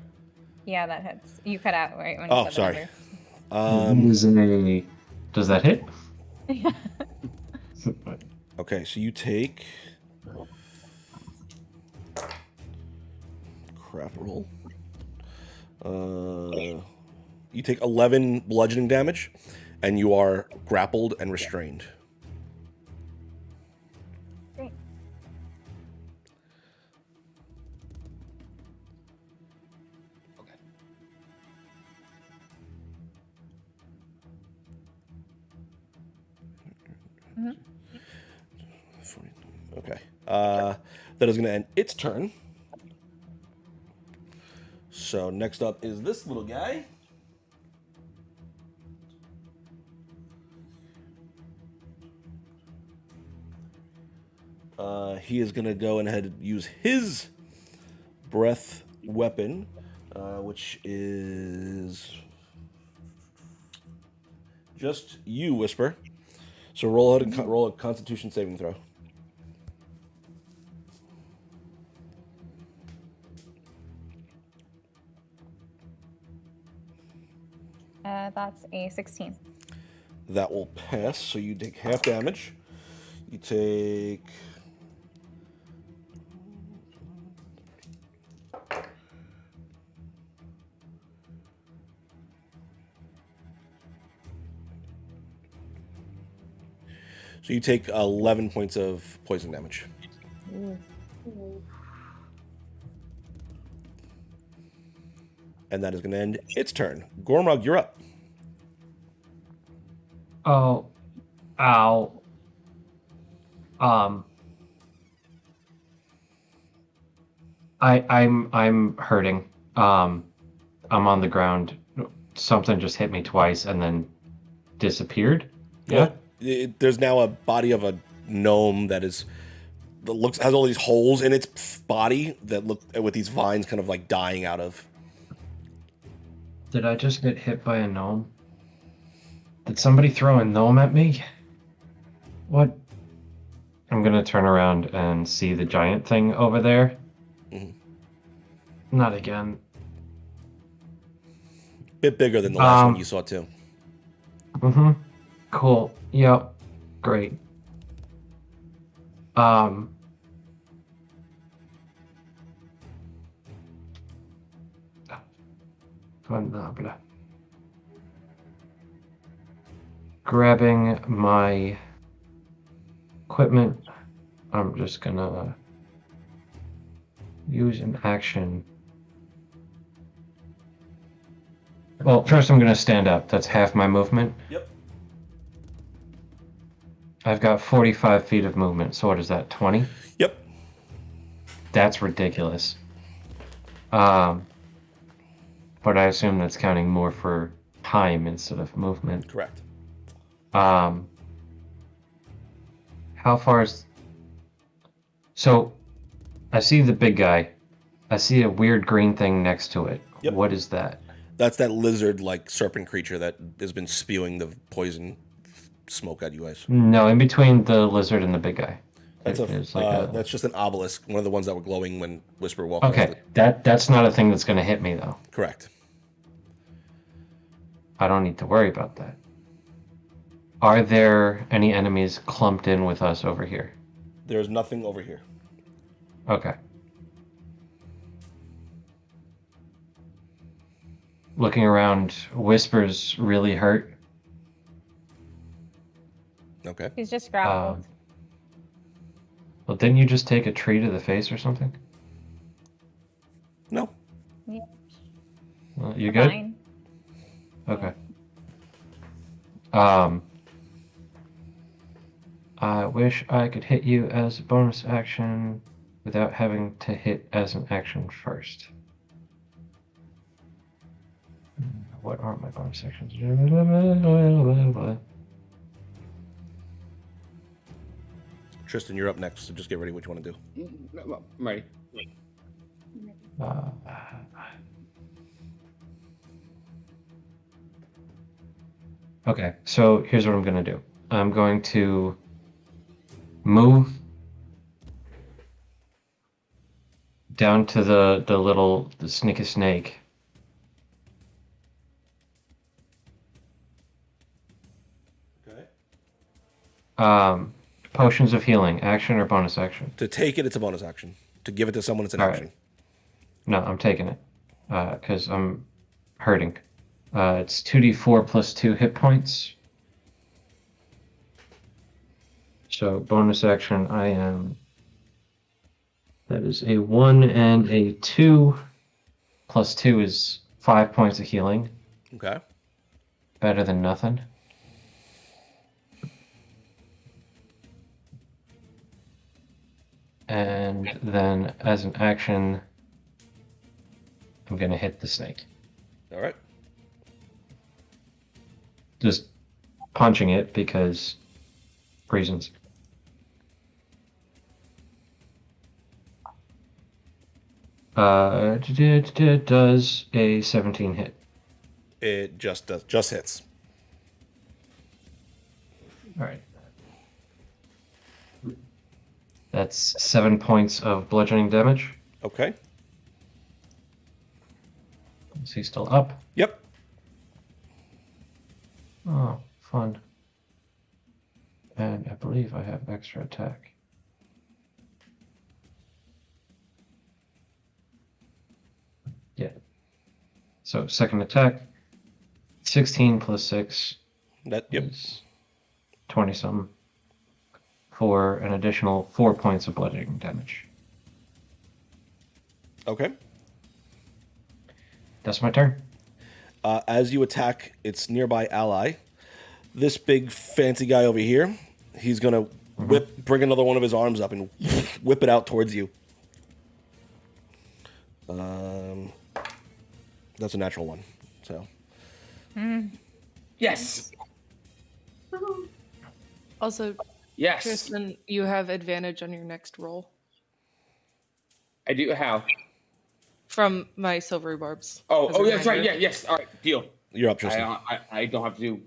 Yeah, that hits. You cut out right when you Oh, said sorry. Does that hit? the number. Okay, so you take... Crap roll. You take 11 bludgeoning damage, and you are grappled and restrained. Great. Okay. Okay. That is going to end its turn. So next up is this little guy. He is going to go ahead and use his breath weapon, which is just you, Whisper. So roll ahead and roll a Constitution saving throw. That's a 16. That will pass, so you take half damage. You take... So you take 11 points of poison damage. And that is going to end its turn. Gormrog, you're up. Oh, ow. I'm hurting. I'm on the ground. Something just hit me twice and then disappeared. Yeah. There's now a body of a gnome that has all these holes in its body that look with these vines kind of like dying out of. Did I just get hit by a gnome? Did somebody throw a gnome at me? What? I'm gonna turn around and see the giant thing over there. Mhm. Not again. Bit bigger than the last one you saw too. Mm-hmm. Cool. Yep. Great. Phenomenal. Grabbing my equipment, I'm just gonna use an action. Well, first I'm gonna stand up. That's half my movement. Yep. I've got 45 feet of movement, so what is that, 20? Yep. That's ridiculous. But I assume that's counting more for time instead of movement. Correct. How far is... So, I see the big guy. I see a weird green thing next to it. Yep. What is that? That's that lizard-like serpent creature that has been spewing the poison smoke at you guys. No, in between the lizard and the big guy. That's There's like that's just an obelisk, one of the ones that were glowing when Whisper walked past Okay, it. that's not a thing that's going to hit me, though. Correct. I don't need to worry about that. Are there any enemies clumped in with us over here? There's nothing over here. Okay. looking around, whispers really hurt. Okay. He's just grappled. Well, didn't you just take a tree to the face or something? No. Yeah. You good? Fine. Okay. I wish I could hit you as a bonus action without having to hit as an action first. What are my bonus actions? Tristan, you're up next, so just get ready what you want to do. I'm ready. Okay, so here's what I'm going to do. I'm going to move down to the sneaky snake. Okay. Potions of healing, action or bonus action? To take it, it's a bonus action. To give it to someone, it's an All action. right. No, I'm taking it because I'm hurting. It's 2d4 plus 2 hit points. So bonus action, that is a 1 and a 2. Plus 2 is 5 points of healing. Okay. Better than nothing. And then as an action, I'm going to hit the snake. All right. Just punching it because reasons. Does a 17 hit? It just hits. All right. That's 7 points of bludgeoning damage. Okay. Is he still up? Yep. Oh, fun. And I believe I have extra attack. Yeah. So second attack, 16 plus 6 Yep. is 20-something for an additional 4 points of bludgeoning damage. Okay. That's my turn. As you attack its nearby ally, this big fancy guy over here, he's gonna bring another one of his arms up and whip it out towards you. That's a natural one. So. Yes. Also, Yes. Tristan, you have advantage on your next roll I do. How? from my silvery barbs. Oh, as a that's right. reminder. Yeah. Yes. All right. Deal. You're up, Tristan. I don't have to do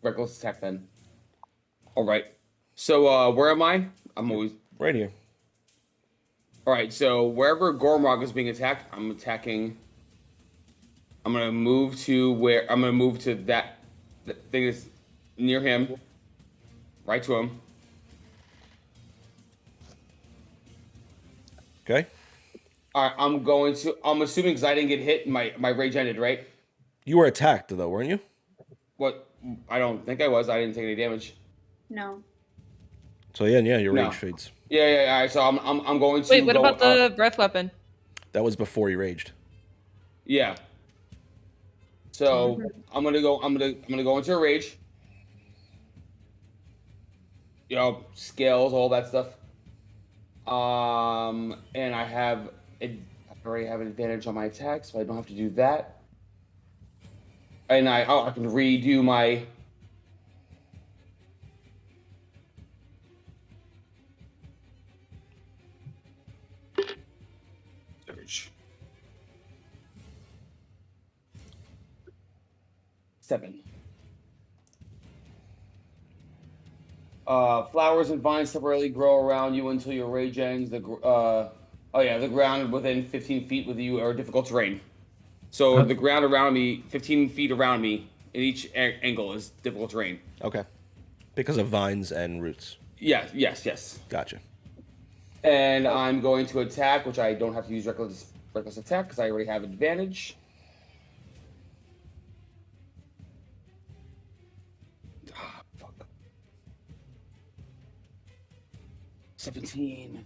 reckless attack then. All right. So where am I? I'm always Right here. all right. So wherever Gormrog is being attacked, I'm attacking. I'm gonna move to that thing that's near him, right to him. Okay. All right. I'm assuming because I didn't get hit, my rage ended, right? You were attacked though, weren't you? What? I don't think I was. I didn't take any damage. No. So yeah, your No. rage fades. Yeah. All right. So I'm going to. Wait, what go, about the breath weapon? That was before you raged. Yeah. So I'm gonna go into a rage. You know, scales, all that stuff. And I already have an advantage on my attack, so I don't have to do that. And I can redo my. Surge. 7. Flowers and vines temporarily grow around you until your rage ends. The ground within 15 feet with you are difficult terrain. So the ground around me, 15 feet around me, in each angle is difficult terrain. Okay. Because of vines and roots. Yes. Gotcha. And I'm going to attack, which I don't have to use reckless attack because I already have advantage. 17.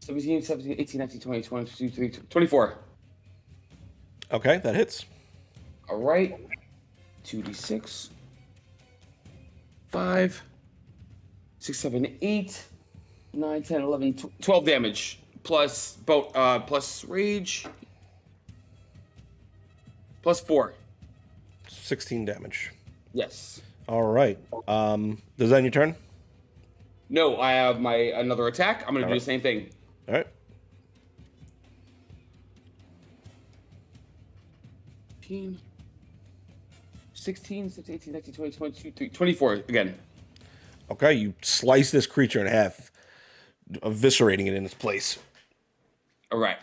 17, 17, 18, 19, 20, 22, 23, 24. Okay, that hits. All right. 2d6. 5, 6, 7, 8, 9, 10, 11, 12 damage. Plus rage. Plus 4. 16 damage. Yes. All right. Does that end your turn? No, I have my another attack. I'm gonna do right. the same thing. All right. 15, 16, 17, 18, 19, 20, 22, 23, 24 again. Okay, you slice this creature in half, eviscerating it in its place. All right.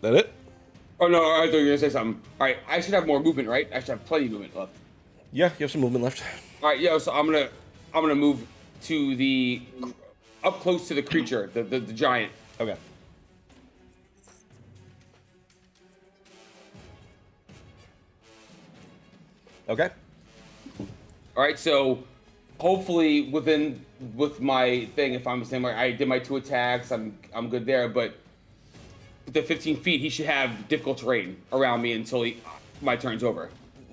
That it? Oh no, I thought you were gonna say something. All right, I should have more movement, right? I should have plenty of movement left. Yeah, you have some movement left. All right, yeah. So I'm gonna move to the up close to the creature, the giant. Okay. Okay. All right, so hopefully with my thing, if I'm the same way, I did my 2 attacks. I'm good there, but with the 15 feet, he should have difficult terrain around me until my turn's over.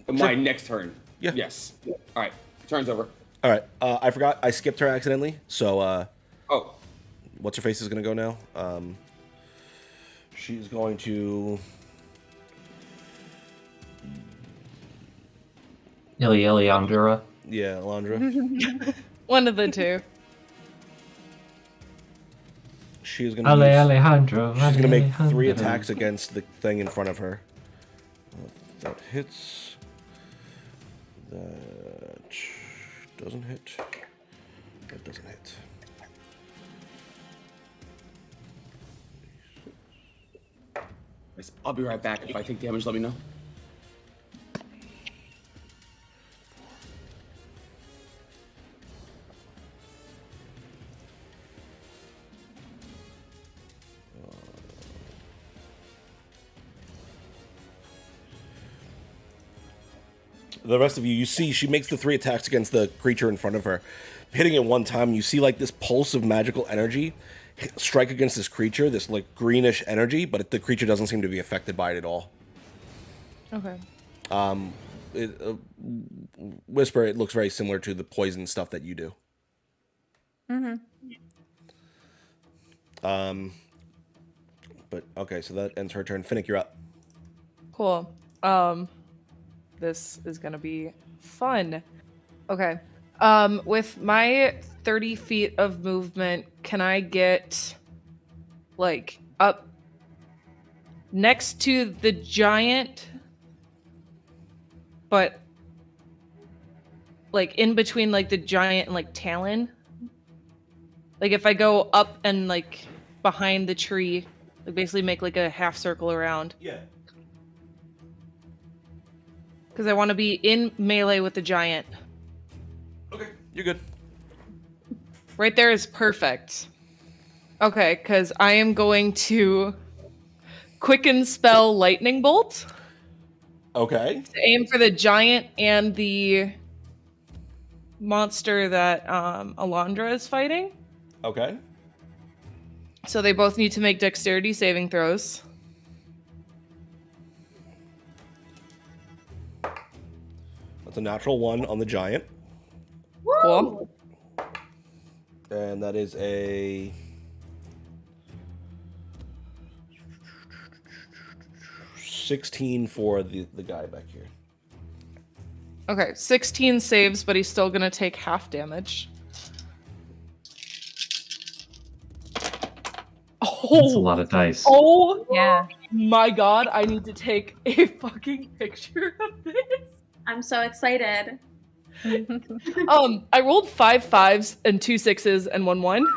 My next turn. Yeah. Yes. All right, turn's over. All right. I forgot. I skipped her accidentally. So, Oh. what's her face is going to go now? She's going to... Iliandra. Yeah, Alondra. One of the two. She's going to Alejandro. She's going to make 3 attacks against the thing in front of her. That hits. That doesn't hit. That doesn't hit. I'll be right back. If I take damage, let me know. The rest of you see she makes the 3 attacks against the creature in front of her. Hitting it one time, you see like this pulse of magical energy strike against this creature, this like greenish energy, but the creature doesn't seem to be affected by it at all. Okay. Whisper, it looks very similar to the poison stuff that you do. But okay, so that ends her turn. Finnick, you're up. Cool. This is gonna be fun. Okay. With my 30 feet of movement, can I get like up next to the giant, but like in between like the giant and like Talon? Like if I go up and like behind the tree, like basically make like a half circle around. Yeah. Because I want to be in melee with the giant. Okay, you're good. Right there is perfect. Okay, because I am going to quicken spell lightning bolt. Okay. To aim for the giant and the monster that Alondra is fighting. Okay. So they both need to make dexterity saving throws. That's a natural 1 on the giant. Cool. And that is a 16 for the guy back here. Okay, 16 saves, but he's still gonna take half damage. That's a lot of dice. Oh Yeah. my god, I need to take a fucking picture of this. I'm so excited. I rolled 5 5s and 2 6s and 1 1.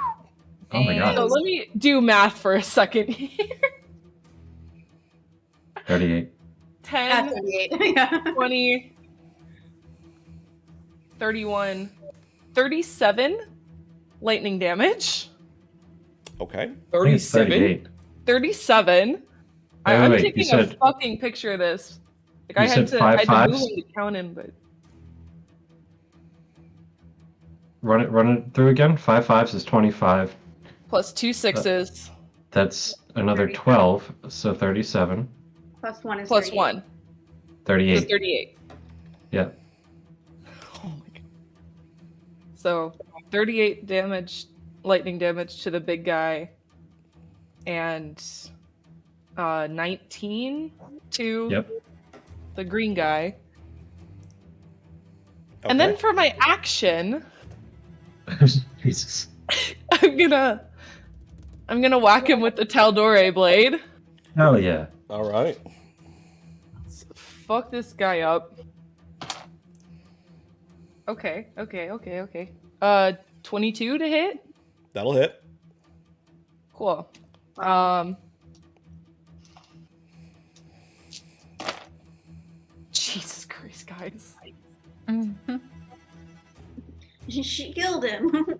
Oh my god. So let me do math for a second here. 38. 10, 38. Yeah. 20, 31, 37 lightning damage. Okay. I think it's 37. 38. 37. I'm wait, taking you said, a fucking picture of this. Like you I had said to, I had to 5/5s? move him to count him, but Run it through again. 5/5s is 25. plus 2 6s, That's another 37. 12, so 37. Plus 1 is plus 38. 1 is 38. 38. Yeah. Oh my god. So 38 damage, lightning damage to the big guy, and 19 to Yep. the green guy. And then for my action, Jesus. I'm gonna whack him with the Tal'Dorei blade. Hell yeah. All right. Fuck this guy up. Okay. 22 to hit. That'll hit. Cool. Jesus Christ, guys. Mhm. She killed him.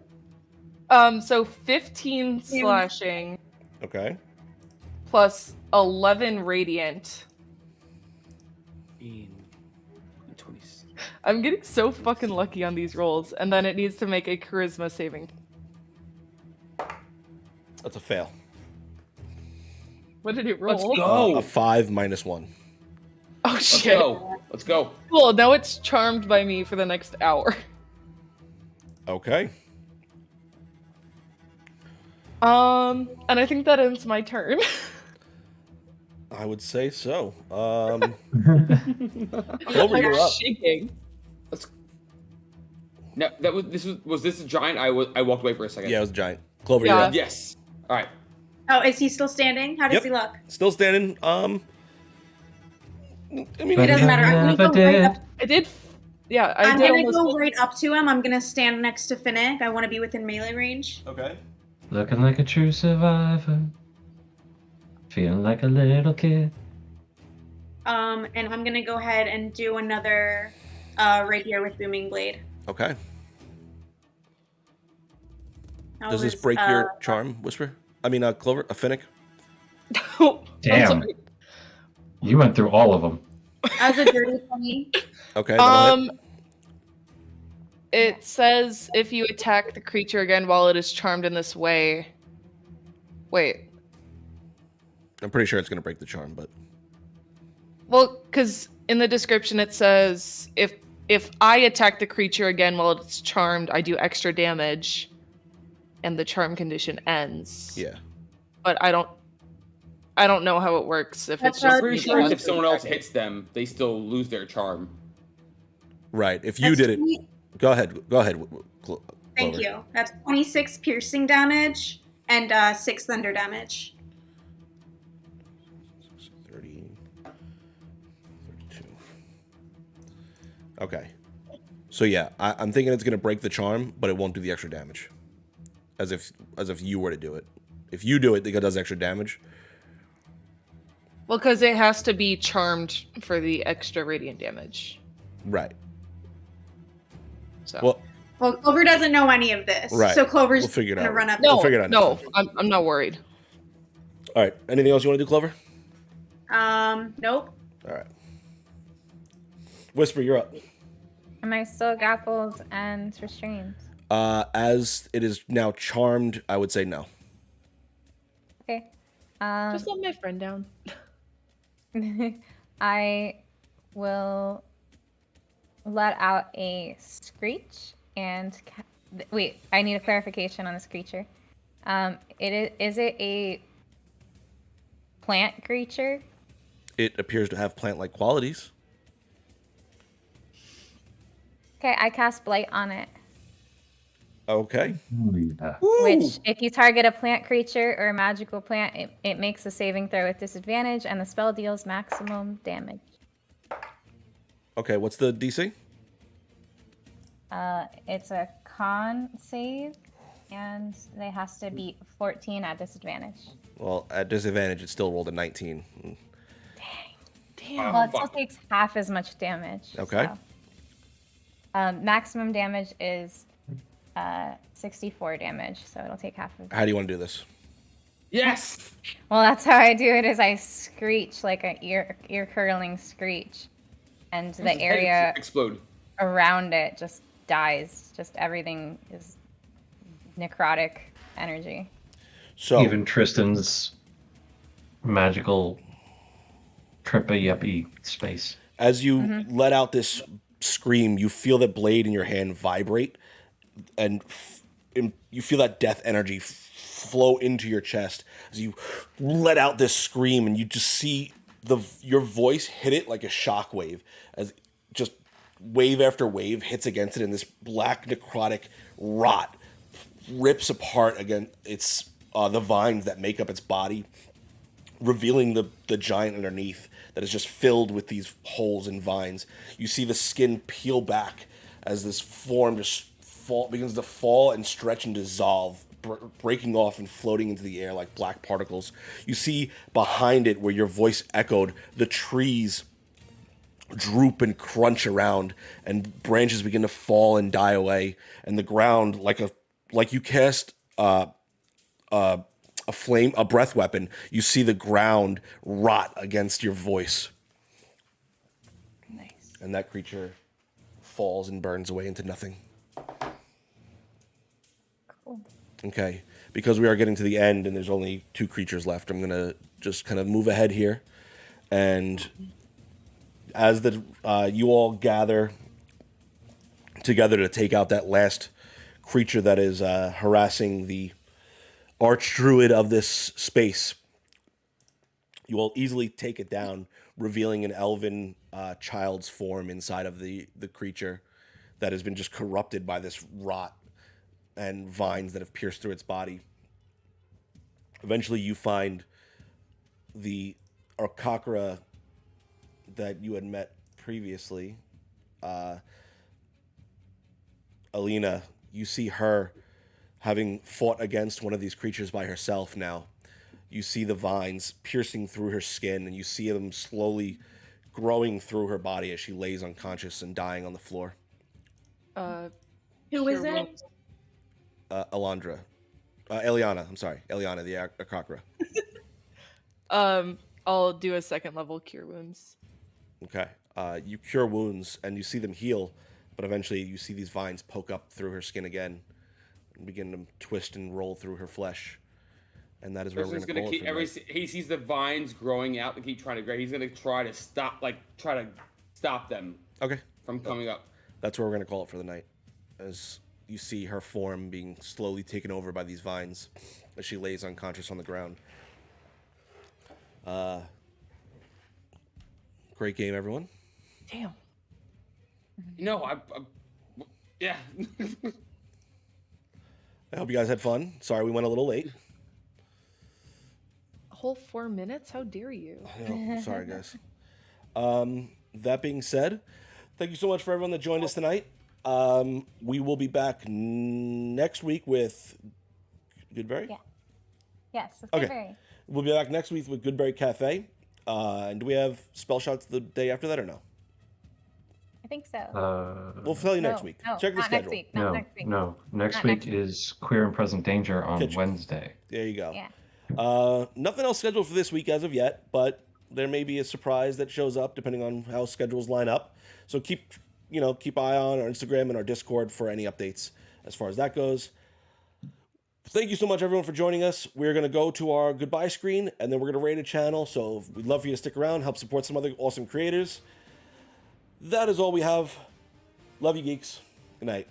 So 15 slashing Okay. plus 11 radiant. 20. I'm getting so fucking lucky on these rolls, and then it needs to make a charisma saving. That's a fail. What did it roll? Let's go. A 5 minus 1. Oh Let's shit. go. Let's go. Cool, now it's charmed by me for the next hour. Okay. And I think that ends my turn. I would say so. I'm Clover, you're up. shaking. Now, was this a giant? I walked away for a second. Yeah, it was a giant. Clover, Yeah. you're up. Yes. All right. Oh, is he still standing? How does Yep. he look? Still standing. I mean, It doesn't matter. I'm gonna go right up. I did. Yeah, I'm did gonna almost. go right up to him. I'm gonna stand next to Finnick. I want to be within melee range. Okay. Looking like a true survivor. Feeling like a little kid. And I'm gonna go ahead and do another rapier with booming blade. Okay. That Does this was, break your charm, Whisper? I mean, Clover, a Finnick? I'm Damn. sorry. You went through all of them. That was a dirty 20. Okay. that'll hit. It says if you attack the creature again while it is charmed in this way. Wait. I'm pretty sure it's going to break the charm, but... Well, because in the description it says if I attack the creature again while it's charmed, I do extra damage, and the charm condition ends. Yeah. But I don't know how it works. If That's it's just Pretty me sure if attacking. someone else hits them, they still lose their charm. Right. If you That's did it... 20 Go ahead. Thank Clover. you. That's 26 piercing damage and 6 thunder damage. 30... 32... Okay. So yeah, I'm thinking it's going to break the charm, but it won't do the extra damage. As if you were to do it. If you do it, it does extra damage. Well, because it has to be charmed for the extra radiant damage. Right. So. Well, Clover doesn't know any of this. Right. So Clover's We'll figure it gonna out. run up. No, We'll figure it out no, next time. I'm not worried. All right. Anything else you want to do, Clover? Nope. All right. Whisper, you're up. Am I still grappled and restrained? As it is now charmed, I would say no. Okay. Just let my friend down. I will let out a screech and wait. I need a clarification on this creature. Is it a plant creature? It appears to have plant-like qualities. Okay, I cast Blight on it. Okay. Which, if you target a plant creature or a magical plant, it makes a saving throw with disadvantage, and the spell deals maximum damage. Okay, what's the DC? It's a con save, and it has to beat 14 at disadvantage. Well, at disadvantage, it still rolled a 19. Damn. Well, it still takes half as much damage. Okay. So. Maximum damage is 64 damage, so it'll take half of How do you want to do this? Yes. Well, that's how I do it. Is I screech like an ear curling screech, and His the head area explode. around it just dies. Just everything is necrotic energy. So Even Tristan's magical trippy space. as you let out this scream, you feel the blade in your hand vibrate, and you feel that death energy flow into your chest as you let out this scream, and you just see your voice hit it like a shockwave as just wave after wave hits against it, and this black necrotic rot rips apart again its the vines that make up its body, revealing the giant underneath that is just filled with these holes and vines. You see the skin peel back as this form just begins to fall and stretch and dissolve, breaking off and floating into the air like black particles. You see behind it, where your voice echoed, the trees droop and crunch around, and branches begin to fall and die away, and the ground, like you cast a breath weapon, you see the ground rot against your voice, Nice. and that creature falls and burns away into nothing. Cool. Okay, because we are getting to the end and there's only 2 creatures left, I'm gonna just kind of move ahead here, and as you all gather together to take out that last creature that is harassing the archdruid of this space, you will easily take it down, revealing an elven child's form inside of the creature that has been just corrupted by this rot and vines that have pierced through its body. Eventually, you find the Arcakra that you had met previously. Alina, you see her having fought against one of these creatures by herself now. You see the vines piercing through her skin, and you see them slowly growing through her body as she lays unconscious and dying on the floor. Who is Cure it? wounds. Alondra. Eliana, I'm sorry. Eliana, the Akakra. I'll do a second level cure wounds. Okay. You cure wounds, and you see them heal, but eventually you see these vines poke up through her skin again and begin to twist and roll through her flesh. And that is where we're Tristan's going to gonna call it keep for tonight. he sees the vines growing out to keep trying to grow. He's gonna try to stop them Okay. from coming up. That's where we're going to call it for the night. As you see her form being slowly taken over by these vines as she lays unconscious on the ground. Great game, everyone. Damn. No, yeah. I hope you guys had fun. Sorry we went a little late. A whole 4 minutes? How dare you? Oh, sorry, guys. That being said, thank you so much for everyone that joined us tonight. We will be back next week with Goodberry. Yeah. Yes. Okay. Very. We'll be back next week with Goodberry Cafe. And do we have spell shots the day after that or no? I think so. We'll tell you next No, week. no, Check the not schedule. next week. Not next week. No. Next Not week next week. is Queer and Present Danger on Kitchen. Wednesday. There you go. Yeah. Nothing else scheduled for this week as of yet, but there may be a surprise that shows up depending on how schedules line up. So keep eye on our Instagram and our Discord for any updates as far as that goes. Thank you so much, everyone, for joining us. We're going to go to our goodbye screen, and then we're going to rate a channel. So we'd love for you to stick around, help support some other awesome creators. That is all we have. Love you, geeks. Good night.